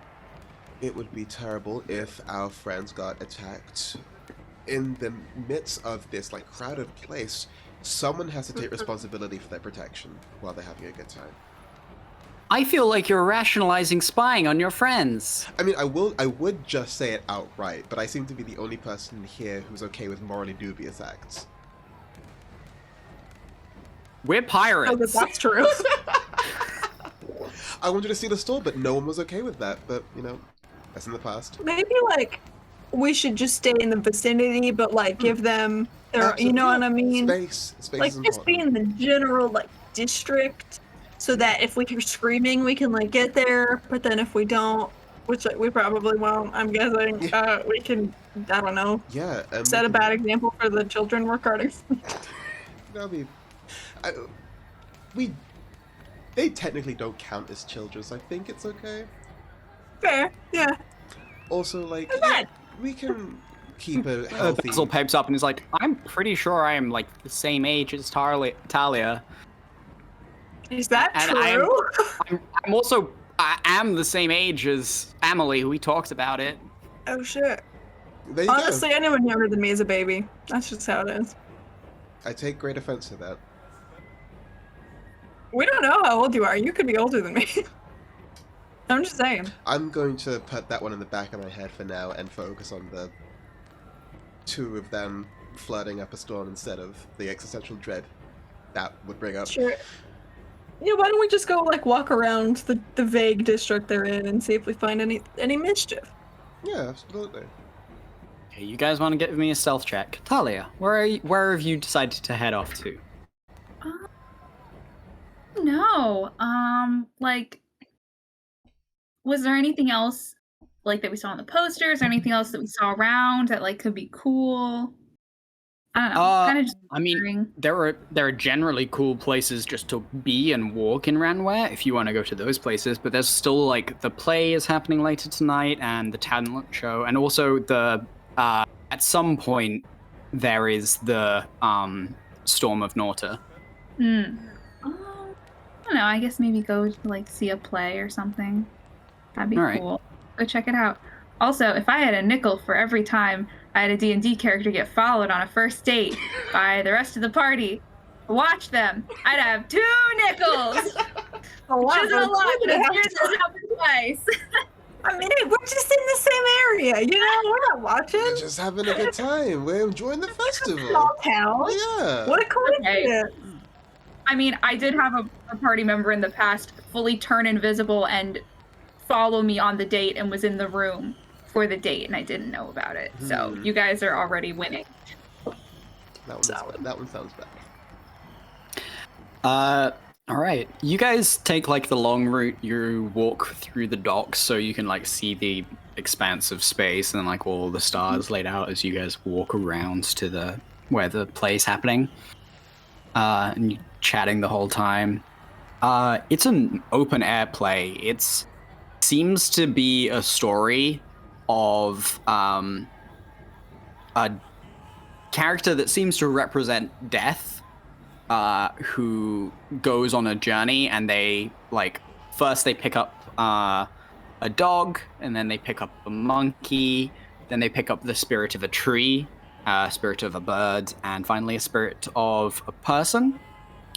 It would be terrible if our friends got attacked in the midst of this, like, crowded place. Someone has to take responsibility for their protection while they're having a good time. I feel like you're rationalizing spying on your friends. I mean, I would just say it outright, but I seem to be the only person here who's okay with morally dubious acts. We're pirates. Oh, but that's true. I wanted to steal the store, but no one was okay with that. But, you know, that's in the past. Maybe, like, we should just stay in the vicinity, but, like, give them their, you know what I mean? Space like, is just be in the general, like, district. So that if we hear screaming, we can, like, get there. But then if we don't, which we probably won't, I'm guessing, we can, I don't know, set a bad example for the children we're guarding. That'll be... They technically don't count as children, so I think it's okay. Fair, yeah. Also, like, we can keep a healthy... Basil pipes up and is like, I'm pretty sure I am, like, the same age as Talia. Is that and true? I'm also, I am the same age as Emily. We talked about it. Oh shit. There you Honestly, go. anyone younger than me is a baby. That's just how it is. I take great offense to that. We don't know how old you are. You could be older than me. I'm just saying. I'm going to put that one in the back of my head for now and focus on the two of them flirting up a storm instead of the existential dread that would bring up. Sure. Yeah, why don't we just go, like, walk around the vague district they're in and see if we find any mischief? Yeah, absolutely. Okay, you guys want to give me a stealth check? Talia, where have you decided to head off to? No. Like, was there anything else, like, that we saw on the posters, or anything else that we saw around that, like, could be cool? I don't know. Kind of just wondering. There are generally cool places just to be and walk in Ranware if you want to go to those places, but there's still, like, the play is happening later tonight and the talent show, and also the at some point there is the Storm of Norta. I don't know. I guess maybe go to, like, see a play or something. That'd be cool. Go check it out. Also, if I had a nickel for every time I had a D&D character get followed on a first date by the rest of the party, watch them, I'd have 2 nickels! Which isn't a lot, but it's happened twice. I mean, hey, we're just in the same area, you know? We're not watching. We're just having a good time. We're enjoying the festival. Small town. Yeah. What a coincidence. I mean, I did have a party member in the past fully turn invisible and follow me on the date and was in the room for the date, and I didn't know about it. So you guys are already winning. That one sounds bad. All right. You guys take like the long route. You walk through the docks so you can like see the expanse of space and like all the stars laid out as you guys walk around to where the play's happening. And you're chatting the whole time. It's an open air play. It seems to be a story of a character that seems to represent death. Who goes on a journey, and they first they pick up a dog, and then they pick up a monkey, then they pick up the spirit of a tree, spirit of a bird, and finally a spirit of a person.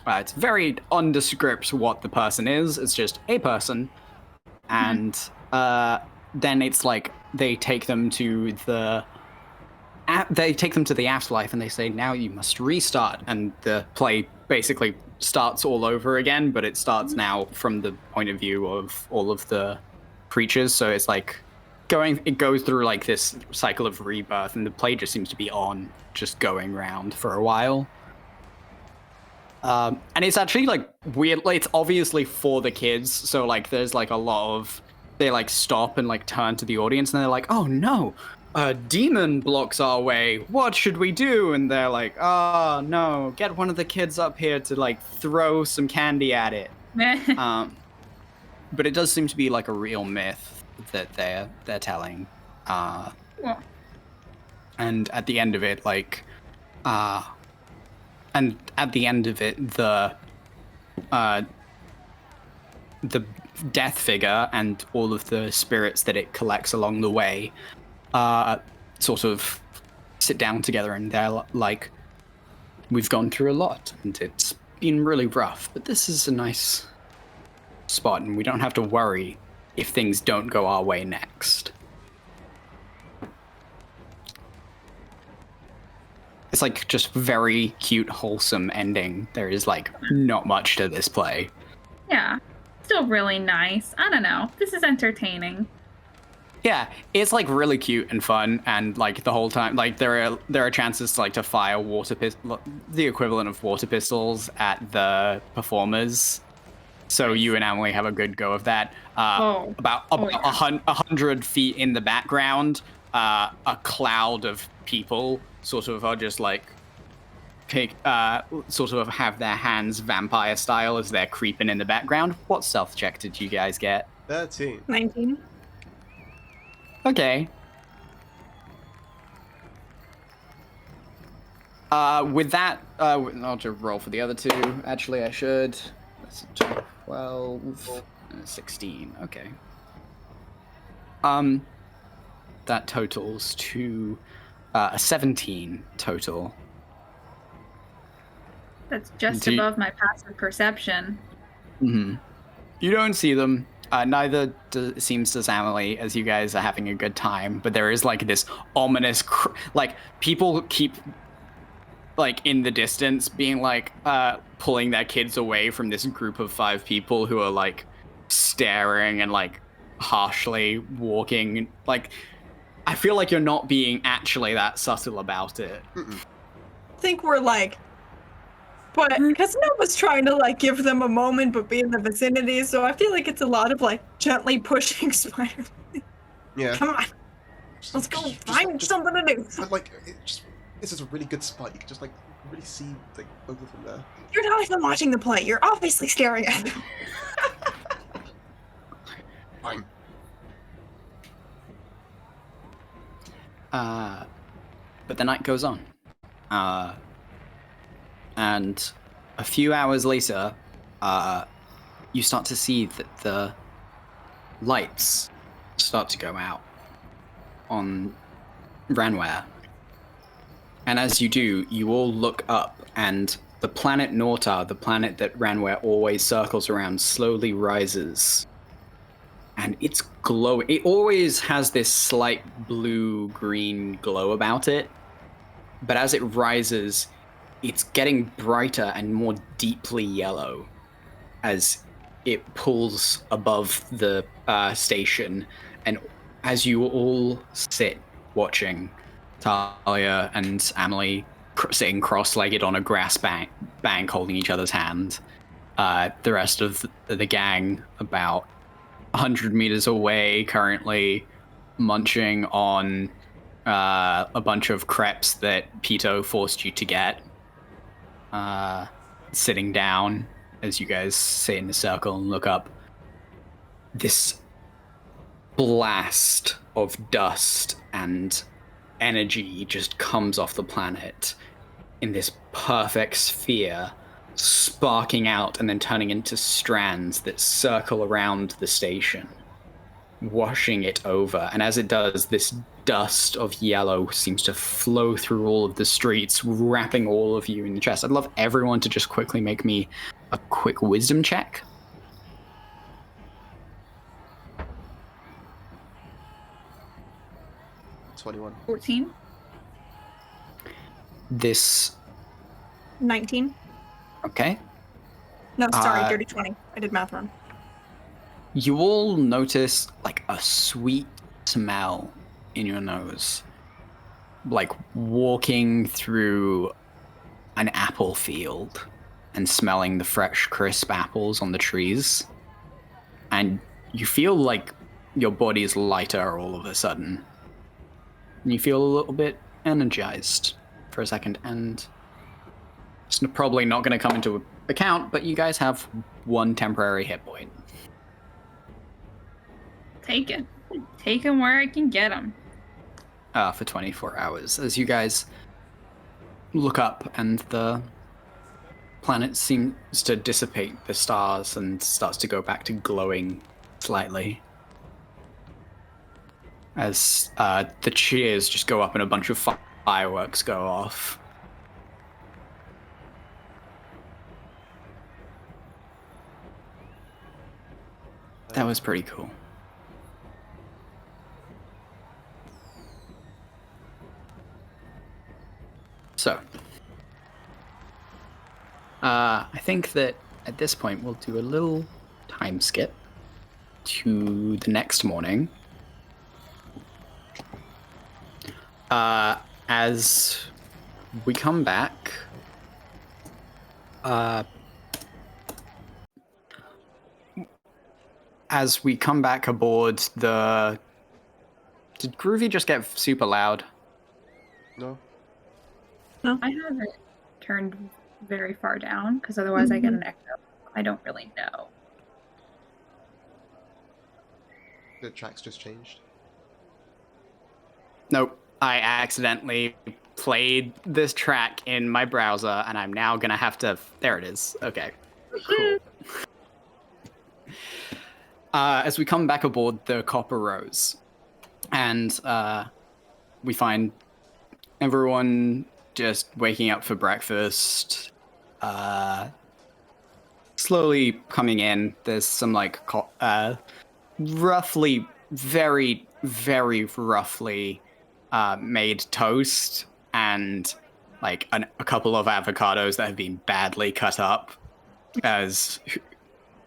It's very undescript what the person is. It's just a person, and then it's like they take them to the afterlife, and they say, now you must restart, and the play basically starts all over again, but it starts now from the point of view of all of the creatures. So it's like it goes through like this cycle of rebirth, and the play just seems to be just going round for a while. And it's actually like weird. It's obviously for the kids, so like there's like a lot of, they like stop and like turn to the audience, and they're like, oh no, a demon blocks our way. What should we do? And they're like, oh no, get one of the kids up here to like throw some candy at it. But it does seem to be like a real myth that they're telling. Yeah. And at the end of it, the death figure and all of the spirits that it collects along the way sort of sit down together, and they're like, we've gone through a lot and it's been really rough, but this is a nice spot and we don't have to worry if things don't go our way next. It's like just very cute, wholesome ending. There is like not much to this play. Yeah, still really nice. I don't know. This is entertaining. Yeah, it's like really cute and fun, and like the whole time, like there are chances to like to fire the equivalent of water pistols at the performers. So you and Emily have a good go of that. About 100 feet in the background, a cloud of people sort of are just like sort of have their hands vampire style as they're creeping in the background. What stealth check did you guys get? 13. 19. Okay. With that, I'll just roll for the other two. Actually, I should. That's 12, 16. Okay. That totals to a 17 total. That's just above my passive perception. Mm-hmm. You don't see them. Neither seems to Emily, as you guys are having a good time, but there is like this ominous, like people keep like in the distance being like pulling their kids away from this group of 5 people who are like staring and like harshly walking. Like, I feel like you're not being actually that subtle about it. Mm-mm. I think we're like, but because Nova's trying to like give them a moment but be in the vicinity, so I feel like it's a lot of like gently pushing Spider. Yeah. Come on, let's go find something to do. But like, this is a really good spot. You can just like really see like both of them there. You're not even watching the play. You're obviously staring at them. Fine. But the night goes on. And a few hours later, you start to see that the lights start to go out on Ranware. And as you do, you all look up, and the planet Nortar, the planet that Ranware always circles around, slowly rises. And it's glowing. It always has this slight blue-green glow about it. But as it rises, it's getting brighter and more deeply yellow as it pulls above the station. And as you all sit watching, Talia and Emily sitting cross-legged on a grass bank holding each other's hand, the rest of the gang about 100 meters away currently munching on a bunch of crepes that Pito forced you to get. Sitting down as you guys sit in a circle and look up. This blast of dust and energy just comes off the planet in this perfect sphere, sparking out and then turning into strands that circle around the station, washing it over. And as it does, this dust of yellow seems to flow through all of the streets, wrapping all of you in the chest. I'd love everyone to just quickly make me a quick wisdom check. 21. 14. This 19. okay. No, sorry, dirty 20. I did math wrong. You all notice like a sweet smell in your nose, like walking through an apple field and smelling the fresh, crisp apples on the trees. And you feel like your body is lighter all of a sudden. And you feel a little bit energized for a second. And it's probably not going to come into account, but you guys have 1 temporary hit point. Take it. Take him where I can get him. For 24 hours. As you guys look up and the planet seems to dissipate the stars and starts to go back to glowing slightly. As the cheers just go up and a bunch of fireworks go off. That was pretty cool. So, I think that at this point we'll do a little time skip to the next morning. As we come back, aboard the... Did Groovy just get super loud? No. I have it turned very far down because otherwise I get an echo. I don't really know. The track's just changed. Nope. I accidentally played this track in my browser and I'm now gonna have to... There it is. Okay. Cool. As we come back aboard the Copper Rose, and we find everyone just waking up for breakfast, slowly coming in. There's some like roughly, very, very roughly made toast and like a couple of avocados that have been badly cut up. As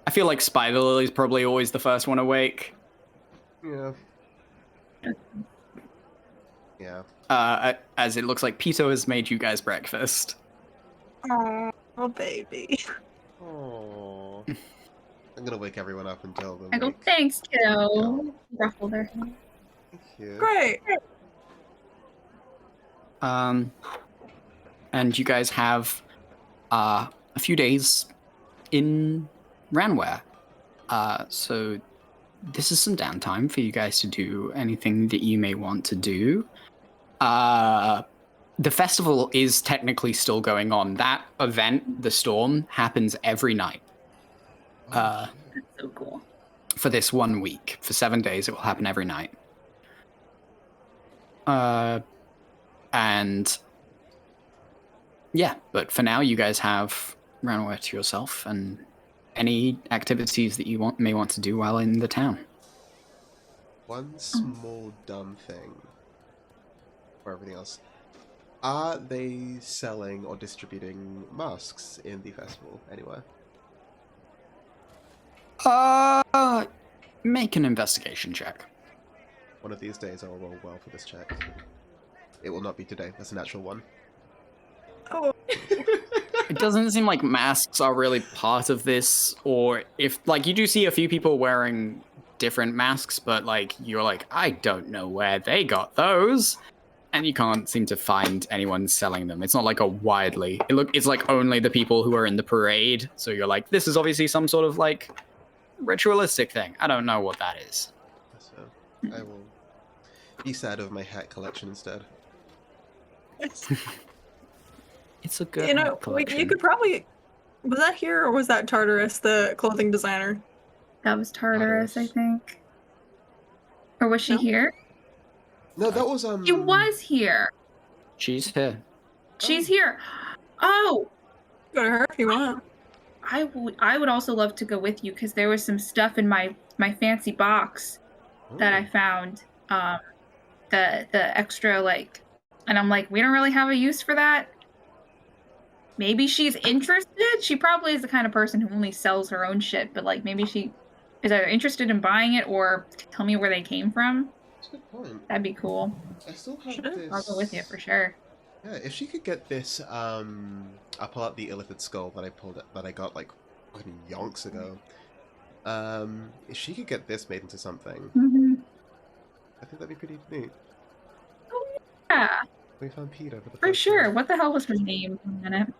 I feel like Spider Lily's probably always the first one awake. Yeah. Yeah. As it looks like Pito has made you guys breakfast. Oh, baby. Oh. I'm gonna wake everyone up and tell them. I go, like, thanks, kiddo. Ruffle their head. Thank you. Great. And you guys have a few days in Ranware. So this is some downtime for you guys to do anything that you may want to do. The festival is technically still going on. That event, the storm, happens every night. That's so cool. For this 1 week. For 7 days, it will happen every night. And yeah, but for now, you guys have Ranware to yourself and any activities that you may want to do while in the town. One small dumb thing. For everything else. Are they selling or distributing masks in the festival anywhere? Make an investigation check. One of these days I will roll well for this check. It will not be today. That's a natural one. Oh, It doesn't seem like masks are really part of this, or if, like, you do see a few people wearing different masks, but, like, you're like, I don't know where they got those, and you can't seem to find anyone selling them. It's not like a widely, it's like only the people who are in the parade, so you're like, this is obviously some sort of, like, ritualistic thing. I don't know what that is. So I will be sad of my hat collection instead. It's a good you know, collection. you could probably. Was that here or was that Tartarus, the clothing designer? That was Tartarus, I Tartarus. think. Or was she No. here? No, that was She was here. She's here. She's here. Oh, Go to her if you want. I would also love to go with you because there was some stuff in my fancy box that I found. The extra, like, and I'm like, we don't really have a use for that. Maybe she's interested. She probably is the kind of person who only sells her own shit, but like maybe she is either interested in buying it or tell me where they came from. That's a good point. That'd be cool. I still have Sure. this. I'll go with you for sure. Yeah, if she could get this, I'll pull out the illithid skull that I got like fucking yonks ago. If she could get this made into something, Mm-hmm. I think that'd be pretty neat. Yeah, We found Peter for the for first sure. time. What the hell was her name for a minute?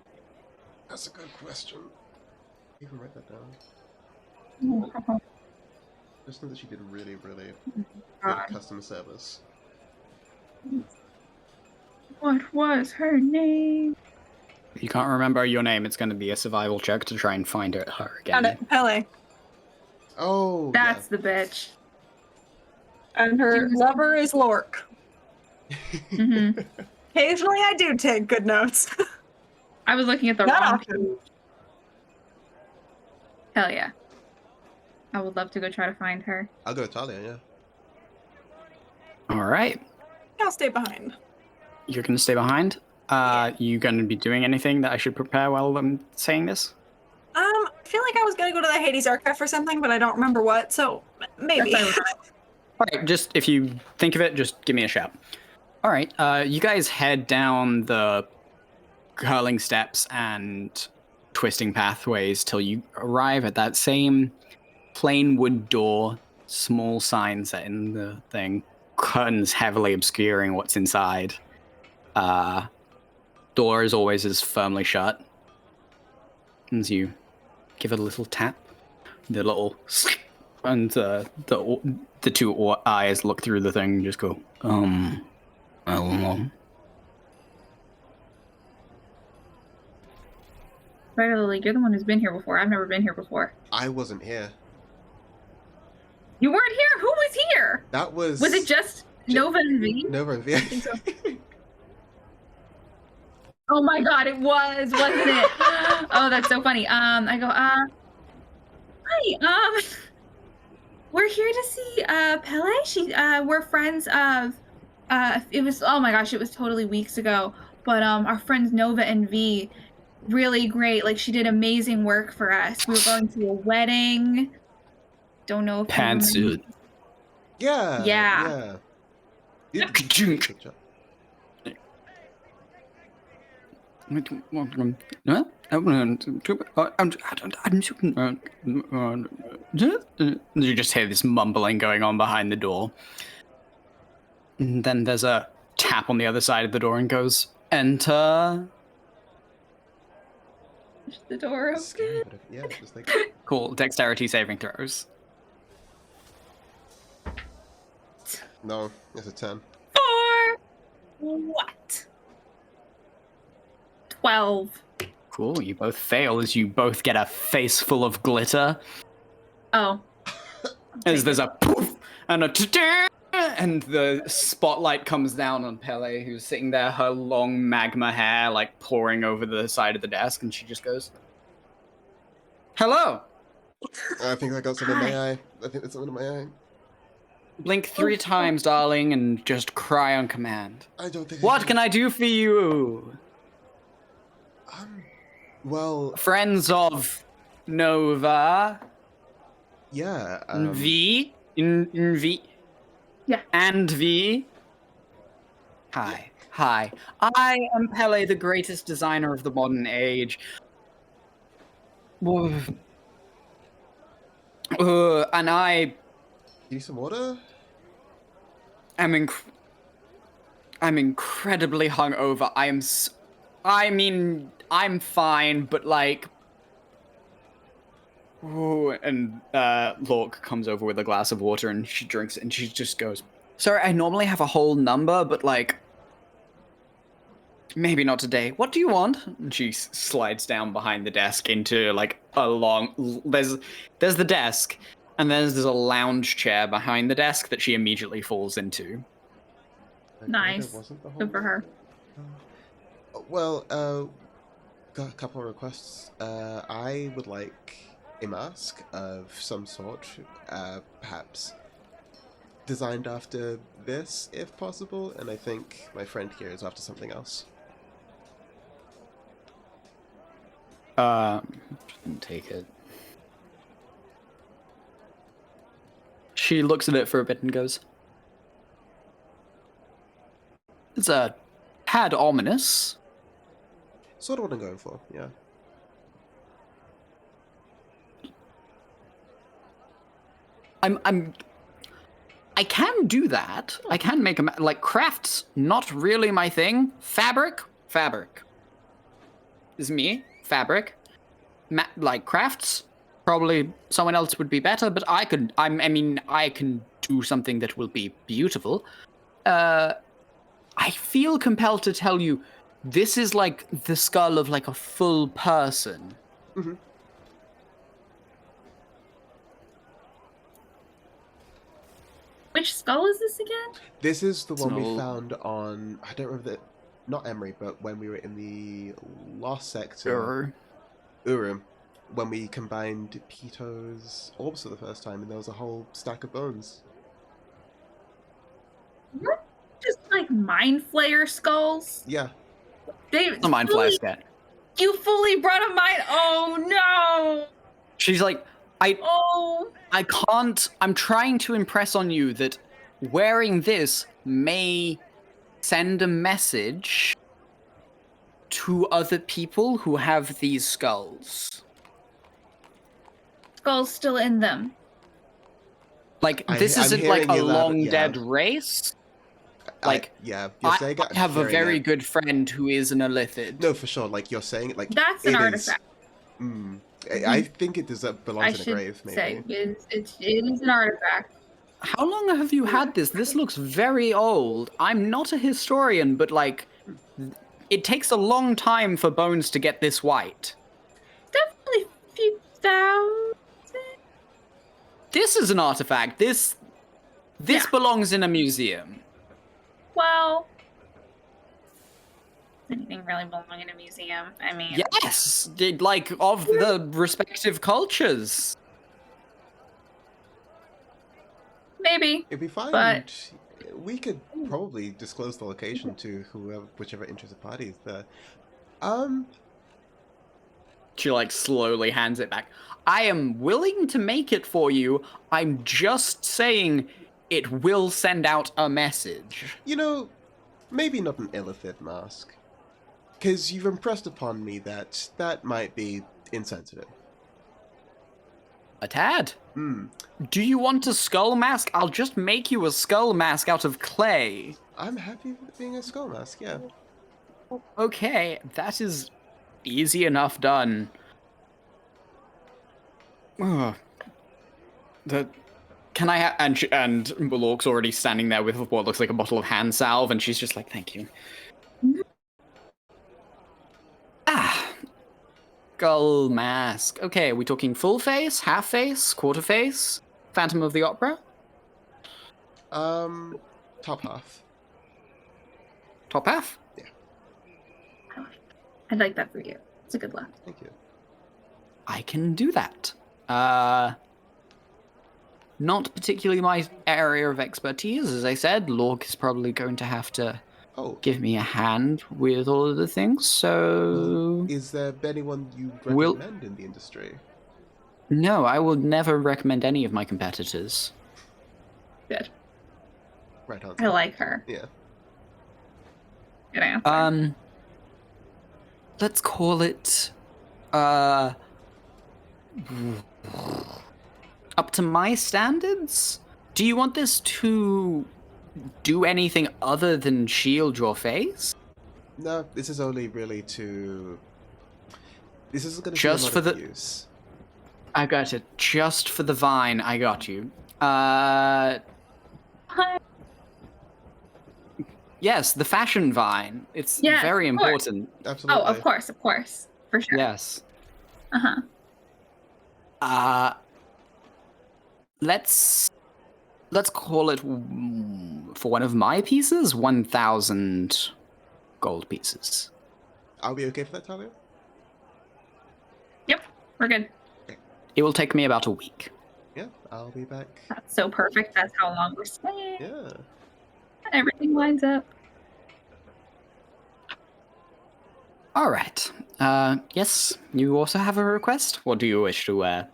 That's a good question. You can write that down. Just know that she did really, really good God. customer service. What was her name? If you can't remember your name, it's going to be a survival check to try and find her Found again. it. Pele. Oh, That's the bitch. And her lover is Lork. Mm-hmm. Occasionally I do take good notes. I was looking at the Not wrong often. page. Hell yeah. I would love to go try to find her. I'll go Talia, yeah. All right. I'll stay behind. You're going to stay behind? You going to be doing anything that I should prepare while I'm saying this? I feel like I was gonna go to the Hades archive for something, but I don't remember what, so maybe. That's All right, just if you think of it, just give me a shout. All right, you guys head down the curling steps and twisting pathways till you arrive at that same plain wood door, small sign set in the thing, curtains heavily obscuring what's inside. Door as always is firmly shut. As you give it a little tap, the little and the two eyes look through the thing and just go, hello. Right, Lily, you're the one who's been here before. I've never been here before. I wasn't here. You weren't here? Who was here? That was... Was it just Nova and V? Nova and V? I think so. Oh my god, it was, wasn't it? Oh, that's so funny. I go, hi, we're here to see, Pele. We're friends of, it was, oh my gosh, it was totally weeks ago, but, our friends Nova and V, really great. Like, she did amazing work for us. We were going to a wedding. Don't know if you Pantsuit. Yeah. Yeah. You did a good job. You just hear this mumbling going on behind the door. And then there's a tap on the other side of the door and goes, enter. Push the door open. Scary, but yeah, just like... Cool, dexterity saving throws. No, it's a 10. 4. What? 12. Cool, you both fail as you both get a face full of glitter. Oh. As there's a poof and a ta-da, and the spotlight comes down on Pele, who's sitting there, her long magma hair like pouring over the side of the desk, and she just goes, "Hello." I think I got something in my eye. I think there's something in my eye. Blink 3 times, darling, and just cry on command. I don't think. What can I do for you? Well, Friends of Nova. yeah. V. Yeah. And V. Hi. I am Pele, the greatest designer of the modern age. And I Need some water? am incredibly hungover. I'm fine, but like. Ooh, and Lork comes over with a glass of water and she drinks it and she just goes, "Sorry, I normally have a whole number, but like, maybe not today. What do you want?" And she slides down behind the desk into like a long. There's the desk, and then there's a lounge chair behind the desk that she immediately falls into. Nice. Good for her. Well, got a couple of requests. I would like a mask of some sort, perhaps designed after this, if possible, and I think my friend here is after something else. Take it. She looks at it for a bit and goes, "It's a tad ominous." Sort of what I'm going for, yeah. I can do that. I can make like crafts. Not really my thing. Fabric is me. Fabric, like crafts. Probably someone else would be better, but I can do something that will be beautiful. I feel compelled to tell you, this is like the skull of like a full person. Mm-hmm. Which skull is this again? This is the one we old- found on, I don't remember the, not Emery, but when we were in the Lost Sector, Urim, when we combined Pito's orbs for the first time, and there was a whole stack of bones. What? Just like mind flayer skulls? Yeah. They A mind flash that. You fully brought a mind. Oh no! She's like, Oh. I can't. I'm trying to impress on you that wearing this may send a message to other people who have these skulls. Skulls still in them. Like, this isn't I'm like a hearing you loud, long yeah. dead race. Like, yeah, you're I saying it, I'm have a hearing very it. good friend who is an Illithid. No, for sure. Like you're saying it, like That's an it is- artifact. I think it belongs I in a should grave. Maybe. say it is an artifact. How long have you had this? This looks very old. I'm not a historian, but like, it takes a long time for bones to get this white. Definitely a few thousand. This is an artifact. This Yeah. belongs in a museum. Well, anything really belong in a museum? I mean, Yes, like of the respective cultures. maybe. It'd be fine. But- We could probably disclose the location to whichever interested party is there. She like slowly hands it back. I am willing to make it for you. I'm just saying it will send out a message. You know, maybe not an Illithid mask, because you've impressed upon me that that might be insensitive. A tad. Do you want a skull mask? I'll just make you a skull mask out of clay. I'm happy with being a skull mask. Yeah. Okay, that is easy enough done. Ugh. Can I and Malork's already standing there with what looks like a bottle of hand salve, and she's just like, "Thank you." Skull mask. Okay, are we talking full face, half face, quarter face? Phantom of the Opera? Top half. Top half? I'd like that for you. It's a good laugh. Thank you. I can do that. not particularly my area of expertise. As I said, Lork is probably going to have to Oh, give me a hand with all of the things. So is there anyone you Will- recommend in the industry? no, I will never recommend any of my competitors. Good. Right answer. I like her. Yeah. Good answer. Let's call it up to my standards. Do you want this to do anything other than shield your face? No, this is only really to. This is going to Just be a for lot of the- use. I got it. Just for the vine, I got you. Yes, the fashion vine. It's Yes, very of course. important. Absolutely. Oh, of course, for sure. Yes. Uh-huh. Let's call it for one of my pieces 1,000 gold pieces. I'll be okay for that, Talia? Yep, we're good. It will take me about a week. Yeah, I'll be back. That's so perfect. That's how long we're staying. Yeah. Everything lines up. All right. Yes, you also have a request? What do you wish to wear?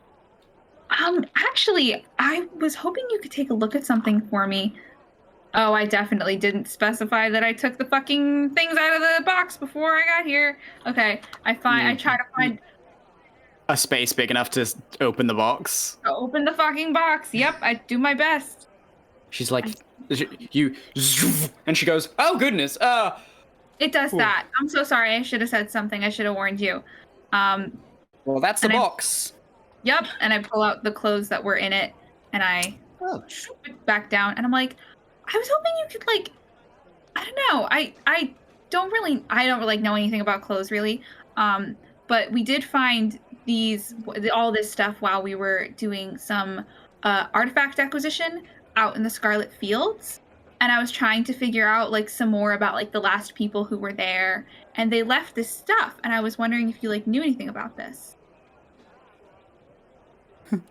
Actually, I was hoping you could take a look at something for me. Oh, I definitely didn't specify that I took the fucking things out of the box before I got here. Okay, I try to find A space big enough to open the box. open the fucking box. Yep, I do my best. She's like, you, and she goes, oh goodness, It does that. I'm so sorry. I should have said something. I should have warned you. well, that's the box. Yep, and I pull out the clothes that were in it, and I shoop it back down, and I'm like, I was hoping you could like, I don't know. I don't really know anything about clothes really. But we did find all this stuff while we were doing some artifact acquisition out in the Scarlet Fields. And I was trying to figure out like some more about like the last people who were there, and they left this stuff, and I was wondering if you like knew anything about this.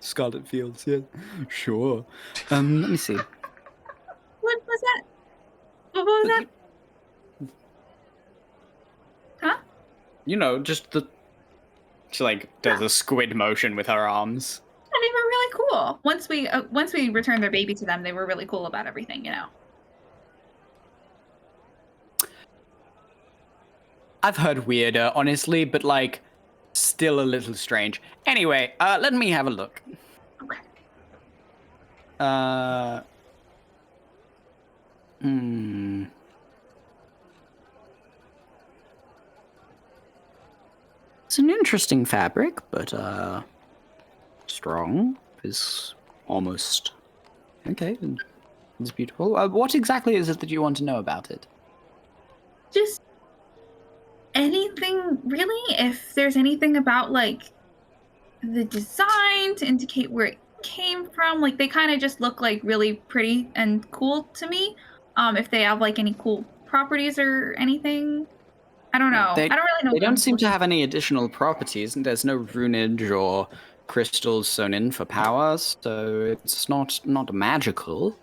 Scarlet Fields, yeah. Sure. Let me see. What was that? What was that? Huh? You know, just the... She, like, does a squid motion with her arms. And they were really cool. Once we returned their baby to them, they were really cool about everything, you know. I've heard weirder, honestly, but, like, still a little strange. Anyway, let me have a look. Okay. It's an interesting fabric, but, strong is almost... Okay, it's beautiful. What exactly is it that you want to know about it? Just anything, really? If there's anything about, like, the design to indicate where it came from. Like, they kind of just look, like, really pretty and cool to me. If they have, like, any cool properties or anything. I don't know. I don't really know. They don't seem to have any additional properties, and there's no runage or crystals sewn in for power, so it's not magical.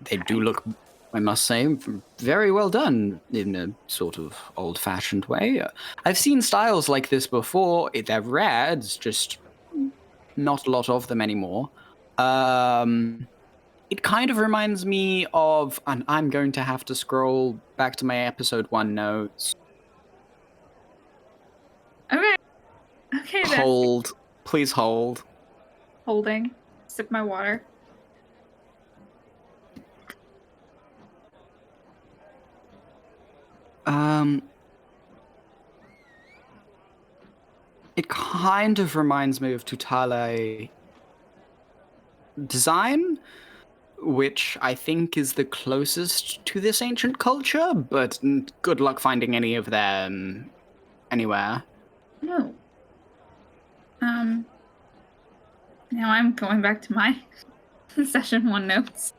They do look, I must say, very well done in a sort of old-fashioned way. I've seen styles like this before. They're rare. It's just not a lot of them anymore. It kind of reminds me of, and I'm going to have to scroll back to my episode 1 notes. Okay. Okay, then. Hold. Please hold. Holding. Sip my water. It kind of reminds me of Tutale design, which I think is the closest to this ancient culture, but good luck finding any of them anywhere. No. Now I'm going back to my session 1 notes.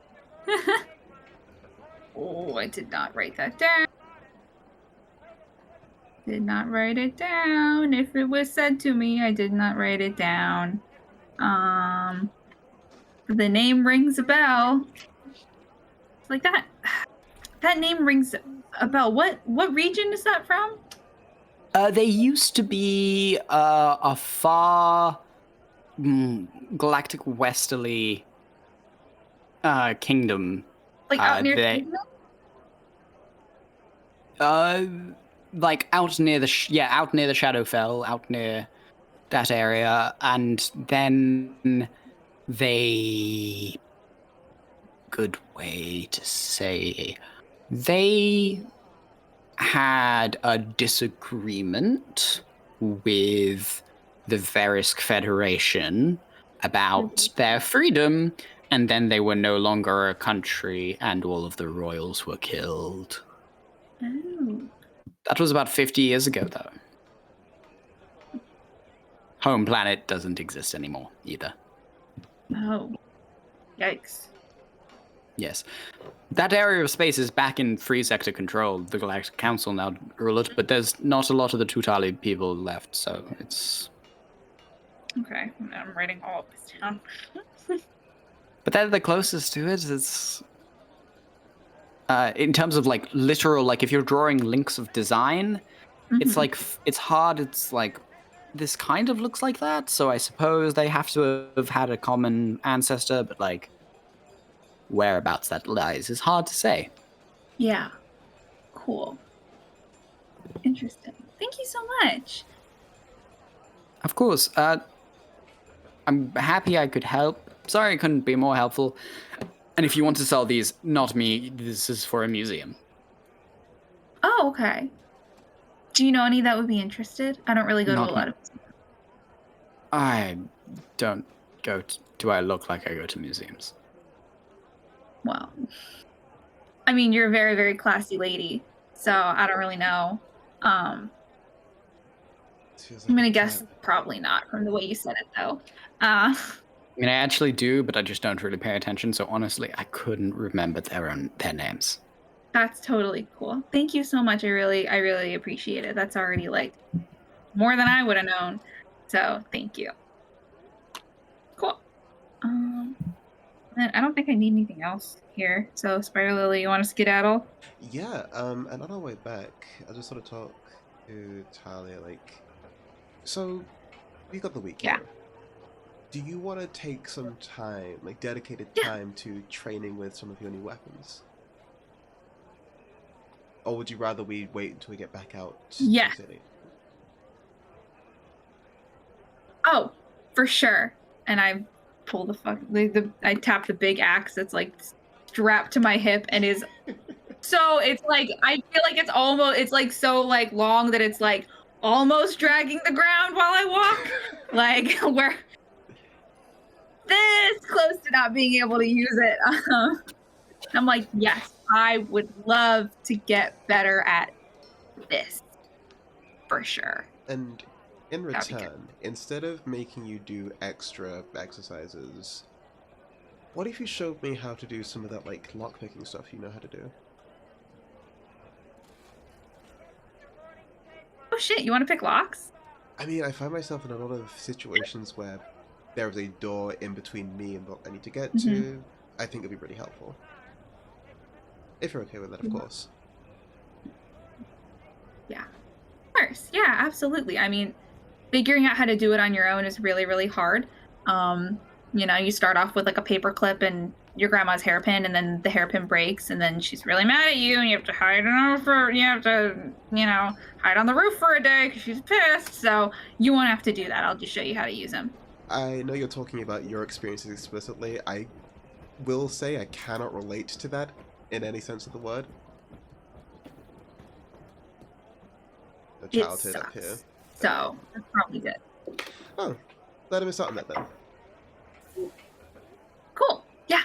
Oh, I did not write that down. Did not write it down. If it was said to me, I did not write it down. The name rings a bell. It's like that. That name rings a bell. What region is that from? They used to be a far galactic westerly kingdom. Like out near like out near the out near the Shadowfell, out near that area, and then they, good way to say, they had a disagreement with the Verisk Federation about their freedom, and then they were no longer a country, and all of the royals were killed. Oh. That was about 50 years ago, though. Home planet doesn't exist anymore, either. Oh. Yikes. Yes. That area of space is back in free sector control. The Galactic Council now rule it, but there's not a lot of the Tutali people left, so it's... Okay, I'm writing all of this down. But they're the closest to it. It's... in terms of, like, literal, like, if you're drawing links of design, it's, like, it's hard. It's, like, this kind of looks like that, so I suppose they have to have had a common ancestor, but, like, whereabouts that lies is hard to say. Yeah. Cool. Interesting. Thank you so much. Of course. I'm happy I could help. Sorry I couldn't be more helpful. And if you want to sell these, not me, this is for a museum. Oh, okay. Do you know any that would be interested? I don't really go to a lot of... I don't go to... Do I look like I go to museums? Well, I mean, you're a very, very classy lady, so I don't really know. I'm gonna guess probably not from the way you said it, though. I mean, I actually do, but I just don't really pay attention, so honestly, I couldn't remember their names. That's totally cool. Thank you so much. I really appreciate it. That's already, like, more than I would have known, so thank you. Cool. I don't think I need anything else here. So, Spider Lily, you want to skedaddle? Yeah, and on our way back, I just sort of talk to Talia, like, so, we got the week Yeah. here. Do you want to take some time, like, dedicated time to training with some of your new weapons? Or would you rather we wait until we get back out to the city? Oh, for sure. And I pull I tap the big axe that's like strapped to my hip and is so it's like I feel like it's like so like long that it's like almost dragging the ground while I walk. Like we're this close to not being able to use it. I'm like, yes, I would love to get better at this for sure. And in return, instead of making you do extra exercises, what if you showed me how to do some of that, like, lockpicking stuff you know how to do? Oh shit, you want to pick locks? I mean, I find myself in a lot of situations where there is a door in between me and what I need to get to. I think it'd be really helpful. If you're okay with that, of course. Yeah. Of course. Yeah, absolutely. I mean, figuring out how to do it on your own is really, really hard. You know, you start off with like a paper clip and your grandma's hairpin, and then the hairpin breaks, and then she's really mad at you, and you have to hide hide on the roof for a day because she's pissed. So you won't have to do that. I'll just show you how to use them. I know you're talking about your experiences explicitly. I will say I cannot relate to that in any sense of the word. The childhood up here. So that's probably good. Oh, let him start on that then. Cool. Yeah.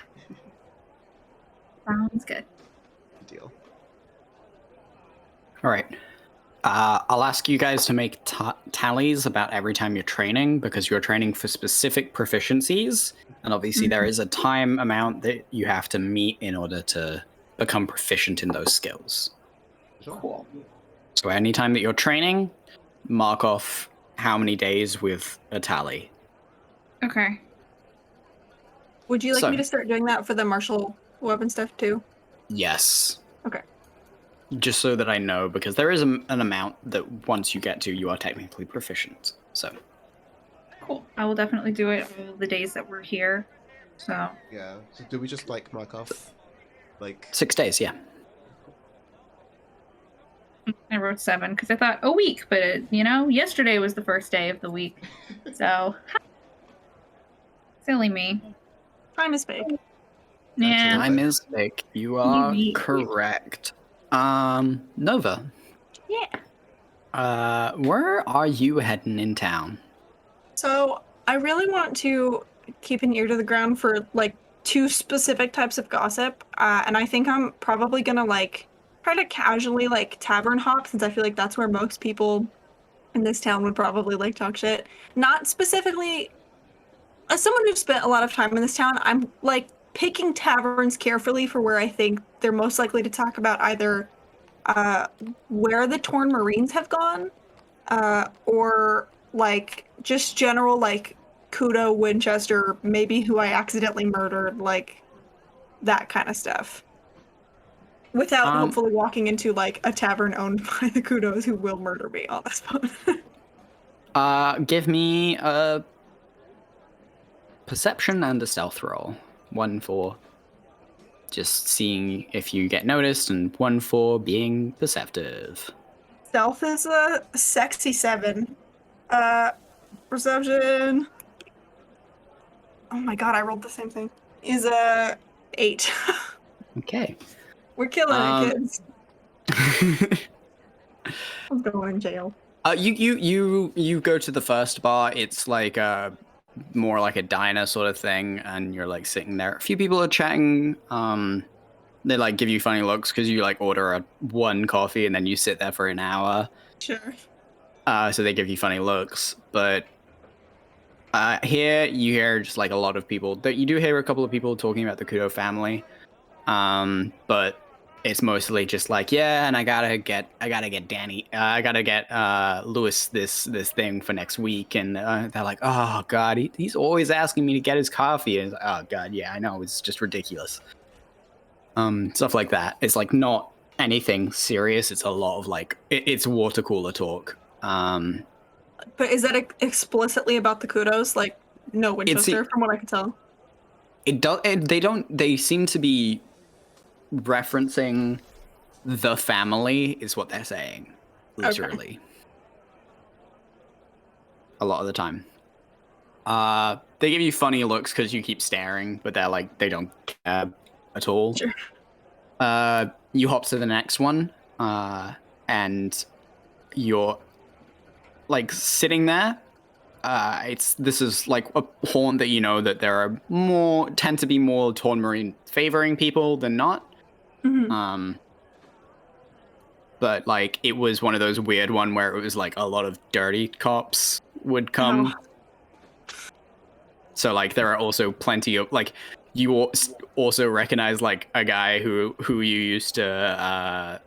Sounds good. Good deal. All right. I'll ask you guys to make tallies about every time you're training, because you're training for specific proficiencies, and obviously there is a time amount that you have to meet in order to become proficient in those skills. Cool. So anytime that you're training, mark off how many days with a tally. Okay. Would you like So- me to start doing that for the martial weapon stuff too? Yes. Okay. Just so that I know, because there is an amount that once you get to, you are technically proficient. So. Cool. I will definitely do it all the days that we're here. So Yeah. So do we just like mark off, like 6 days, yeah. I wrote 7 because I thought a week, but yesterday was the first day of the week. So silly me. Time is fake. Yeah. Time is fake. You are Yeet. correct. Nova. Yeah. Where are you heading in town? So I really want to keep an ear to the ground for like 2 specific types of gossip, and I think I'm probably gonna like try to casually like tavern hop since I feel like that's where most people in this town would probably like talk shit. Not specifically as someone who's spent a lot of time in this town, I'm like picking taverns carefully for where I think they're most likely to talk about either where the torn marines have gone, or like just general like Kudo, Winchester, maybe who I accidentally murdered, like that kind of stuff. Without hopefully walking into like a tavern owned by the Kudos who will murder me on the spot. Give me a perception and a stealth roll. 1 for just seeing if you get noticed, and 1 for being perceptive. Stealth is a sexy 7. Perception. Oh my god, I rolled the same thing. Is a 8. Okay. We're killing it, kids. I'm going in jail. You go to the first bar. It's like more like a diner sort of thing, and you're like sitting there. A few people are chatting. They like give you funny looks because you like order one coffee and then you sit there for an hour. Sure. So they give you funny looks, but here you hear just like a lot of people. You do hear a couple of people talking about the Kudo family, but it's mostly just like, yeah, and I gotta get Danny, I gotta get Lewis this thing for next week, and they're like, oh god, he's always asking me to get his coffee, and it's like, oh god, yeah, I know, it's just ridiculous. Stuff like that. It's like not anything serious. It's a lot of like it's water cooler talk. But is that explicitly about the Kudos? Like, no Winchester, from what I can tell. They seem to be referencing the family is what they're saying, literally. Okay. A lot of the time. They give you funny looks because you keep staring, but they're like, they don't care at all. Sure. You hop to the next one, and you're like sitting there. This is like a haunt that you know that there are tend to be more Torn Marine favoring people than not. Mm-hmm. But like it was one of those weird one where it was like a lot of dirty cops would come. Oh. So like there are also plenty of like you also recognize like a guy who you used to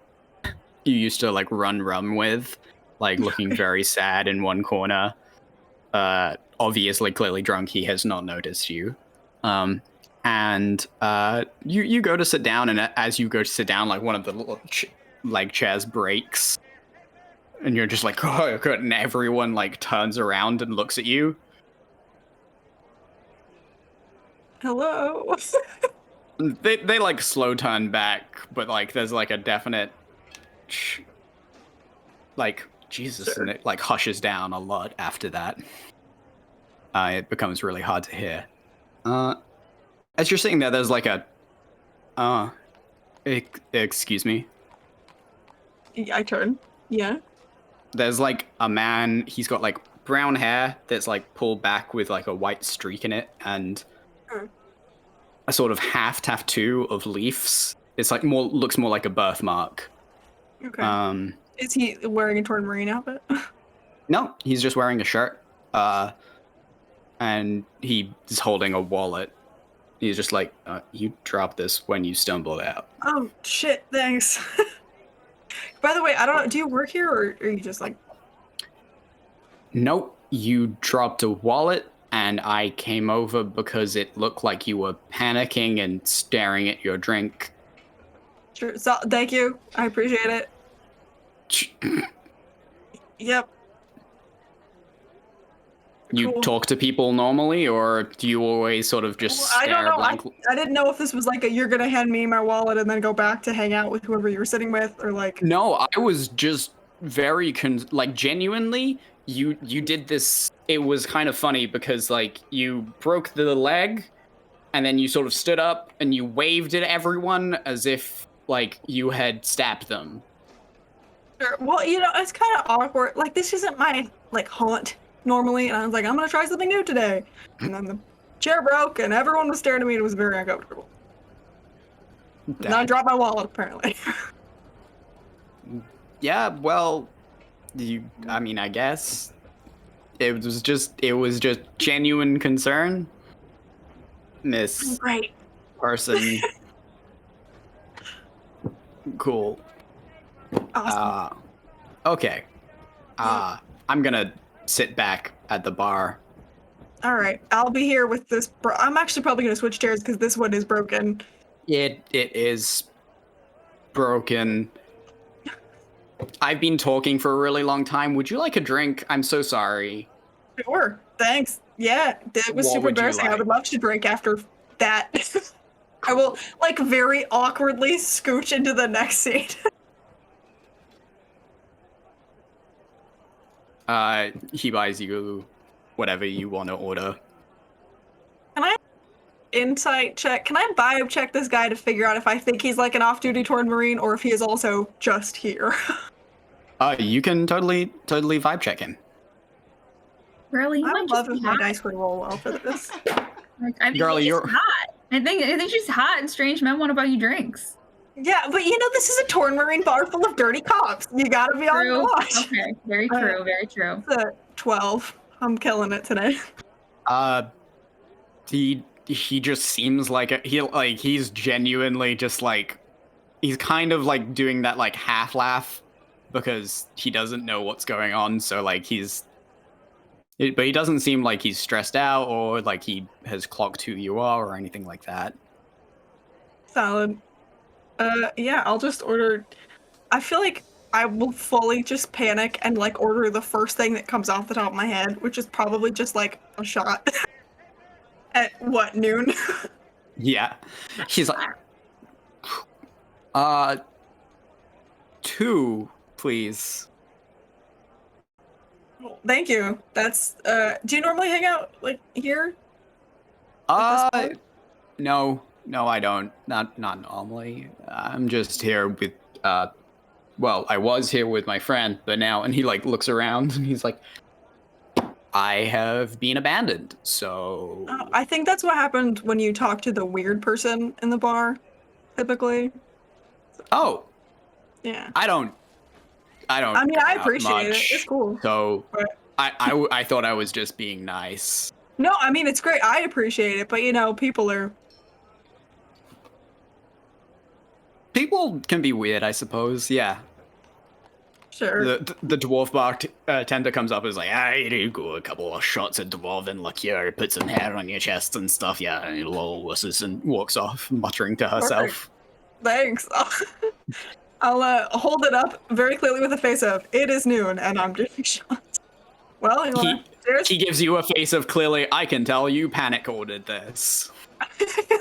like run with, like looking very sad in one corner. Obviously clearly drunk. He has not noticed you. And you go to sit down, and as you go to sit down, like one of the little chairs breaks, and you're just like, oh god, and everyone like turns around and looks at you. Hello. They like slow turn back, but like there's like a definite like Jesus, sure. And it like hushes down a lot after that. It becomes really hard to hear. As you're sitting there, there's like a excuse me. I turn. Yeah. There's like a man, he's got like brown hair that's like pulled back with like a white streak in it, and a sort of half tattoo of leaves. It's like looks more like a birthmark. Okay. Is he wearing a Torn Marine outfit? No, he's just wearing a shirt. And he's holding a wallet. He's just like, you dropped this when you stumbled out. Oh shit, thanks. By the way, I don't know, do you work here or are you just like... Nope, you dropped a wallet and I came over because it looked like you were panicking and staring at your drink. Sure. So, thank you. I appreciate it. Yep. You Cool. talk to people normally, or do you always sort of just I don't stare know. blankly? I didn't know if this was like a you're gonna hand me my wallet and then go back to hang out with whoever you were sitting with, or like. No, I was just very like genuinely. You did this. It was kind of funny because like you broke the leg, and then you sort of stood up and you waved at everyone as if like you had stabbed them. Sure. Well, it's kind of awkward. Like, this isn't my like haunt normally, and I was like, I'm gonna try something new today. And then the chair broke, and everyone was staring at me. And it was very uncomfortable. And I dropped my wallet apparently. Yeah, well, I mean, I guess it was just genuine concern. This Great. person. Cool. Awesome. Okay. I'm gonna sit back at the bar. All right, I'll be here with this. I'm actually probably gonna switch chairs because this one is broken. It is broken. I've been talking for a really long time. Would you like a drink? I'm so sorry. Sure. Thanks. Yeah, that was What super would you embarrassing. I like? would love to drink after that. I will like very awkwardly scooch into the next seat. He buys you whatever you want to order. Can I insight check? Can I bio check this guy to figure out if I think he's like an off-duty torn marine or if he is also just here? You can totally vibe check him. Really? I would love if my dice would roll well for this. Like, I think Girlie, she's you're- hot. I think she's hot, and strange men want to buy you drinks. Yeah, but this is a torn marine bar full of dirty cops. You gotta be on the True. watch. Okay, very true, very true. It's a 12. I'm killing it today. He just seems like he's genuinely just like he's kind of like doing that like half laugh because he doesn't know what's going on, so like but he doesn't seem like he's stressed out or like he has clocked who you are or anything like that. Solid. Yeah, I'll just order. I feel like I will fully just panic and like order the first thing that comes off the top of my head, which is probably just like a shot. At what, noon? Yeah. He's like 2, please. Thank you. That's do you normally hang out like here? No, I don't. Not normally. I'm just here with well, I was here with my friend, but now, and he like looks around and he's like, I have been abandoned, so I think that's what happened when you talk to the weird person in the bar, typically. Oh. Yeah. I don't I mean, I go out appreciate it. much, It's cool. So But- I thought I was just being nice. No, I mean it's great. I appreciate it, but people are. People can be weird, I suppose. Yeah. Sure. The dwarf bartender comes up and is like, "I do go a couple of shots of dwarven liqueur, put some hair on your chest and stuff, yeah, and lol wusses," and walks off, muttering to herself. Thanks. I'll hold it up very clearly with a face of, it is noon and I'm doing shots. Well, cheers. He gives you a face of, clearly, I can tell you panic ordered this.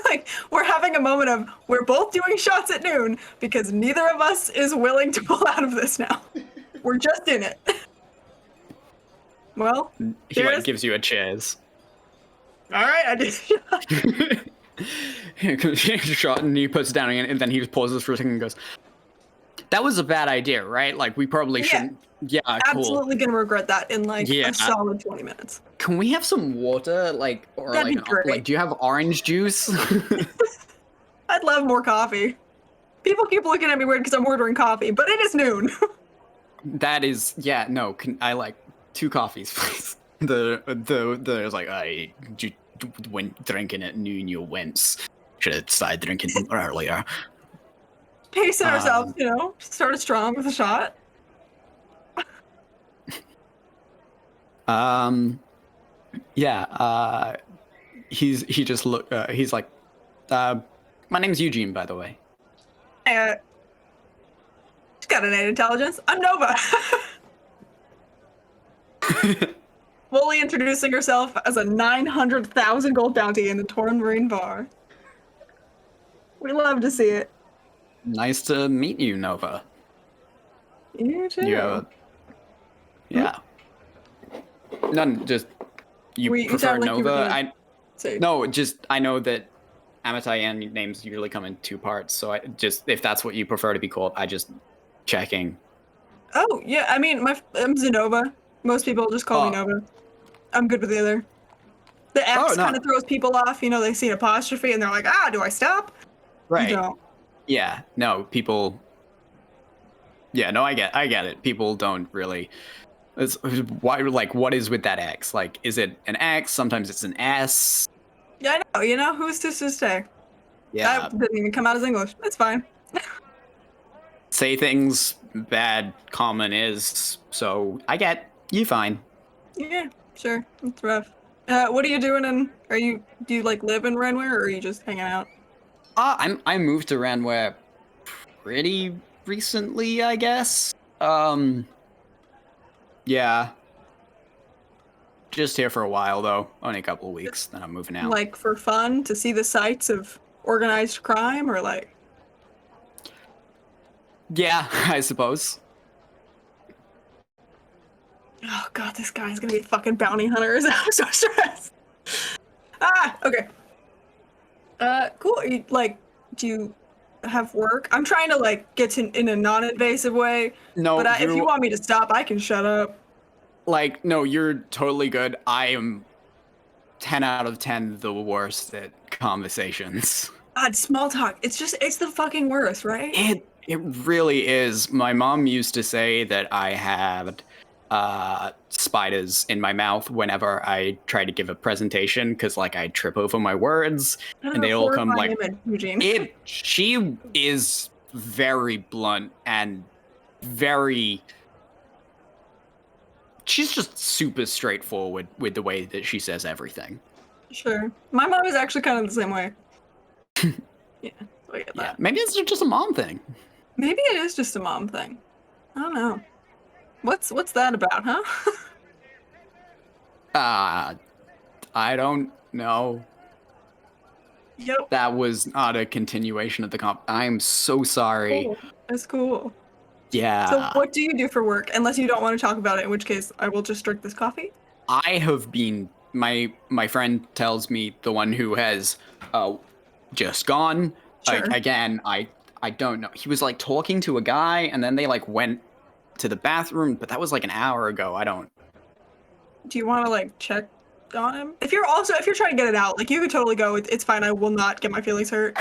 Like, we're having a moment of, we're both doing shots at noon because neither of us is willing to pull out of this now. We're just in it. Well, He cheers. like gives you a cheers. All right, I did. Shot, and he puts it down again, and then he just pauses for a second and goes, "That was a bad idea, right? Like, we probably shouldn't." Yeah, cool. Absolutely gonna regret that in like a solid 20 minutes. Can we have some water, like, or That'd like, be great. like, do you have orange juice? I'd love more coffee. People keep looking at me weird because I'm ordering coffee, but it is noon. That is, yeah, no. I like 2 coffees, please. There's like, when drinking at noon, you wince. Should have started drinking earlier. Pacing ourselves, started strong with a shot. Yeah. He just look. He's like, my name's Eugene, by the way. She's got innate intelligence. I'm Nova. Fully introducing herself as a 900,000 gold bounty in the Torn Marine Bar. We love to see it. Nice to meet you, Nova. You too. Yeah. None. Just you You prefer sound like you were Nova. gonna say- No. Just I know that Amatayan names usually come in two parts, so I just if that's what you prefer to be called, I just checking. Oh yeah, I mean I'm Zenova. Most people just call me Nova. I'm good with the other. The X kind of throws people off. You know, they see an apostrophe and they're like, do I stop? Right. You don't. Yeah. No. People. Yeah. No. I get it. People don't really. It's why. Like, what is with that X? Like, is it an X? Sometimes it's an S. Yeah, I know. You know, who's to say? Yeah. That didn't even come out as English. It's fine. Say things bad. Common is. So I get you. Fine. Yeah, sure. It's rough. What are you doing do you like live in Ranware or are you just hanging out? I moved to Ranware pretty recently, I guess. Yeah. Just here for a while though. Only a couple of weeks, then I'm moving out. Like for fun to see the sights of organized crime or like? Yeah, I suppose. Oh god, this guy's gonna be a fucking bounty hunter. I'm so stressed. Okay. Cool. Do you have work? I'm trying to like get to in a non-invasive way. No, but if you want me to stop, I can shut up. Like, no, you're totally good. I am 10 out of 10 the worst at conversations. God, small talk. It's the fucking worst, right? It really is. My mom used to say that I had spiders in my mouth whenever I try to give a presentation because like I trip over my words and they all come like she is very blunt and she's just super straightforward with the way that she says everything. Sure. My mom is actually kind of the same way. Yeah, so I get that. Yeah, maybe it's just a mom thing. Maybe it is just a mom thing. I don't know. What's that about, huh? I don't know. Yep. That was not a continuation of the comp. I'm so sorry. Cool. That's cool. Yeah. So what do you do for work? Unless you don't want to talk about it, in which case I will just drink this coffee. I have been my friend tells me, the one who has just gone. Sure. Again, I don't know. He was like talking to a guy and then they like went to the bathroom, but that was like an hour ago. I don't. Do you want to like check on him? If you're trying to get it out, like you could totally go. It's fine. I will not get my feelings hurt.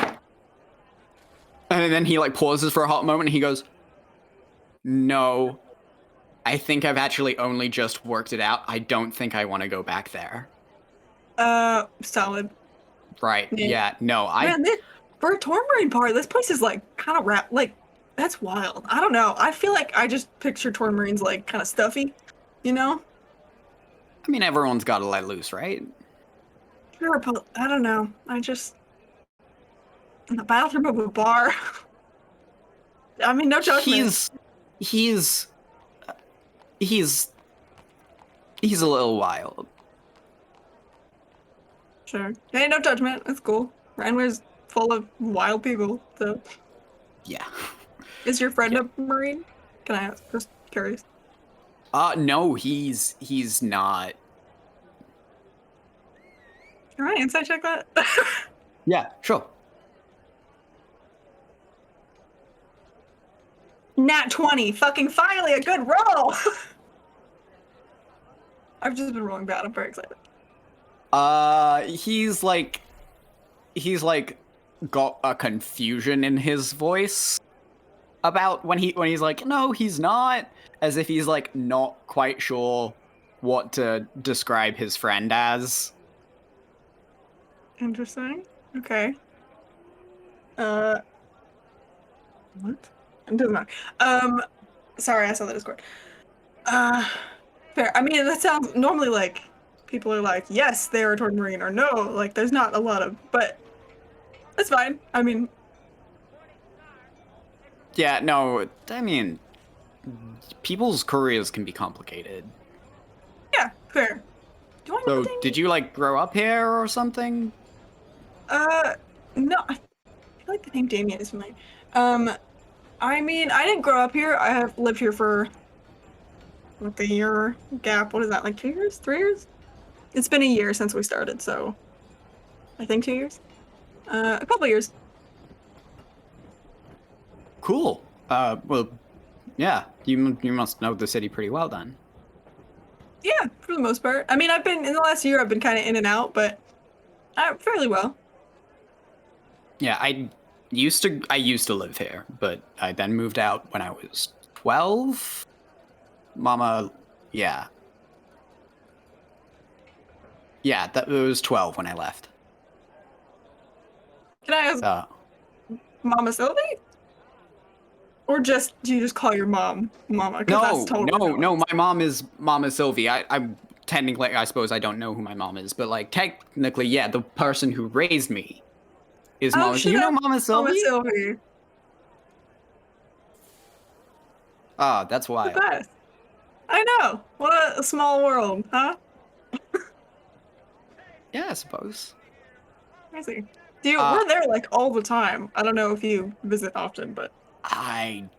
And then he like pauses for a hot moment and he goes, "No, I think I've actually only just worked it out. I don't think I want to go back there." Solid. Right. Yeah. No, Man, for a Torn Marine bar, this place is like kind of like that's wild. I don't know. I feel like I just picture Torn Marines like kind of stuffy, you know? I mean, everyone's got to let loose, right? Sure, but I don't know. In the bathroom of a bar. I mean, no judgment. He's a little wild. Sure. Hey, no judgment. It's cool. Ranware's full of wild people, so. Yeah. Is your friend a Marine? Can I ask? Just curious. No, he's not. All right, insight check that. Yeah, sure. Nat 20. Fucking finally a good roll. I've just been rolling bad. I'm very excited. He's like got a confusion in his voice about when he's like, no, he's not, as if he's like not quite sure what to describe his friend as. Interesting. Okay. What? It doesn't matter. Sorry, I saw the Discord. Fair. I mean, that sounds normally like people are like, yes, they are toward Marine, or no, like there's not a lot of, but it's fine. I mean, Yeah, no, I mean, people's careers can be complicated. yeah, fair. Do I know So, did you like grow up here or something? No, I feel like the name Damien is familiar. I mean, I didn't grow up here. I have lived here for like a year gap. What is that, like 2 years? 3 years? It's been a year since we started, so I think 2 years. A couple years. Cool. Well, yeah, you must know the city pretty well then. Yeah, for the most part. I mean, I've been in the last year. I've been kind of in and out, but fairly well. Yeah, I used to live here, but I then moved out when I was 12. Mama, yeah. Yeah, it was 12 when I left. Can I ask, Mama Sylvie? Or just do you just call your mom Mama? 'Cause that's totally No. My mom is Mama Sylvie. I'm technically, I suppose I don't know who my mom is, but like technically, yeah, the person who raised me is Mama. You know Mama Sylvie? Mama Sylvie. Ah, that's why. The best. I know. What a small world, huh? Yeah, I suppose. Crazy. Dude, we're there like all the time. I don't know if you visit often, but I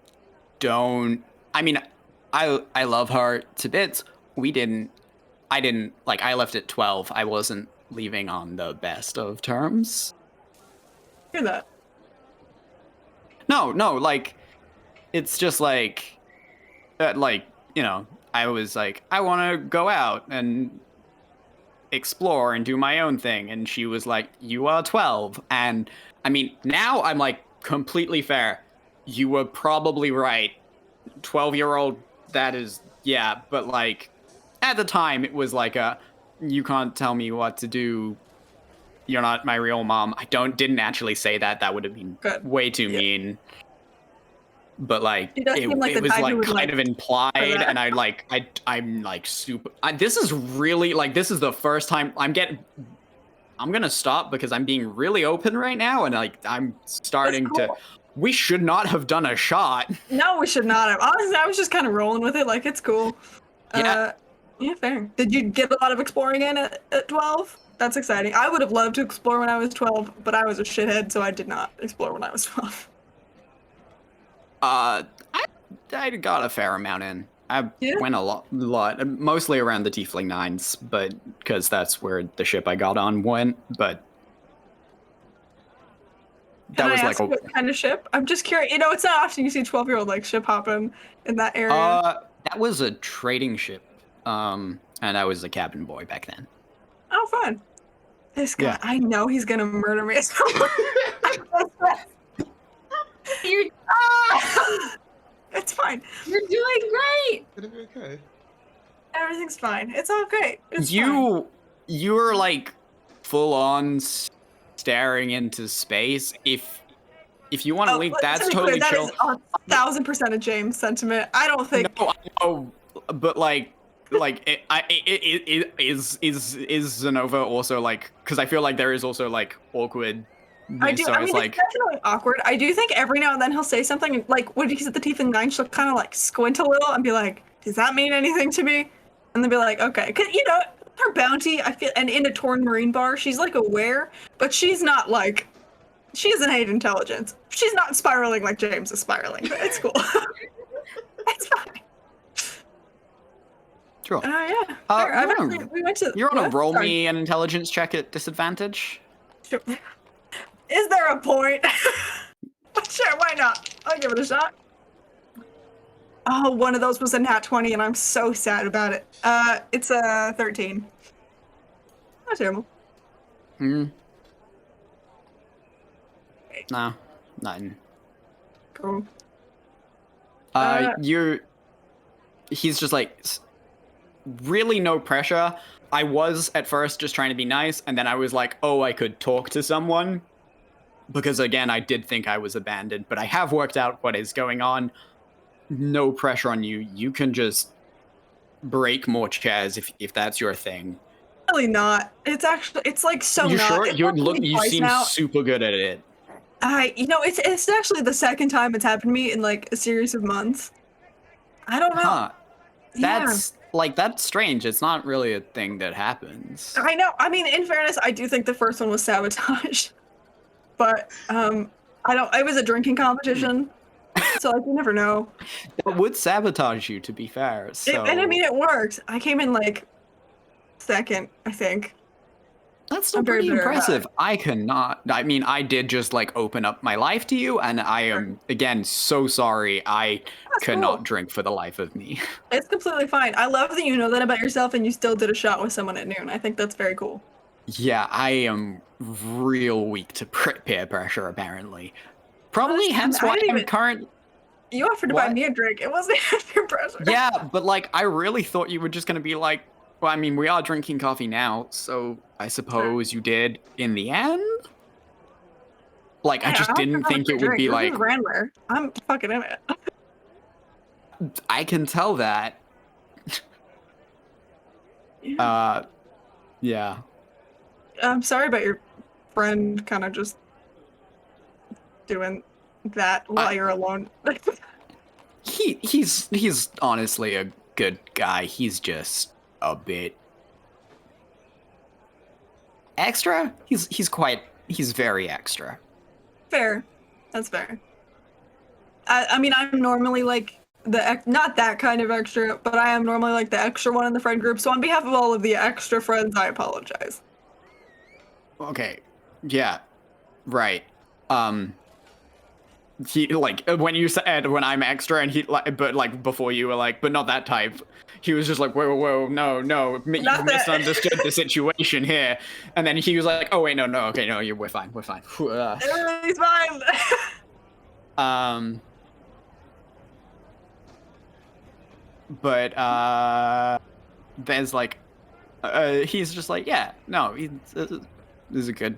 don't. I mean, I love her to bits. I didn't like. I left at 12. I wasn't leaving on the best of terms. hear that. No, like, it's just like, you know, I was like, I want to go out and explore and do my own thing, and she was like, you are 12. And I mean, now I'm like completely fair. You were probably right. 12-year-old, that is, yeah, but like at the time it was like you can't tell me what to do. You're not my real mom. I didn't actually say that. That would have been way too mean. But like it was like kind of implied, and I'm like super. This is really like, this is the first time I'm gonna stop because I'm being really open right now, and like I'm starting to. We should not have done a shot. No, we should not have. Honestly, I was just kind of rolling with it. Like, it's cool. Yeah. Yeah, fair. Did you get a lot of exploring in at 12? That's exciting. I would have loved to explore when I was 12, but I was a shithead, so I did not explore when I was 12. I got a fair amount in. I went a lot, mostly around the Tiefling Nines, but because that's where the ship I got on went. But Can I ask what kind of ship? I'm just curious. You know, it's not often you see a 12-year-old like ship hopping in that area. That was a trading ship, and I was a cabin boy back then. Oh, fun. This guy, I know he's gonna murder me. You're, It's fine. you're doing great. It'll be okay. Everything's fine. It's all great. It's You're like full on staring into space. If you want to leave, that's totally chill. That is 1,000% a James sentiment. I don't think. No, I know, but like it is Zenova also like, because I feel like there is also like awkward. I do. So I mean, it's like, definitely awkward. I do think every now and then he'll say something like, when he's at the Tiefling Nine, she'll kind of like squint a little and be like, "Does that mean anything to me?" And then be like, "Okay," because you know her bounty. I feel, and in a torn marine bar, she's like aware, but she's not like, she doesn't hate intelligence. She's not spiraling like James is spiraling. But it's cool. It's fine. Sure. Yeah. We went to. You're on a roll me an intelligence check at disadvantage. Sure. Is there a point? Sure, why not? I'll give it a shot. Oh, one of those was a nat 20, and I'm so sad about it. It's a 13. Not terrible. No, nothing. Cool. He's just like, really no pressure. I was at first just trying to be nice, and then I was like, oh, I could talk to someone. Because again, I did think I was abandoned, but I have worked out what is going on. No pressure on you. You can just break more chairs if that's your thing. really not. It's like so You not. sure? It's You happened to look. me You twice seem now. super good at it. It's actually the second time it's happened to me in like a series of months. I don't know. Huh? Yeah. That's strange. It's not really a thing that happens. I know. I mean, in fairness, I do think the first one was sabotage, but I don't. It was a drinking competition, so like you never know. That would sabotage you, to be fair. So And I mean, it worked. I came in like second, I think. that's still I'm very pretty bitter about impressive. it. I cannot. I mean, I did just like open up my life to you, and I am again so sorry. I That's cannot cool. drink for the life of me. It's completely fine. I love that you know that about yourself, and you still did a shot with someone at noon. I think that's very cool. Yeah, I am real weak to peer pressure, apparently. Probably Honestly, hence I why didn't I'm even- current. You offered to buy What? me a drink. It wasn't your pressure. Yeah, but like, I really thought you were just gonna be like, well, I mean, we are drinking coffee now, so I suppose you did in the end? Like, I Hey, just don't didn't have a think free it would drink. be This like, is Ranware. I'm fucking in it. I can tell that. Yeah. Yeah. I'm sorry about your friend kind of just doing that while you're alone. He's honestly a good guy. He's just a bit extra. He's very extra. Fair. That's fair. I mean, I'm normally like not that kind of extra, but I am normally like the extra one in the friend group. So on behalf of all of the extra friends, I apologize. Okay. Yeah. Right. He like when you said when I'm extra and he like but like before you were like but not that type. He was just like whoa no you Not that. misunderstood the situation here. And then he was like oh wait no okay no we're fine. Everything's fine. But there's like he's just like yeah no this is a good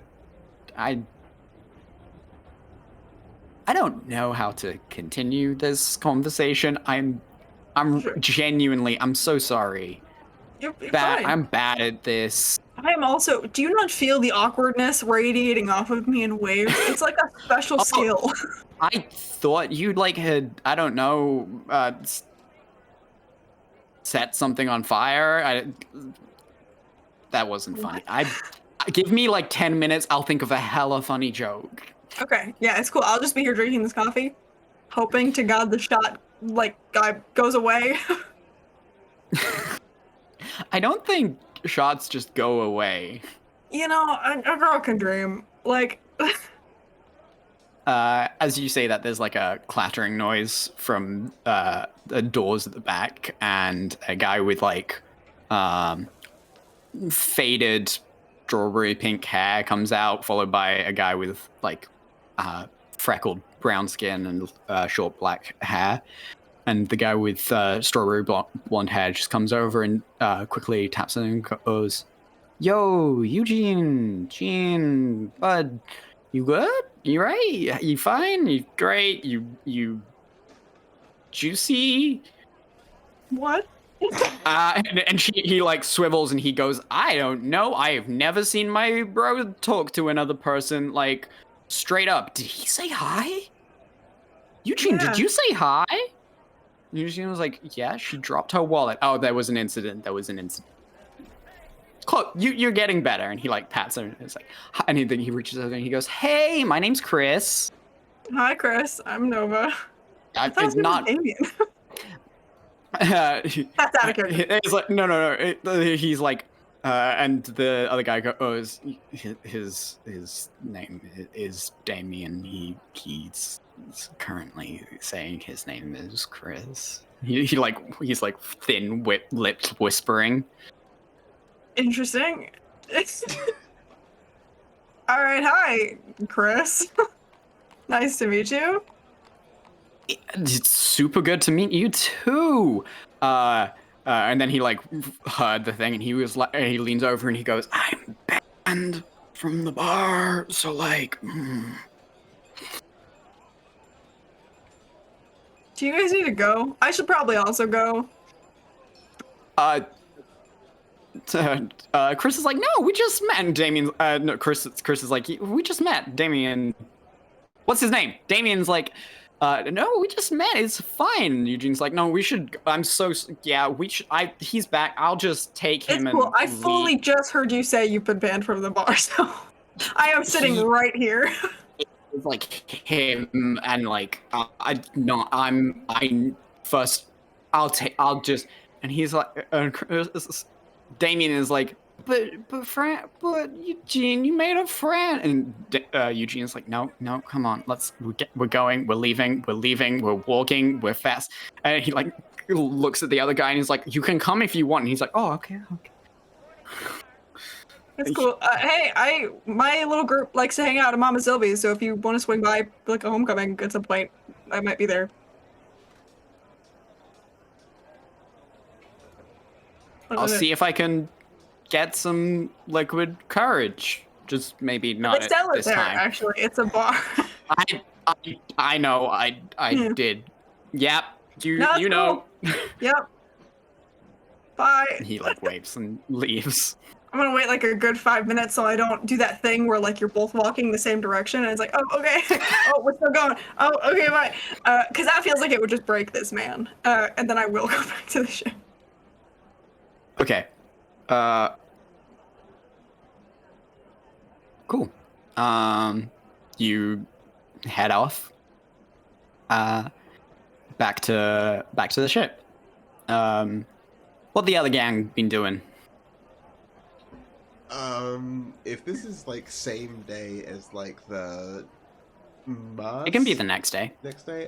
I don't know how to continue this conversation. I'm Sure. genuinely I'm so sorry. You're fine. I'm bad at this. I am also. Do you not feel the awkwardness radiating off of me in waves? It's like a special skill. I thought you'd like had I don't know set something on fire. That wasn't funny. Give me like 10 minutes. I'll think of a hella funny joke. Okay, yeah, it's cool. I'll just be here drinking this coffee, hoping to God the shot guy goes away. I don't think shots just go away. You know, a girl can dream. Like, as you say that, there's like a clattering noise from the doors at the back, and a guy with like faded strawberry pink hair comes out, followed by a guy with like freckled brown skin and short black hair. And the guy with strawberry blonde hair just comes over and quickly taps him and goes, "Yo, Eugene, Gene, bud, you good? You right? You fine? You great? You juicy?" what? And he like swivels and he goes, "I don't know. I have never seen my bro talk to another person like straight up. Did he say hi? Eugene, Yeah. did you say hi?" Eugene was like, "Yeah, she dropped her wallet. Oh, there was an incident. Close. You're getting better." And he like pats her and it's like, and then he reaches over and he goes, "Hey, my name's Chris." Hi, Chris. I'm Nova. I thought It's his name was not. Damien. That's out of character. It's like no. He's like, and the other guy goes, his name is Damien. He's currently saying his name is Chris. He's like thin-lipped whispering. Interesting. All right, hi, Chris. Nice to meet you. It's super good to meet you too. And then he like heard the thing, and he was like, he leans over and he goes, "I'm banned from the bar, so like." Do you guys need to go? I should probably also go. Chris is like, no, we just met. And Damien's, no, Chris is like, we just met. Damien, what's his name? Damien's like, no, we just met. It's fine. Eugene's like, no, we should. Yeah, we should. He's back. I'll just take him. It's cool. And I fully just heard you say you've been banned from the bar, so I am sitting right here. It's like him and like I'll just, and he's like, Damien is like, but Eugene, you made a friend, and Eugene's like, no, come on, we're going, we're leaving, we're walking, we're fast, and he like looks at the other guy and he's like, you can come if you want, and he's like, oh, okay. That's cool. Hey, my little group likes to hang out at Mama Sylvie's, so if you want to swing by like a homecoming at some point, I might be there. I'll see if I can get some liquid courage. Just maybe not They sell at it this there, time. actually. It's a bar. I know. I did. Yep. You know. Cool. Yep. Bye. He like waves and leaves. I'm gonna wait like a good 5 minutes so I don't do that thing where like you're both walking the same direction and it's like, oh, okay. Oh, we're still going. Oh, okay, bye. Because that feels like it would just break this man. And then I will go back to the ship. Okay. Cool. You head off. Back to the ship. What the other gang been doing? If this is like same day as like the Mars, It can be the next day. next day.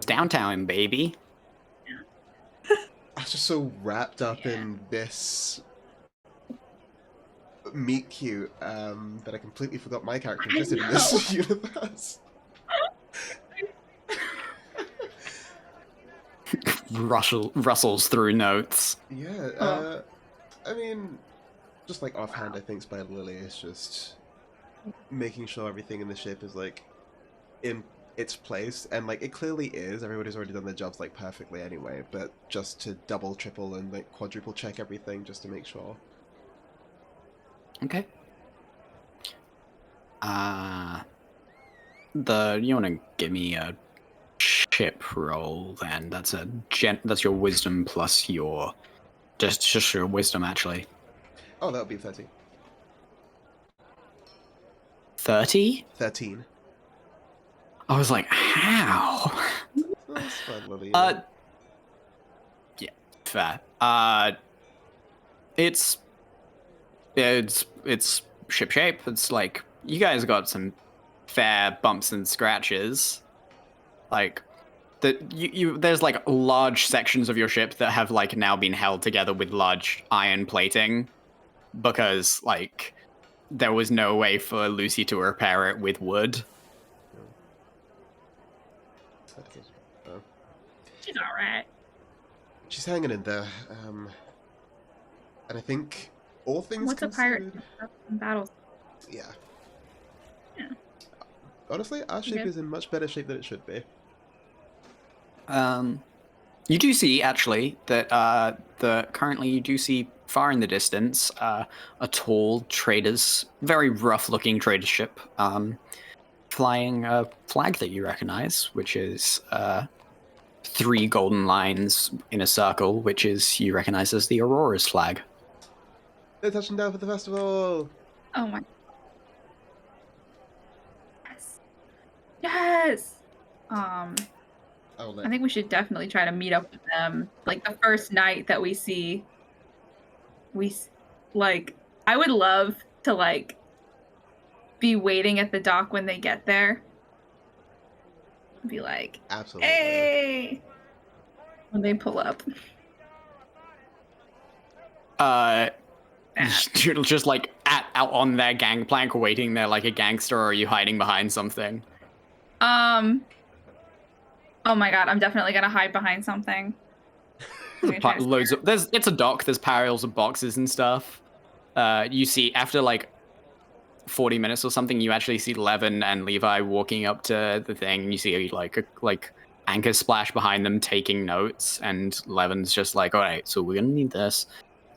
Downtown, baby. I was just so wrapped up in this meet cute that I completely forgot my character existed in this universe. Rustles through notes. Yeah, I mean, just like offhand, I think Spider Lily is just making sure everything in the ship is like in its place, and like it clearly is. Everybody's already done their jobs like perfectly anyway, but just to double, triple, and like quadruple check everything just to make sure. Okay. You want to give me a ship roll then? That's your wisdom plus your just your wisdom actually. Oh, that would be 30. 30? 13. I was like, how? That's fine, Lily. Yeah, fair. It's ship shape. It's like you guys got some fair bumps and scratches. Like there's like large sections of your ship that have like now been held together with large iron plating because like there was no way for Lucy to repair it with wood. She's alright. She's hanging in there. And I think all things What's a pirate considered... in battles? Yeah. Yeah. Honestly, our ship Okay. is in much better shape than it should be. You do see actually that currently you do see far in the distance a tall very rough-looking trader ship, flying a flag that you recognize, which is 3 golden lines in a circle, which is you recognize as the Aurora's flag. They're touching down for the festival! Oh my. Yes. I think we should definitely try to meet up with them. Like the first night that we see, I would love to like be waiting at the dock when they get there. Be like, Absolutely. hey, when they pull up. Just like out on their gangplank waiting there like a gangster, or are you hiding behind something? Oh my god, I'm definitely gonna hide behind something. It's a dock, there's piles of boxes and stuff. You see after like 40 minutes or something, you actually see Levin and Levi walking up to the thing, and you see like Anchor Splash behind them taking notes, and Levin's just like, all right, so we're gonna need this.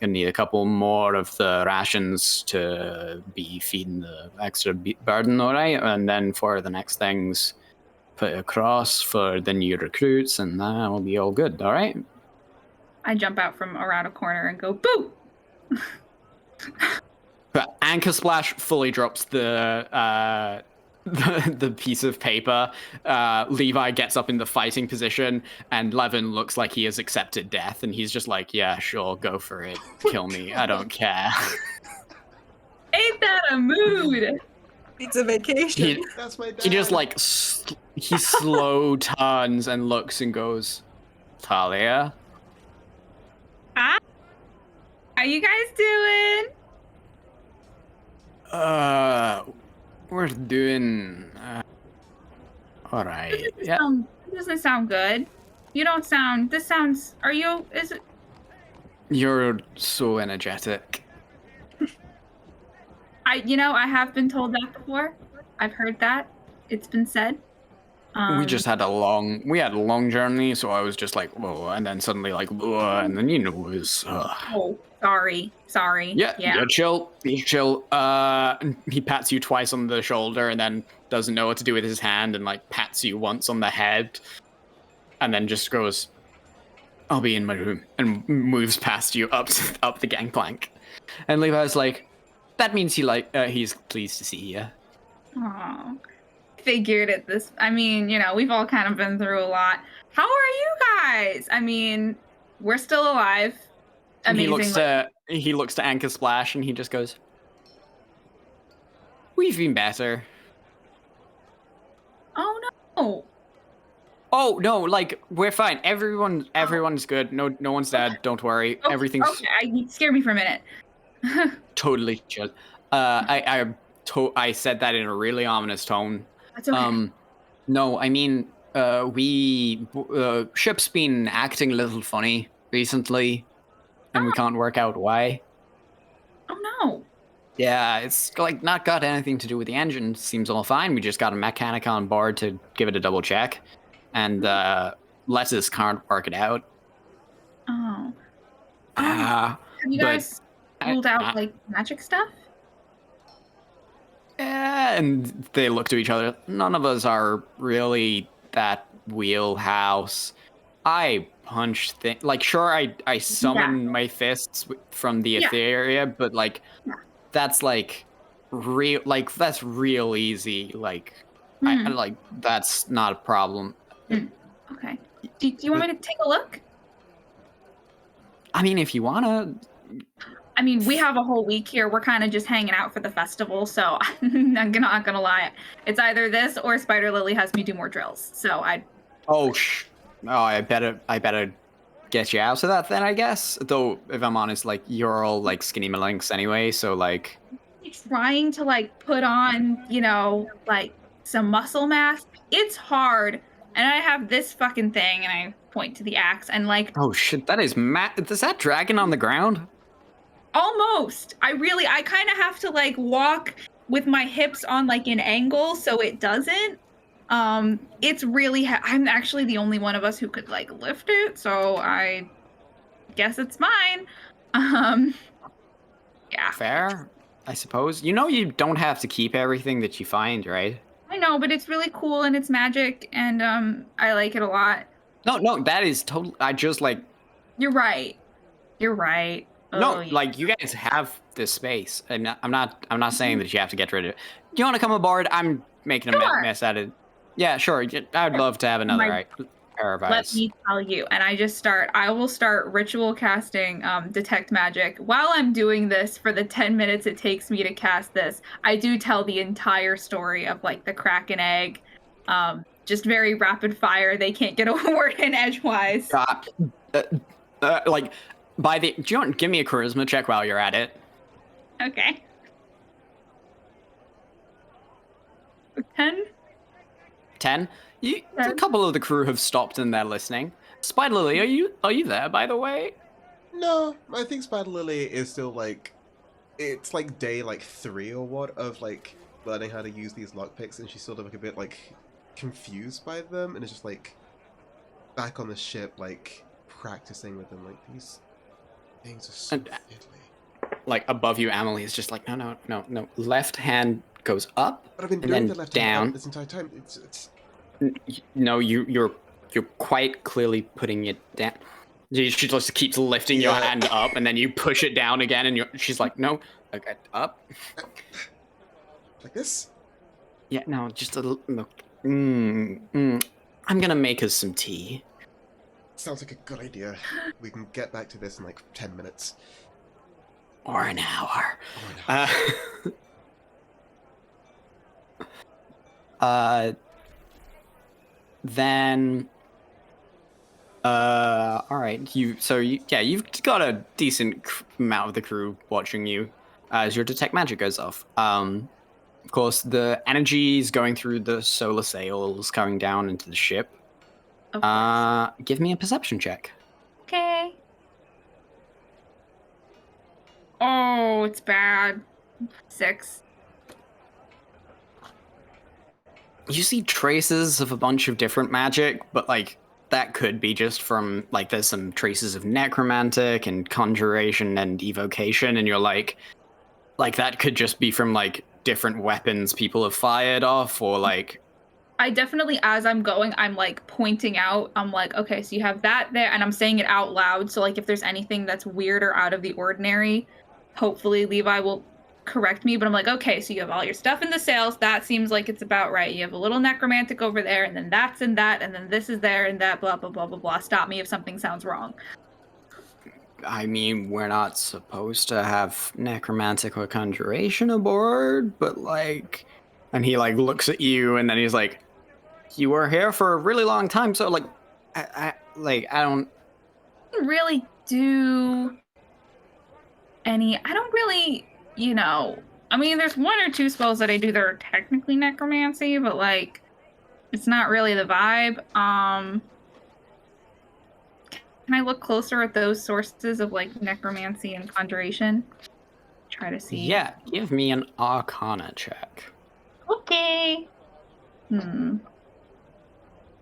Gonna need a couple more of the rations to be feeding the extra burden, all right? And then for the next things, put across for the new recruits, and that'll be all good, all right? I jump out from around a corner and go, boo! But Anchor Splash fully drops the piece of paper. Levi gets up in the fighting position, and Levin looks like he has accepted death, and he's just like, yeah, sure, go for it. Kill me. I don't care. Ain't that a mood? It's a vacation. That's my dad. He just like, he slow turns and looks and goes, Talia? Hi. How you guys doing? We're doing all right. Yeah. Doesn't sound good. You don't sound. This sounds. Are you? Is it? You're so energetic. I have been told that before. I've heard that. It's been said. We just had a long journey, so I was just like, whoa, and then suddenly like, whoa, and then it was. Oh, sorry. Yeah. Chill. He pats you twice on the shoulder, and then doesn't know what to do with his hand, and like pats you once on the head, and then just goes, "I'll be in my room," and moves past you up the gangplank. And Levi's like, "That means he's pleased to see you." Oh. Figured at this. I mean, we've all kind of been through a lot. How are you guys? I mean, we're still alive. Amazing. He looks to Anchor Splash, and he just goes, "We've been better." Oh no. Oh no, like we're fine. Everyone's good. No one's dead. Don't worry. Okay, Everything's okay. You scared me for a minute. totally chill. I said that in a really ominous tone. That's okay. No, I mean, ship's been acting a little funny recently, and we can't work out why. Oh no. Yeah, it's like not got anything to do with the engine. Seems all fine. We just got a mechanic on board to give it a double check, and Letus can't work it out. Oh. Have you guys ruled out like magic stuff? And they look to each other. None of us are really that wheelhouse. I punch things. Like, sure, I summon my fists from the etheria, but like, that's like real. Like, that's real easy. Like, I that's not a problem. Okay. Do you want me to take a look? I mean, if you wanna. I mean, we have a whole week here. We're kind of just hanging out for the festival, so I'm not gonna lie. It's either this or Spider Lily has me do more drills. So I better get you out of that then, I guess. Though, if I'm honest, like you're all like skinny malinks anyway, so like. Trying to like put on, like some muscle mass. It's hard, and I have this fucking thing, and I point to the axe, and like. Oh shit! That is Is that dragon on the ground? Almost. I kind of have to like walk with my hips on like an angle so it doesn't. It's really I'm actually the only one of us who could like lift it, so I guess it's mine. Yeah. Fair, I suppose. You don't have to keep everything that you find, right? I know, but it's really cool and it's magic, and I like it a lot. No, that is totally. I just like. You're right. No, like you guys have this space, and I'm not saying that you have to get rid of it. Do you want to come aboard? I'm making a mess out of it. Yeah, sure. I'd love to have another pair of eyes. Let me tell you, and I will start ritual casting detect magic. While I'm doing this, for the 10 minutes it takes me to cast this, I do tell the entire story of like the Kraken egg. Just very rapid fire. They can't get a word in edgewise. Do you want give me a charisma check while you're at it? Okay. 10? 10? A couple of the crew have stopped and they're listening. Spider Lily, are you there, by the way? No, I think Spider Lily is still like, it's like day like 3 or what of like learning how to use these lockpicks, and she's sort of like a bit like confused by them, and it's just like, back on the ship, like practicing with them. Like these things are so fiddly. Like above you, Emily is just like, no. Left hand goes up, But I've been and doing then the left down. hand up this entire time. It's No, you're quite clearly putting it down. She just keeps lifting your hand up, and then you push it down again, and she's like, no, okay, up. Like this? Yeah, no, just a little. I'm gonna make us some tea. Sounds like a good idea. We can get back to this in like 10 minutes. Or an hour. Then all right, you've got a decent amount of the crew watching you as your detect magic goes off. Of course, the energy is going through the solar sails coming down into the ship. Of course. Give me a perception check. Okay. Oh, it's bad. 6. You see traces of a bunch of different magic, but like that could be just from like there's some traces of necromantic and conjuration and evocation, and you're like that could just be from like different weapons people have fired off, or like I definitely, as I'm going, I'm like pointing out, I'm like, okay, so you have that there, and I'm saying it out loud, so like if there's anything that's weird or out of the ordinary, hopefully Levi will correct me, but I'm like, okay, so you have all your stuff in the sails, that seems like it's about right. You have a little necromantic over there, and then that's in that, and then this is there, and that, blah, blah, blah, blah, blah. Stop me if something sounds wrong. I mean, we're not supposed to have necromantic or conjuration aboard, but like, and he like looks at you, and then he's like, you were here for a really long time, so like, I don't really do any, I don't really, I mean, there's 1 or 2 spells that I do that are technically necromancy, but like, it's not really the vibe. Can I look closer at those sources of like necromancy and conjuration? Try to see. Yeah, give me an Arcana check. Okay.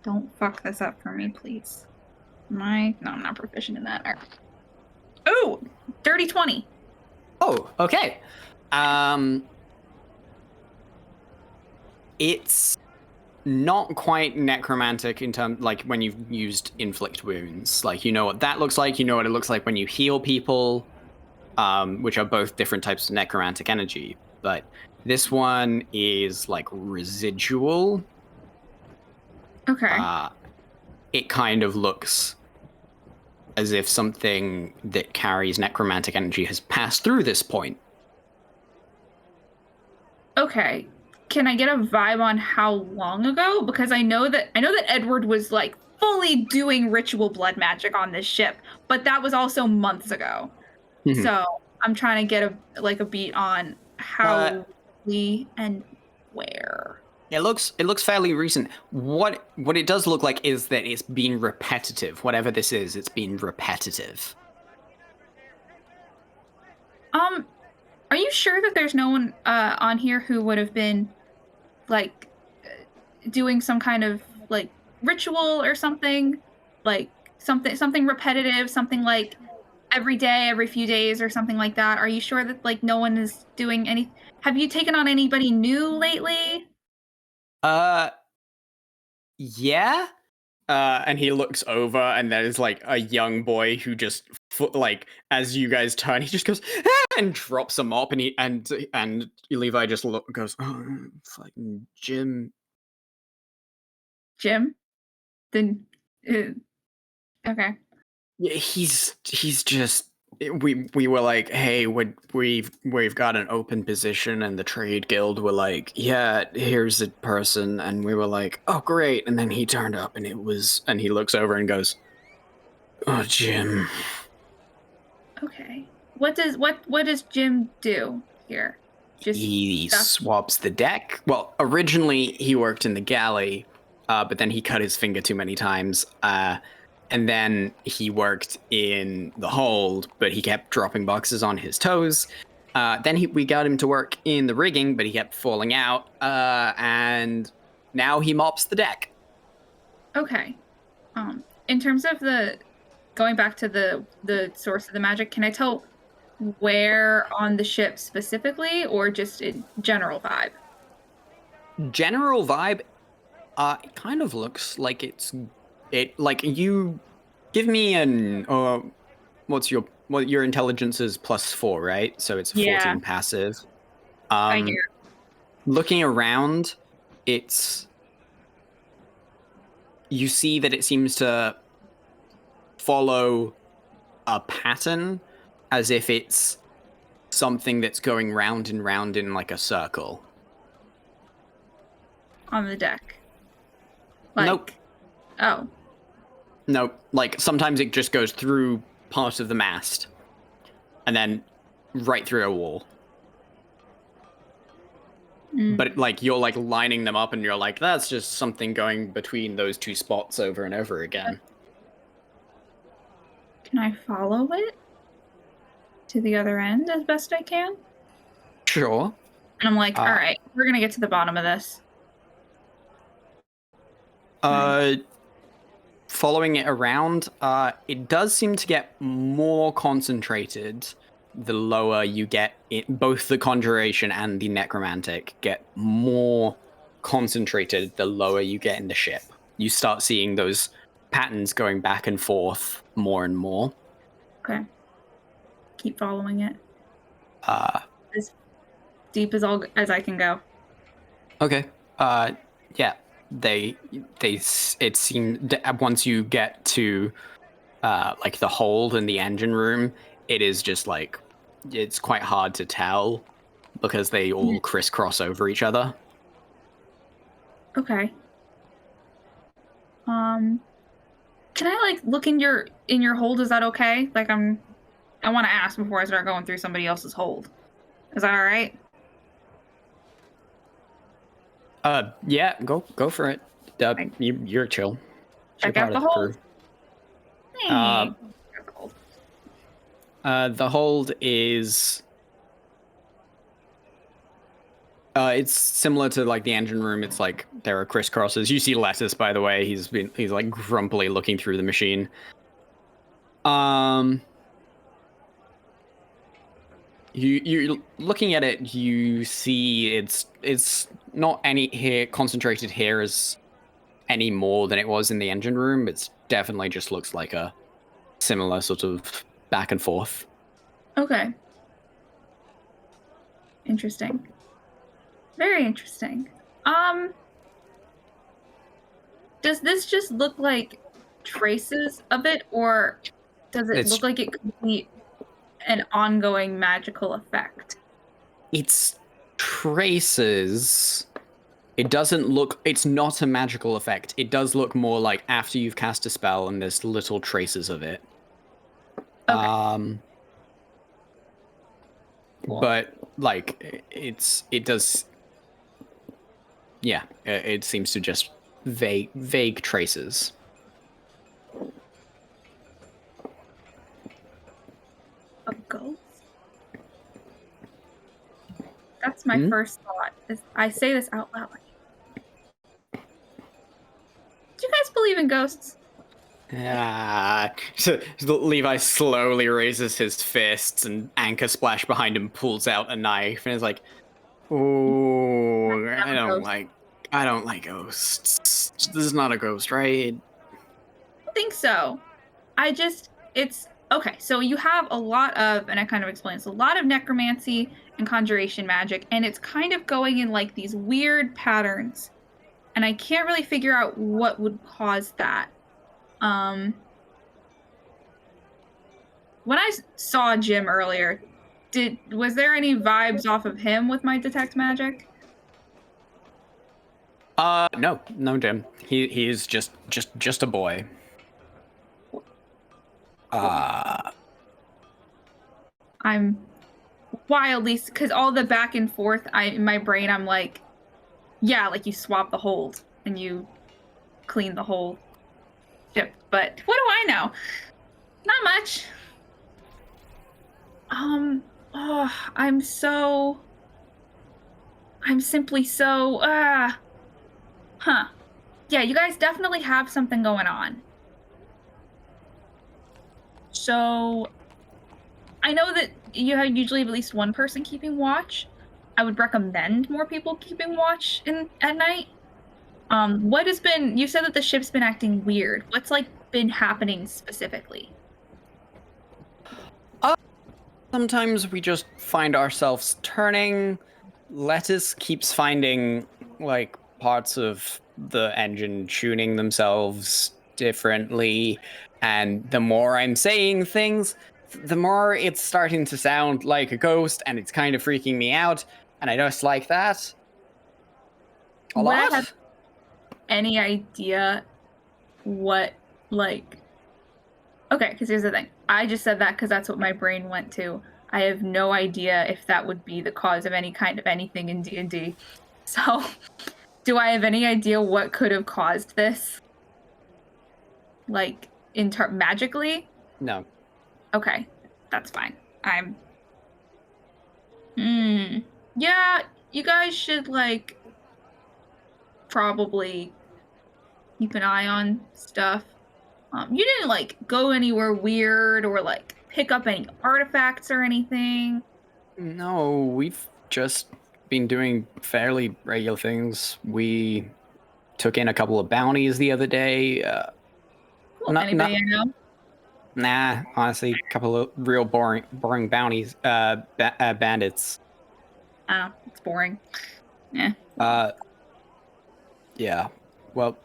Don't fuck this up for me, please. No, I'm not proficient in that. Oh, dirty 20. Oh, okay. It's not quite necromantic in terms, like when you've used inflict wounds. Like, you know what that looks like. You know what it looks like when you heal people, which are both different types of necromantic energy. But this one is like residual. Okay. It kind of looks as if something that carries necromantic energy has passed through this point. Okay. Can I get a vibe on how long ago? Because I know that Edward was like fully doing ritual blood magic on this ship, but that was also months ago. Mm-hmm. So I'm trying to get a beat on how and where. It looks fairly recent. What it does look like is that it's been repetitive. Whatever this is, it's been repetitive. Are you sure that there's no one on here who would have been like doing some kind of like ritual or something? Like something repetitive, something like every day, every few days or something like that? Are you sure that like no one is doing any? Have you taken on anybody new lately? Yeah. And he looks over, and there's like a young boy who just like as you guys turn, he just goes and drops a mop, and Levi just goes, oh, fucking Jim. Jim? Then okay. Yeah, he's just. We were like, hey, we've got an open position, and the trade guild were like, yeah, here's a person, and we were like, oh great, and then he turned up, and he looks over and goes, oh, Jim. Okay. What does Jim do here? He swaps the deck. Well, originally he worked in the galley, but then he cut his finger too many times. And then he worked in the hold, but he kept dropping boxes on his toes. Then we got him to work in the rigging, but he kept falling out. And now he mops the deck. Okay. in terms of going back to the source of the magic, can I tell where on the ship specifically, or just a general vibe? General vibe, it kind of looks like like you give me an your intelligence is +4, right? So it's 14 Yeah. passive. I hear. Looking around, you see that it seems to follow a pattern as if it's something that's going round and round in like a circle. On the deck. Like, Nope. Oh. Nope. Like sometimes it just goes through part of the mast and then right through a wall. But like you're like lining them up and you're like, that's just something going between those two spots over and over again. Can I follow it to the other end as best I can? Sure. And I'm like, all right, we're gonna get to the bottom of this. Following it around, it does seem to get more concentrated the lower you get. Both the conjuration and the necromantic get more concentrated the lower you get in the ship. You start seeing those patterns going back and forth more and more. Okay. Keep following it. As deep as I can go. Okay. Yeah. It seemed once you get to like the hold in the engine room, it is just like it's quite hard to tell because they all crisscross over each other. Okay. Can I like look in your hold? Is that okay? Like I want to ask before I start going through somebody else's hold. Is that all right? Yeah, go for it. You're chill. Check out the hold. The hold is it's similar to like the engine room. It's like there are crisscrosses. You see Lettuce, by the way. He's like grumpily looking through the machine. You're looking at it. You see it's not any here concentrated here as any more than it was in the engine room. It's definitely just looks like a similar sort of back and forth. Okay. Interesting. Very interesting. Does this just look like traces of it, or does it look like it could be an ongoing magical effect? It's traces. It doesn't look... It's not a magical effect. It does look more like after you've cast a spell and there's little traces of it. Okay. Cool. But, like, it does... Yeah, it seems to just vague traces. A ghost? That's my first thought. I say this out loud. Do you guys believe in ghosts? So Levi slowly raises his fists, and Anchor Splash behind him pulls out a knife, and is like, "Oh, I don't like ghosts. This is not a ghost, right?" I think so. It's okay. So you have a lot of, and I kind of explained, a lot of necromancy and conjuration magic, and it's kind of going in like these weird patterns, and I can't really figure out what would cause that. When I saw Jim earlier, was there any vibes off of him with my detect magic? No, Jim. He's just a boy. I'm wildly, because all the back and forth, in my brain, I'm like, yeah, like you swap the hold and you clean the whole ship. But what do I know? Not much. I'm simply so, Yeah, you guys definitely have something going on. So I know that you usually have at least one person keeping watch. I would recommend more people keeping watch at night. What has been? You said that the ship's been acting weird. What's like been happening specifically? Sometimes we just find ourselves turning. Lettuce keeps finding like parts of the engine tuning themselves differently, and the more I'm saying things, the more it's starting to sound like a ghost, and it's kind of freaking me out, and I just like that a Would I lot. have any idea what, like... Okay, because here's the thing. I just said that because that's what my brain went to. I have no idea if that would be the cause of any kind of anything in D&D. So, do I have any idea what could have caused this? Like, magically? No. Okay, that's fine. Yeah, you guys should, like, probably keep an eye on stuff. You didn't, like, go anywhere weird or, like, pick up any artifacts or anything? No, we've just been doing fairly regular things. We took in a couple of bounties the other day. Cool. Anybody I know? Nah, honestly, a couple of real boring bounties. Bandits. Oh, it's boring. Yeah. Yeah. Well,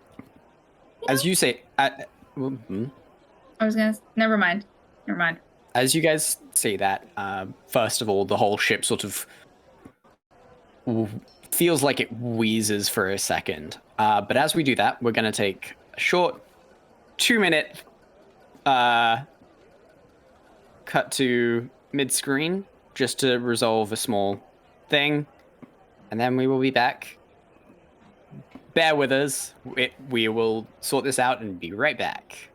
as you say, I was gonna... Never mind. As you guys say that, first of all, the whole ship sort of feels like it wheezes for a second. But as we do that, we're going to take a short 2-minute cut to mid-screen just to resolve a small thing. And then we will be back. Bear with us. We will sort this out and be right back.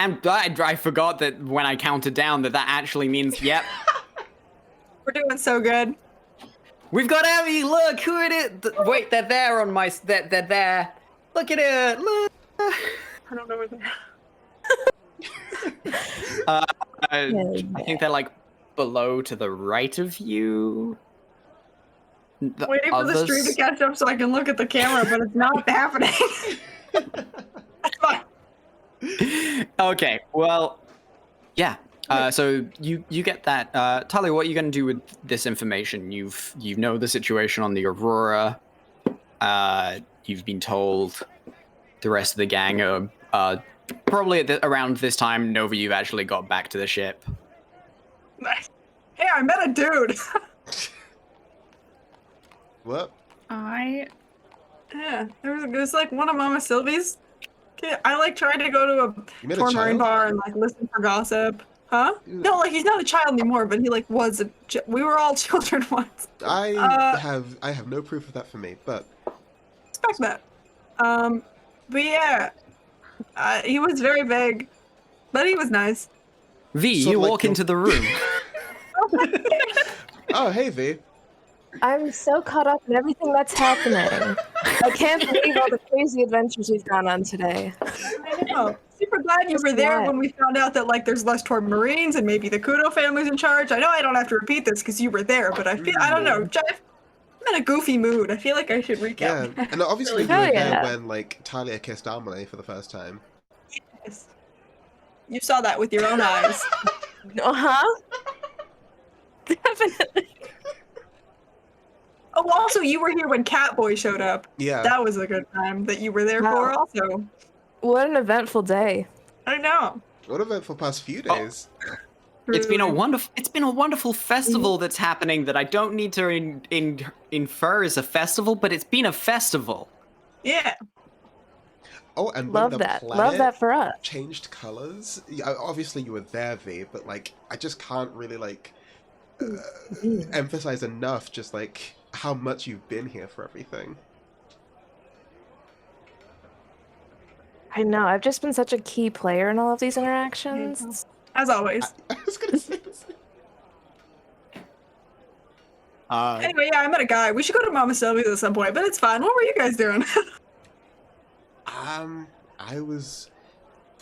And I forgot that when I counted down that actually means, yep. We're doing so good. We've got Abby, look, who it is? Wait, they're there on my, they're there. Look at it, look. I don't know where they're I think they're like below to the right of you. waiting for the stream to catch up so I can look at the camera, but it's not happening. That's fine. Okay, well, yeah. So you get that. Tali, what are you going to do with this information? You know the situation on the Aurora. You've been told the rest of the gang are probably around this time. Nova, you've actually got back to the ship. Nice. Hey, I met a dude. What? Yeah, there was like one of Mama Sylvie's. I like tried to go to a Tourmaline bar and like listen for gossip. Huh? No, like he's not a child anymore, but he like was we were all children once. I have no proof of that for me, but expect that. But yeah, he was very vague, but he was nice. V, you walk into the room. Oh, hey V. I'm so caught up in everything that's happening. I can't believe all the crazy adventures we've gone on today. I know. super glad you were there when we found out that like there's less torn Marines and maybe the Kudo family's in charge. I know I don't have to repeat this because you were there, but I feel I don't know, Jeff. I'm in a goofy mood. I feel like I should recap. Yeah, and obviously you were there when like Talia kissed Amelie for the first time. Yes. You saw that with your own eyes. Definitely. Oh, also, you were here when Catboy showed up. Yeah. That was a good time that you were there for also. What an eventful day. I know. What about for past few days? It's been a wonderful festival that's happening that I don't need to infer as a festival, but it's been a festival. Yeah. Oh, and Love when the that. planet Love that for us. changed colors. Yeah, obviously you were there, V, but like I just can't really like emphasize enough just like how much you've been here for everything. I know. I've just been such a key player in all of these interactions. As always. I was gonna say this. Anyway, yeah, I met a guy. We should go to Mama Sylvia's at some point, but it's fine. What were you guys doing?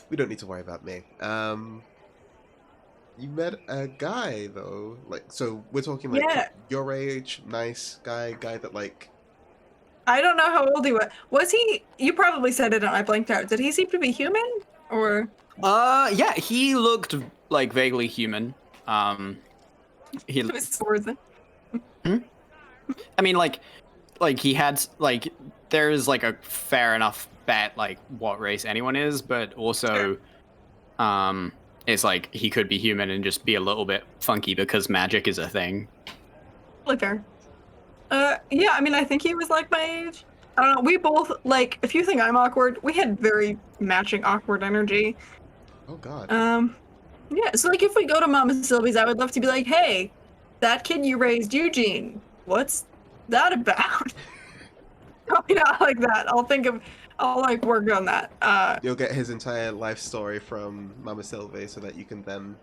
We don't need to worry about me. You met a guy though, like, so we're talking like your age, nice guy that like. I don't know how old he was. Was he? You probably said it and I blanked out. Did he seem to be human, or? Yeah, he looked like vaguely human. He. I mean, like he had like there's like a fair enough bet like what race anyone is, but also, it's like he could be human and just be a little bit funky because magic is a thing. Totally fair. Yeah, I mean, I think he was like my age. I don't know. We both like. If you think I'm awkward, we had very matching awkward energy. Oh God. Yeah. So like, if we go to Mama Sylvie's, I would love to be like, hey, that kid you raised, Eugene. What's that about? Probably not like that. I'll like work on that. You'll get his entire life story from Mama Sylvie so that you can then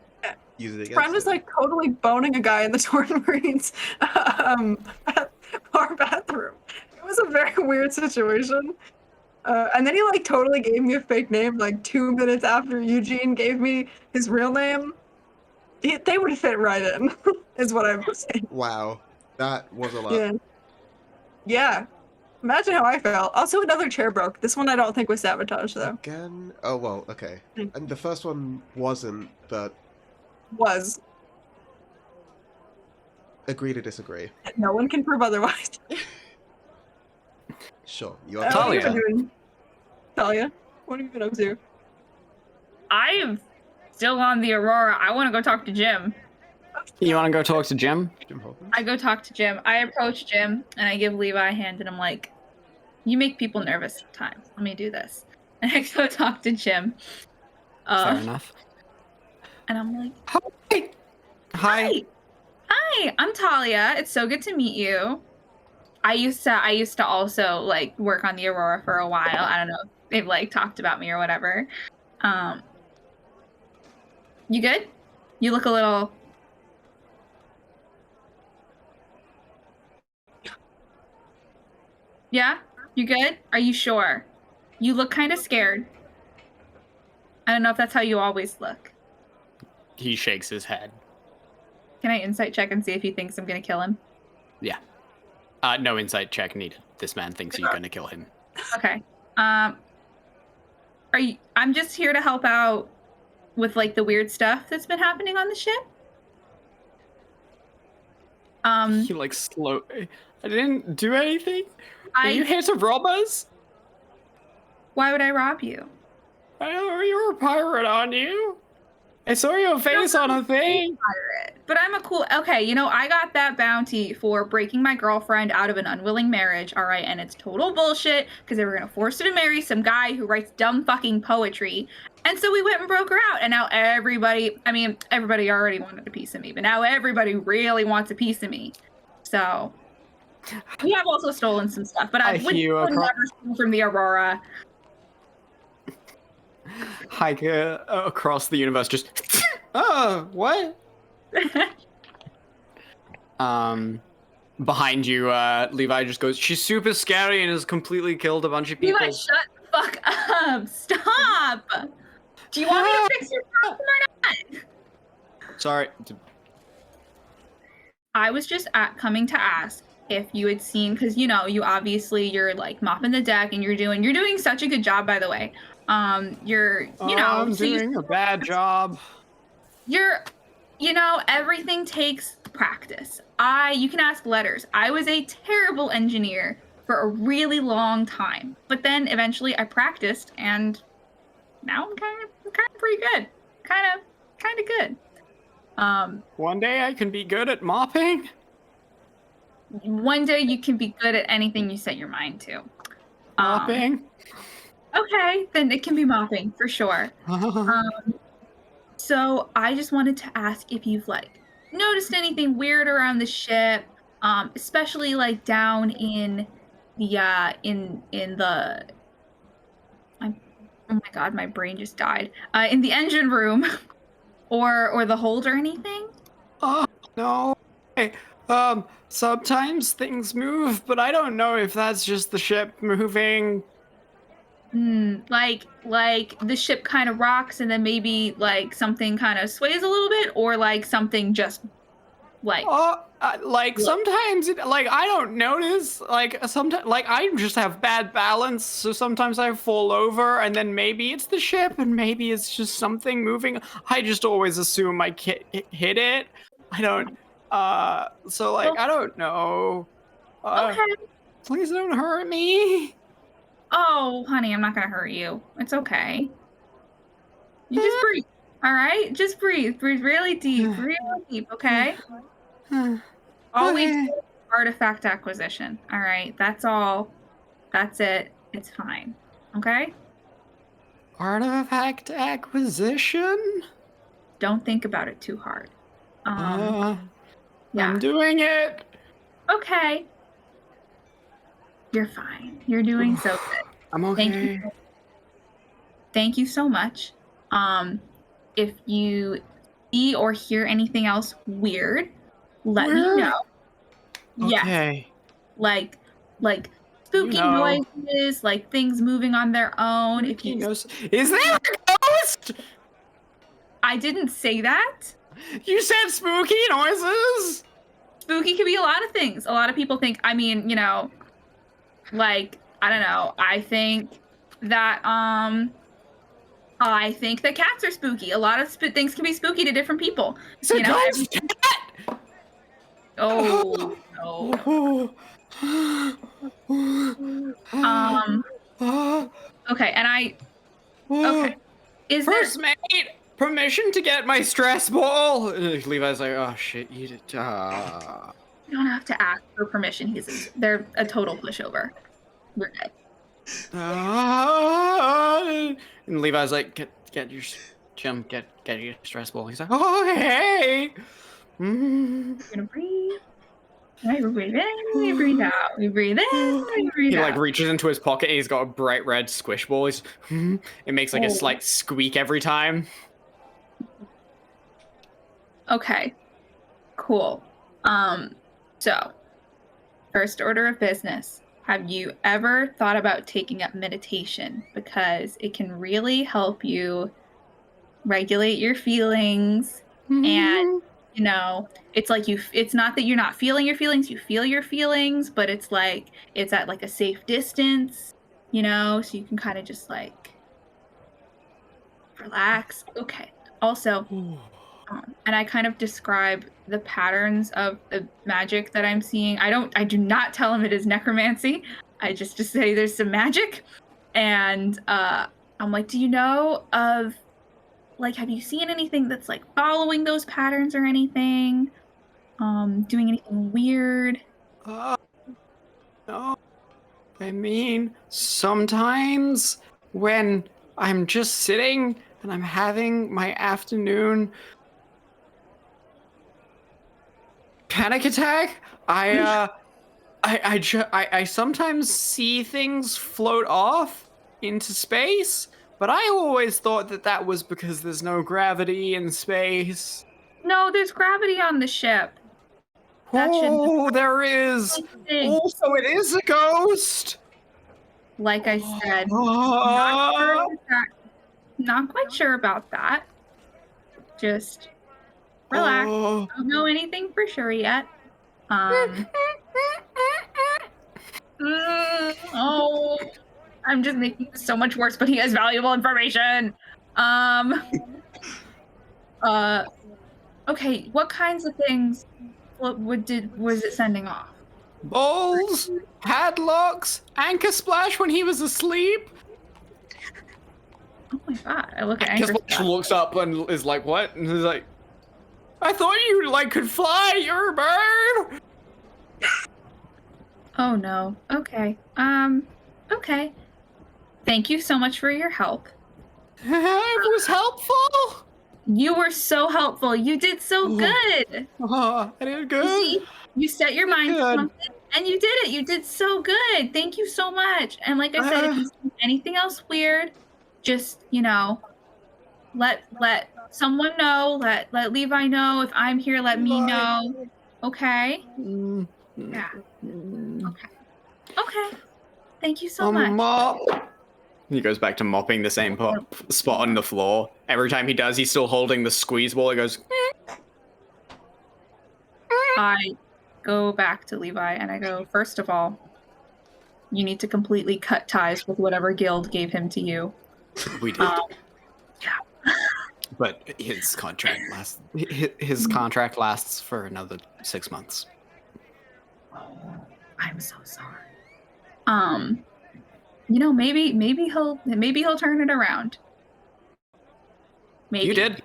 use it against Friend was him. like totally boning a guy in the Torn Marines bar bathroom. It was a very weird situation. And then he like totally gave me a fake name like 2 minutes after Eugene gave me his real name. They would fit right in, is what I'm saying. Wow, that was a lot. Yeah. Yeah. Imagine how I felt. Also, another chair broke. This one I don't think was sabotage, though. Again? Oh, well, okay. And the first one wasn't, but... Was. Agree to disagree. No one can prove otherwise. Sure. You are Talia. What have you been doing? Talia, what have you been up to? I'm still on the Aurora. I want to go talk to Jim. You want to go talk to Jim? Jim Hawkins? I go talk to Jim. I approach Jim and I give Levi a hand and I'm like, you make people nervous sometimes. Let me do this. And I go talk to Jim. Fair enough. And I'm like, Hi. Hi, I'm Talia. It's so good to meet you. I used to also like work on the Aurora for a while. I don't know if they've like talked about me or whatever. You good? You look a little... Yeah? You good? Are you sure? You look kind of scared. I don't know if that's how you always look. He shakes his head. Can I insight check and see if he thinks I'm gonna kill him? Yeah. No insight check needed. This man thinks you're gonna kill him. Okay. I'm just here to help out with like the weird stuff that's been happening on the ship. He like slow. I didn't do anything. Are you here to rob us? Why would I rob you? I know you're a pirate, aren't you? I saw your face on a thing. Pirate, but I'm a cool. Okay, you know, I got that bounty for breaking my girlfriend out of an unwilling marriage. All right, and it's total bullshit because they were gonna force her to marry some guy who writes dumb fucking poetry. And so we went and broke her out, and now everybody already wanted a piece of me, but now everybody really wants a piece of me. So we have also stolen some stuff, but I would never steal from the Aurora. Hike across the universe, just oh, what? Behind you, Levi just goes, she's super scary and has completely killed a bunch of people. Levi, shut the fuck up! Stop! Do you want me to fix your problem or not? Sorry. I was just coming to ask if you had seen, because you obviously you're like mopping the deck and you're doing such a good job, by the way. I'm doing a bad job. Everything takes practice. You can ask Letters. I was a terrible engineer for a really long time, but then eventually I practiced, and now I'm kind of pretty good. Kind of good. One day I can be good at mopping. One day you can be good at anything you set your mind to. Mopping. Okay, then it can be mopping for sure. So I just wanted to ask if you've noticed anything weird around the ship, especially down in the oh my god, my brain just died. In the engine room, or the hold or anything. Oh no. Hey, sometimes things move, but I don't know if that's just the ship moving. Like the ship kind of rocks, and then maybe something kind of sways a little bit, or something just sometimes I don't notice. Sometimes I just have bad balance, so sometimes I fall over, and then maybe it's the ship, and maybe it's just something moving. I just always assume I hit it. I don't. I don't know. Okay. Please don't hurt me. Oh, honey, I'm not gonna hurt you. It's okay. You just breathe. All right, just breathe. Breathe really deep, okay? Always do artifact acquisition. All right, that's all. That's it. It's fine. Okay? Artifact acquisition? Don't think about it too hard. Yeah. I'm doing it. Okay. You're fine. You're doing so good. I'm okay. Thank you so much. If you see or hear anything else weird, let me know. Okay. Yes. Like spooky noises, things moving on their own. If you Is there a ghost? I didn't say that. You said spooky noises? Spooky can be a lot of things. A lot of people think, I don't know. I think that cats are spooky. A lot of things can be spooky to different people. It's a ghost cat. Oh no. Okay, and okay. Is First mate, permission to get my stress ball? Levi's like, oh shit, eat it. You don't have to ask for permission. They're a total pushover. We're good. And Levi's like, get your stress ball. He's like, oh hey. We're gonna breathe. Right, we breathe in, we breathe out. We breathe in, we breathe out. He reaches into his pocket and he's got a bright red squish ball. It makes a slight squeak every time. Okay. Cool. So first order of business. Have you ever thought about taking up meditation? Because it can really help you regulate your feelings. And it's it's not that you're not feeling your feelings, you feel your feelings, but it's at a safe distance, so you can kind of just relax. Okay. Also, and I kind of describe the patterns of the magic that I'm seeing. I do not tell him it is necromancy. I just say there's some magic. And I'm like, do you know of have you seen anything that's following those patterns or anything? Doing anything weird? No. Sometimes when I'm just sitting and I'm having my afternoon panic attack, I sometimes see things float off into space. But I always thought that was because there's no gravity in space. No, there's gravity on the ship. There is. Oh, so it is a ghost. Like I said, not quite sure about that. Just relax. Oh. Don't know anything for sure yet. Oh, I'm just making this so much worse, but he has valuable information. Okay, what kinds of things was it sending off? Balls, padlocks, anchor splash when he was asleep. Oh my god, I look at Anchor anchor splash stuff. looks up and is like, what? And he's like, I thought you like could fly, you're a bird. Oh no. Okay. Okay. Thank you so much for your help. It was helpful. You were so helpful. You did so good. I did good. You see, you set your mind to Good. something and you did it. You did so good. Thank you so much. And like I said, if you see anything else weird, just, let someone know. Let Levi know. If I'm here, let me know. Okay? Yeah. Okay. Thank you so much. Mop. He goes back to mopping the same spot on the floor. Every time he does, he's still holding the squeeze ball. He goes, I go back to Levi and I go, first of all, you need to completely cut ties with whatever guild gave him to you. we did. Yeah. But his contract lasts for another 6 months. I'm so sorry. Maybe he'll turn it around. Maybe. You did.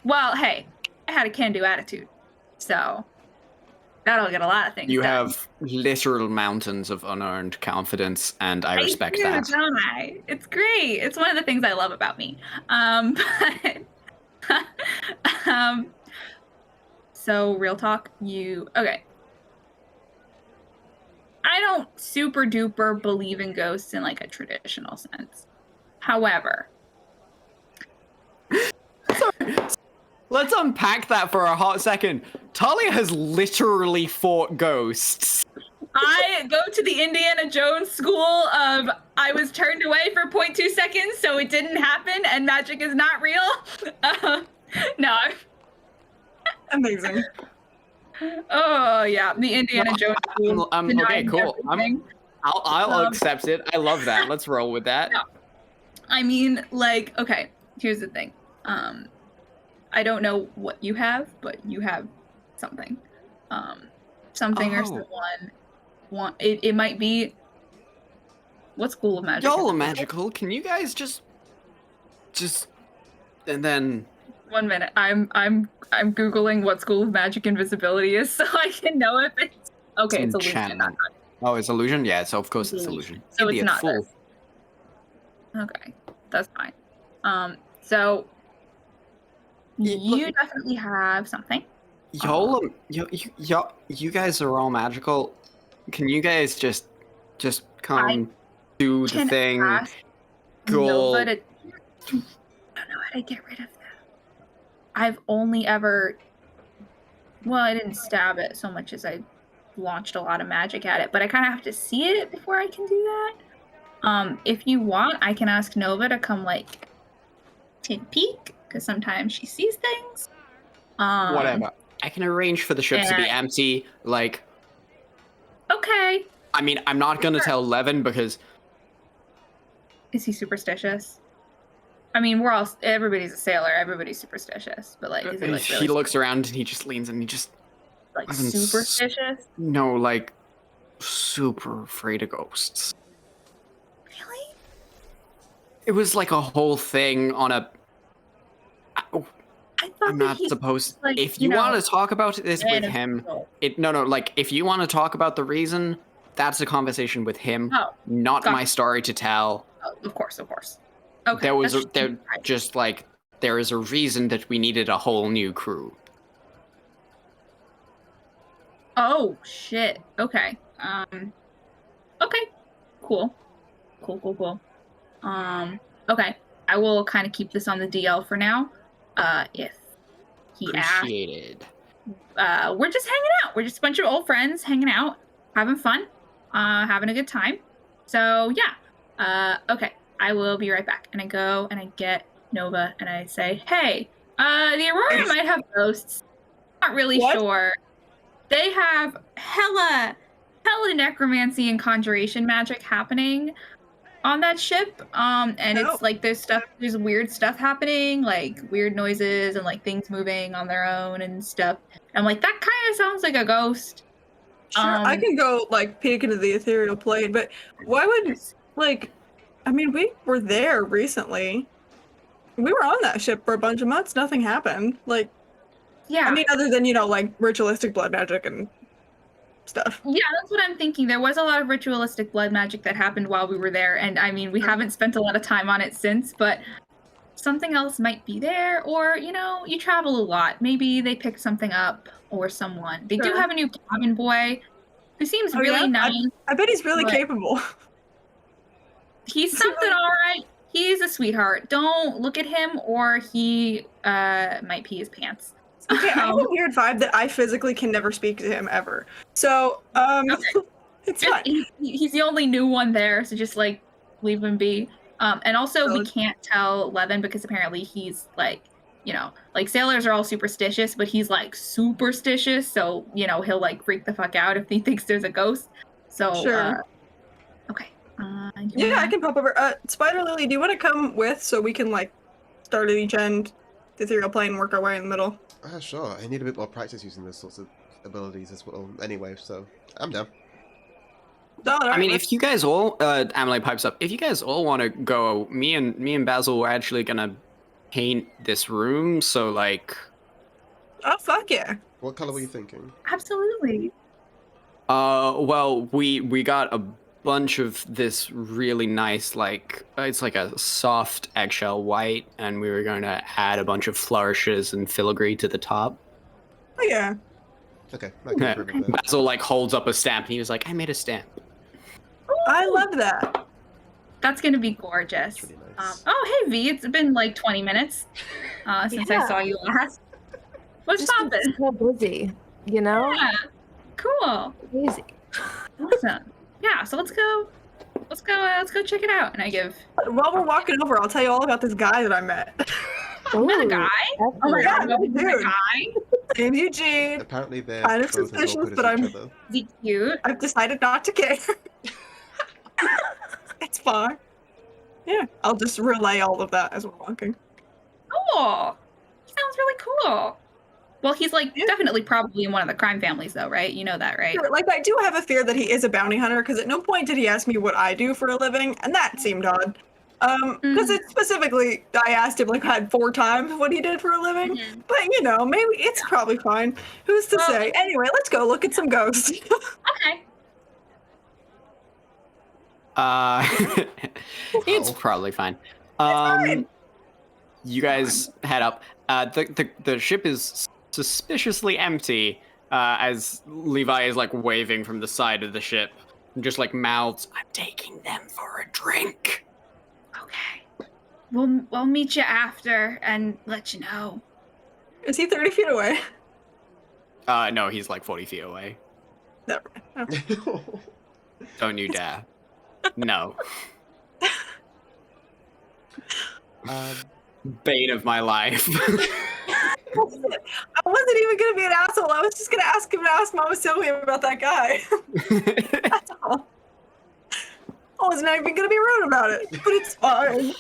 Well, hey, I had a can-do attitude, so that'll get a lot of things You done. have literal mountains of unearned confidence, and I respect do, that. Don't I? It's great. It's one of the things I love about me. So real talk, okay. I don't super duper believe in ghosts in like a traditional sense. However, Let's unpack that for a hot second. Talia has literally fought ghosts. I go to the Indiana Jones school of I was turned away for 0.2 seconds, so it didn't happen, and magic is not real. No. Amazing. Oh yeah, the Indiana Jones school. Okay, cool. I'll accept it. I love that. Let's roll with that. No. I mean, like, okay, here's the thing. I don't know what you have, but you have something. Something or someone. It might be. What school of magic? Y'all are magical. Can you guys just and then 1 minute. I'm googling what school of magic invisibility is, so I can know if it's okay. It's illusion. Not oh, it's illusion. Yeah, so of course it's illusion. So Idiot, it's not fool. this. Okay, that's fine. So you definitely have something. Y'all, you guys are all magical. Can you guys just come do the thing? Go. I don't know how to get rid of that. I've only ever, well, I didn't stab it so much as I launched a lot of magic at it, but I kind of have to see it before I can do that. If you want, I can ask Nova to come like take a peek, because sometimes she sees things. Whatever. I can arrange for the ships to be empty. Like, okay. I mean, I'm not gonna tell Levin because. Is he superstitious? I mean, everybody's a sailor. Everybody's superstitious, but like, is it like he looks around and he just leans and he just like superstitious? No, like super afraid of ghosts. Really? It was like a whole thing on a. I thought I'm not supposed. Like, if you want to talk about this with him, like if you want to talk about the reason, that's a conversation with him, not my story to tell. Oh, of course. Okay. There is a reason that we needed a whole new crew. Oh shit. Okay. Okay. Cool. Okay. I will kind of keep this on the DL for now. If he Appreciated. asks, we're just hanging out. We're just a bunch of old friends hanging out, having fun, having a good time. So yeah. Okay. I will be right back. And I go and I get Nova and I say, hey, the Aurora might have ghosts. Not really sure. They have hella necromancy and conjuration magic happening on that ship. And it's like there's weird stuff happening, like weird noises and like things moving on their own and stuff. I'm like, that kind of sounds like a ghost. Sure, I can go like peek into the ethereal plane, but why would like? I mean, we were there recently. We were on that ship for a bunch of months. Nothing happened. Like, yeah. I mean, other than like ritualistic blood magic and stuff. Yeah, that's what I'm thinking. There was a lot of ritualistic blood magic that happened while we were there, and I mean, we haven't spent a lot of time on it since, but something else might be there, or, you travel a lot. Maybe they picked something up, or someone. They do have a new cabin boy who seems really nice. I bet he's really capable. He's something all right. He's a sweetheart. Don't look at him, or he might pee his pants. Okay, I have a weird vibe that I physically can never speak to him ever. So, it's fine. He's the only new one there, so just like leave him be. And also we can't tell Levin because apparently he's like, like sailors are all superstitious, but he's like superstitious, so he'll like freak the fuck out if he thinks there's a ghost. So okay. Yeah, I can pop over. Spider Lily, do you want to come with so we can like start at each end, the ethereal plane, and work our way in the middle? Sure. I need a bit more practice using those sorts of abilities as well. Anyway, so I'm down. I mean, if you guys all, Amelie pipes up. If you guys all want to go, me and Basil were actually gonna paint this room. So like, oh fuck yeah! What color were you thinking? Absolutely. Well, we got a bunch of this really nice, like, it's like a soft eggshell white, and we were going to add a bunch of flourishes and filigree to the top. Oh yeah. Okay. Basil like holds up a stamp, and he was like, "I made a stamp." I love that. That's gonna be gorgeous. Really nice. Oh hey V, it's been like 20 minutes since I saw you last. What's poppin'? So busy, Yeah. Cool. Easy. Awesome. Yeah, so let's go check it out. And I give. While we're walking over, I'll tell you all about this guy that I met. Met a guy? Oh my god, dude. a guy? Named Eugene. Apparently they're kind of suspicious, but Is he cute? I've decided not to care. It's fine. Yeah, I'll just relay all of that as we're walking. Cool. He sounds really cool. Well, he's like definitely probably in one of the crime families, though, right? You know that, right? Sure, like, I do have a fear that he is a bounty hunter, because at no point did he ask me what I do for a living, and that seemed odd. Because it specifically, I asked him like 4 times what he did for a living, but maybe it's probably fine. Who's to say? Anyway, let's go look at some ghosts. Okay. It's probably fine. Fine. You guys head up. The ship is suspiciously empty, as Levi is like waving from the side of the ship, and just like mouths, "I'm taking them for a drink." Okay. We'll meet you after and let you know. Is he 30 feet away? No, he's like 40 feet away. Never mind. Oh. Don't you dare. No. Bane of my life. I wasn't even gonna be an asshole. I was just gonna ask him to ask Mama Sylvia about that guy. That's all. I wasn't even gonna be rude about it, but it's fine.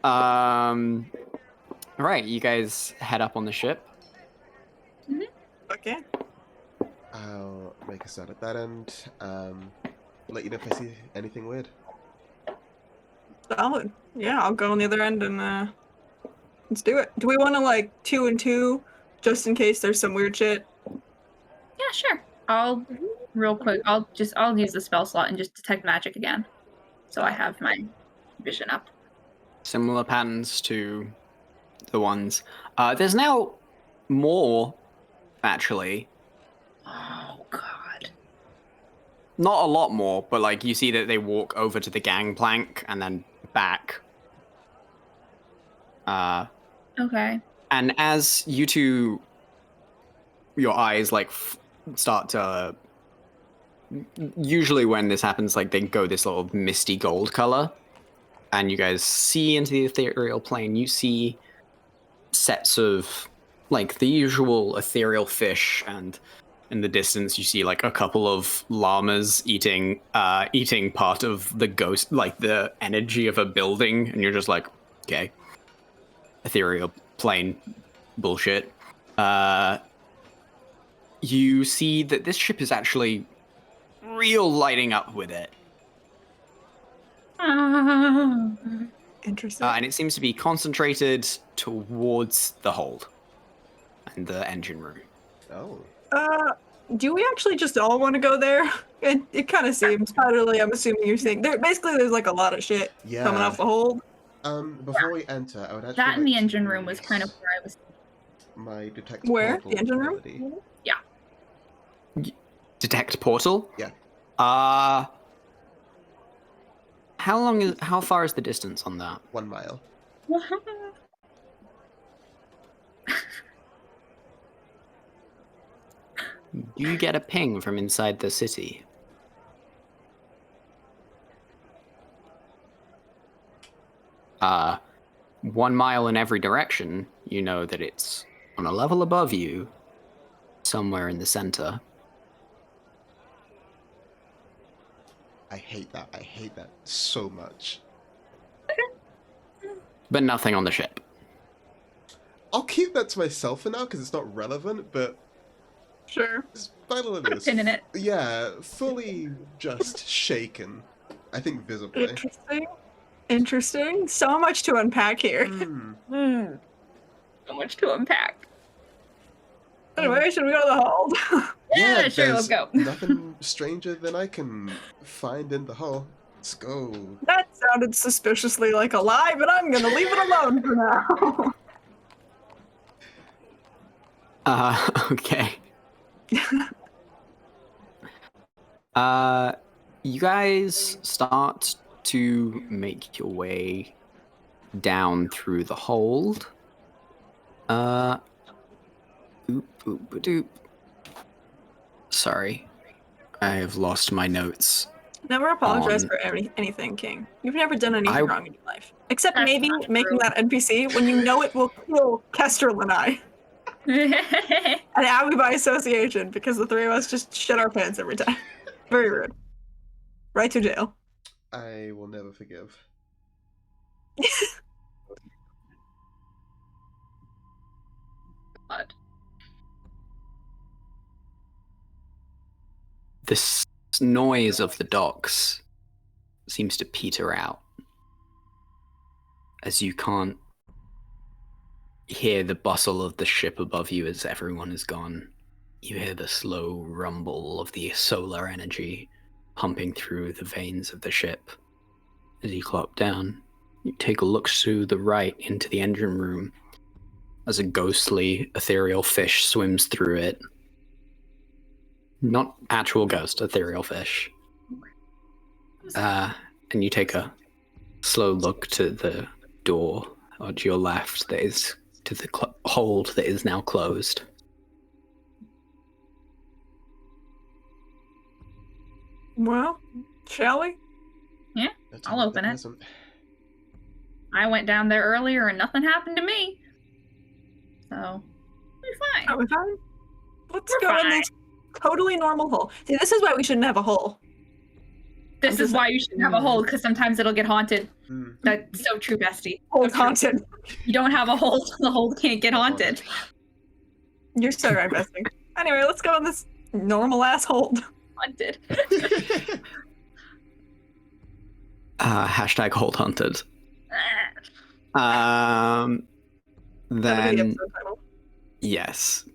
All right, you guys head up on the ship. Okay. I'll make a start at that end. Let you know if I see anything weird. Solid. Yeah, I'll go on the other end and let's do it. Do we want to like 2 and 2, just in case there's some weird shit? Yeah, sure. I'll real quick. I'll use the spell slot and just detect magic again, so I have my vision up. Similar patterns to the ones. There's now more, actually. Oh god. Not a lot more, but like you see that they walk over to the gangplank and then back. Okay. And as you two, your eyes like start to usually when this happens, like they go this little misty gold color, and you guys see into the ethereal plane. You see sets of like the usual ethereal fish, and in the distance you see like a couple of llamas eating part of the ghost, like the energy of a building, and you're just like, okay, ethereal plane bullshit. You see that this ship is actually real lighting up with it. Interesting. And it seems to be concentrated towards the hold and the engine room. Oh. Do we actually just all want to go there? It kind of seems. Probably, I'm assuming you're saying there's like a lot of shit coming off the hold. Before we enter, I would actually That in like the to engine room was use kind of where I was. my detect Where? portal The engine room? ability. Yeah. Detect portal? Yeah. How far is the distance on that? 1 mile. You get a ping from inside the city. Uh, 1 mile in every direction, you know that it's on a level above you, somewhere in the center. I hate that. I hate that so much. But nothing on the ship. I'll keep that to myself for now because it's not relevant, but Sure. Spider Put a pin in it. Yeah, fully just shaken. I think visibly. Interesting. So much to unpack here. So much to unpack. Anyway, should we go to the hold? Yeah, sure, let's there's go. Nothing stranger than I can find in the hull. Let's go. That sounded suspiciously like a lie, but I'm gonna leave it alone for now. Okay. You guys start to make your way down through the hold. Oop-a-doop. Sorry. I have lost my notes. Never apologize for anything, King. You've never done anything wrong in your life. Except That's maybe not making true. that NPC when you know it will kill Kestrel and I. And Abby by association, because the three of us just shit our pants every time. Very rude. Right to jail. I will never forgive. What? The noise of the docks seems to peter out as you can't hear the bustle of the ship above you as everyone is gone. You hear the slow rumble of the solar energy pumping through the veins of the ship. As you clop down, you take a look to the right into the engine room as a ghostly ethereal fish swims through it. Not actual ghost, ethereal fish. And you take a slow look to the door or to your left that is to the hold that is now closed. Well, shall we? Yeah, Let's I'll hope open that it. hasn't- I went down there earlier and nothing happened to me. So, we're fine. Are we fine? Let's We're go in fine. this totally normal hole. See, this is why we shouldn't have a hole. This is why you shouldn't have a hole, because sometimes it'll get haunted. Mm. That's so true, bestie. Hole So true. haunted. You don't have a hole, so the hole can't get haunted. You're so right, Bessie. Anyway, let's go in this normal ass hold. Haunted. Hashtag hold hunted. That'll be the Then episode title. yes.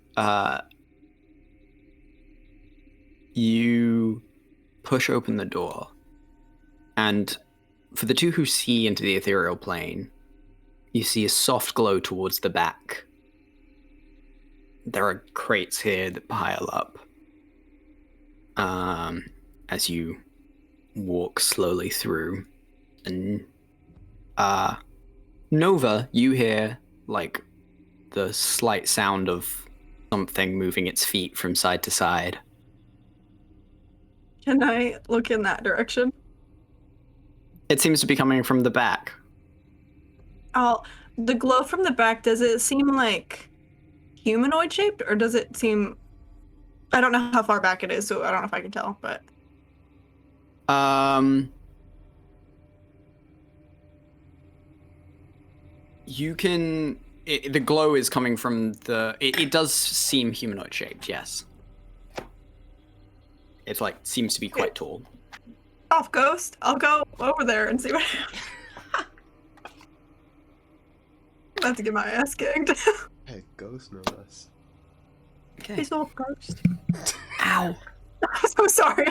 You push open the door, and for the two who see into the ethereal plane, you see a soft glow towards the back. There are crates here that pile up. As you walk slowly through, and Nova, you hear like the slight sound of something moving its feet from side to side. Can I look in that direction? It seems to be coming from the back. Oh, the glow from the back, does it seem like humanoid shaped, or does it seem... I don't know how far back it is, so I don't know if I can tell, but... You can... the glow is coming from the... It does seem humanoid shaped, yes. It's like, seems to be quite tall. Off ghost, I'll go over there and see what... I'm about to get my ass kicked. Hey, ghost no less. Okay. He's off ghost. Ow. I'm so sorry.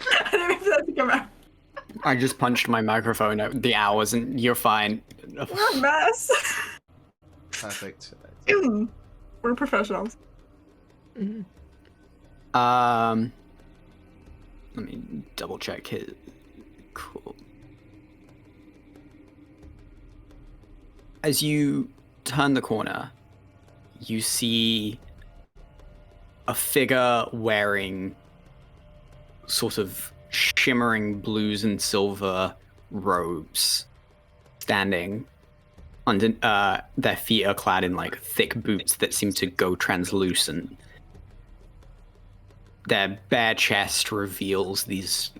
I didn't mean for that to come out. I just punched my microphone at the hours and you're fine. We're a mess. Perfect. We're professionals. Let me double check his... Cool. As you turn the corner, you see a figure wearing sort of shimmering blues and silver robes, standing under their feet are clad in like thick boots that seem to go translucent. Their bare chest reveals these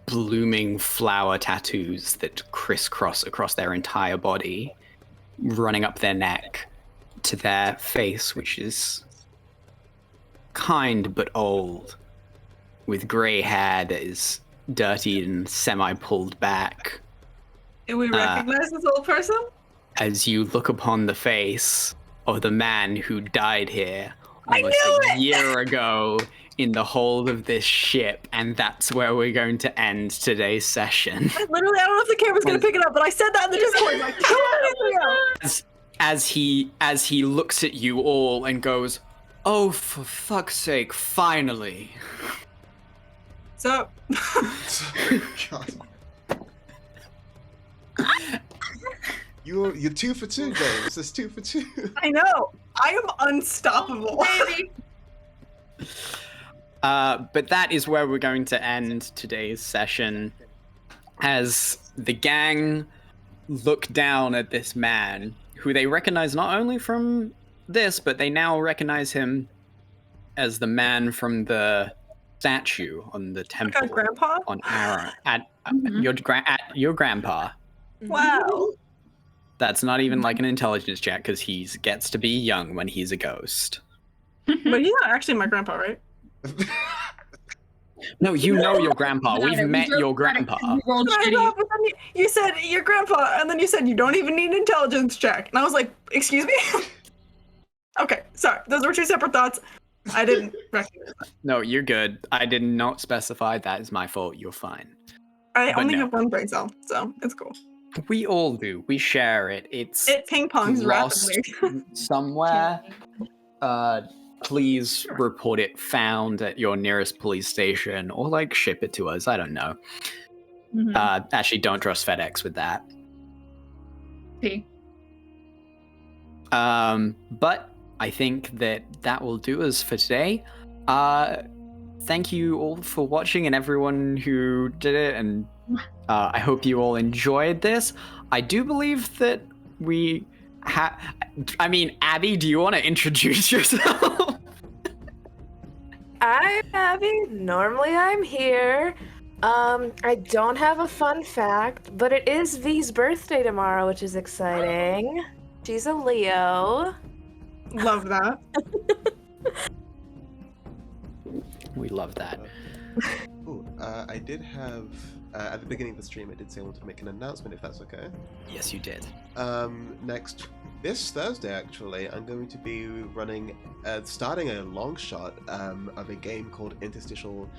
blooming flower tattoos that crisscross across their entire body, running up their neck to their face, which is kind but old, with grey hair that is dirty and semi-pulled back. Do we recognize this old person? As you look upon the face of the man who died here almost a year ago in the hold of this ship, and that's where we're going to end today's session. I don't know if the camera's gonna pick it up, but I said that in the Discord like 2 minutes ago. As he looks at you all and goes, "Oh, for fuck's sake, finally." So, God. You're 2 for 2, James. That's 2 for 2. I know. I am unstoppable. But that is where we're going to end today's session, as the gang look down at this man, who they recognize not only from this, but they now recognize him as the man from the statue on the temple Grandpa? on Aaron at your grandpa. Wow. That's not even like an intelligence check because he gets to be young when he's a ghost. But he's not actually my grandpa, right? No, you know your grandpa. We've met your grandpa. I know, but then you said your grandpa, and then you said you don't even need an intelligence check. And I was like, excuse me? Okay, sorry. Those were 2 separate thoughts. I didn't recognize that. No, you're good. I did not specify that is my fault. You're fine. I But only no. have 1 brain cell, so it's cool. We all do. We share it. It ping pongs lost rapidly. somewhere. Please report it found at your nearest police station, or like ship it to us. I don't know. Actually, don't trust FedEx with that. But I think that will do us for today. Thank you all for watching and everyone who did it, and I hope you all enjoyed this. I do believe that we I mean, Abby, do you want to introduce yourself? I'm Abby. Normally I'm here. I don't have a fun fact, but it is V's birthday tomorrow, which is exciting. She's a Leo. Love that. We love that. I did have at the beginning of the stream, I did say I wanted to make an announcement, if that's okay. Yes, you did. This Thursday, actually, I'm going to be starting a long shot of a game called Interstitial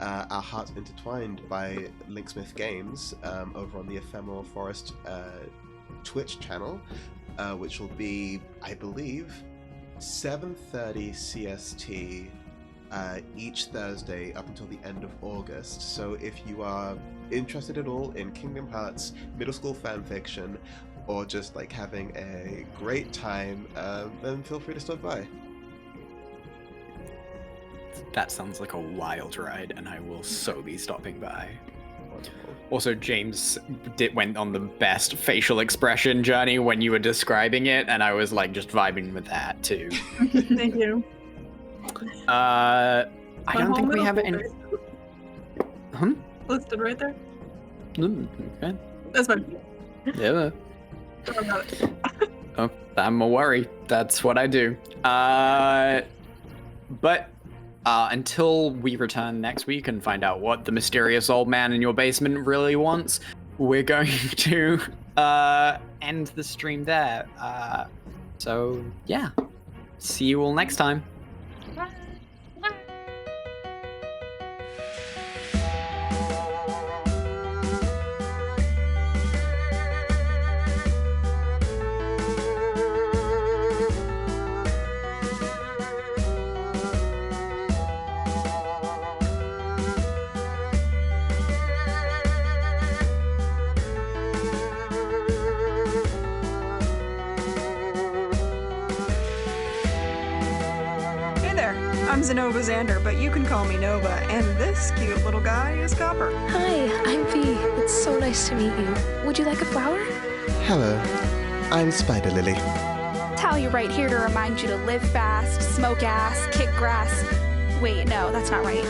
Our Hearts Intertwined by Linksmith Games over on the Ephemeral Forest Twitch channel, which will be, I believe, 7:30 CST each Thursday up until the end of August. So if you are interested at all in Kingdom Hearts middle school fanfiction, or just like having a great time, then feel free to stop by. That sounds like a wild ride, and I will so be stopping by. Wonderful. Also, James went on the best facial expression journey when you were describing it, and I was like just vibing with that too. Thank you. I don't think we have any. Listed right there. Okay. That's fine. Yeah. Don't worry about it. Oh, I'm a worry. That's what I do. But until we return next week and find out what the mysterious old man in your basement really wants, we're going to end the stream there. So yeah, see you all next time. I'm Zenova Xander, but you can call me Nova, and this cute little guy is Copper. Hi, I'm V. It's so nice to meet you. Would you like a flower? Hello, I'm Spider Lily. Talia right here to remind you to live fast, smoke ass, kick grass. Wait, no, that's not right.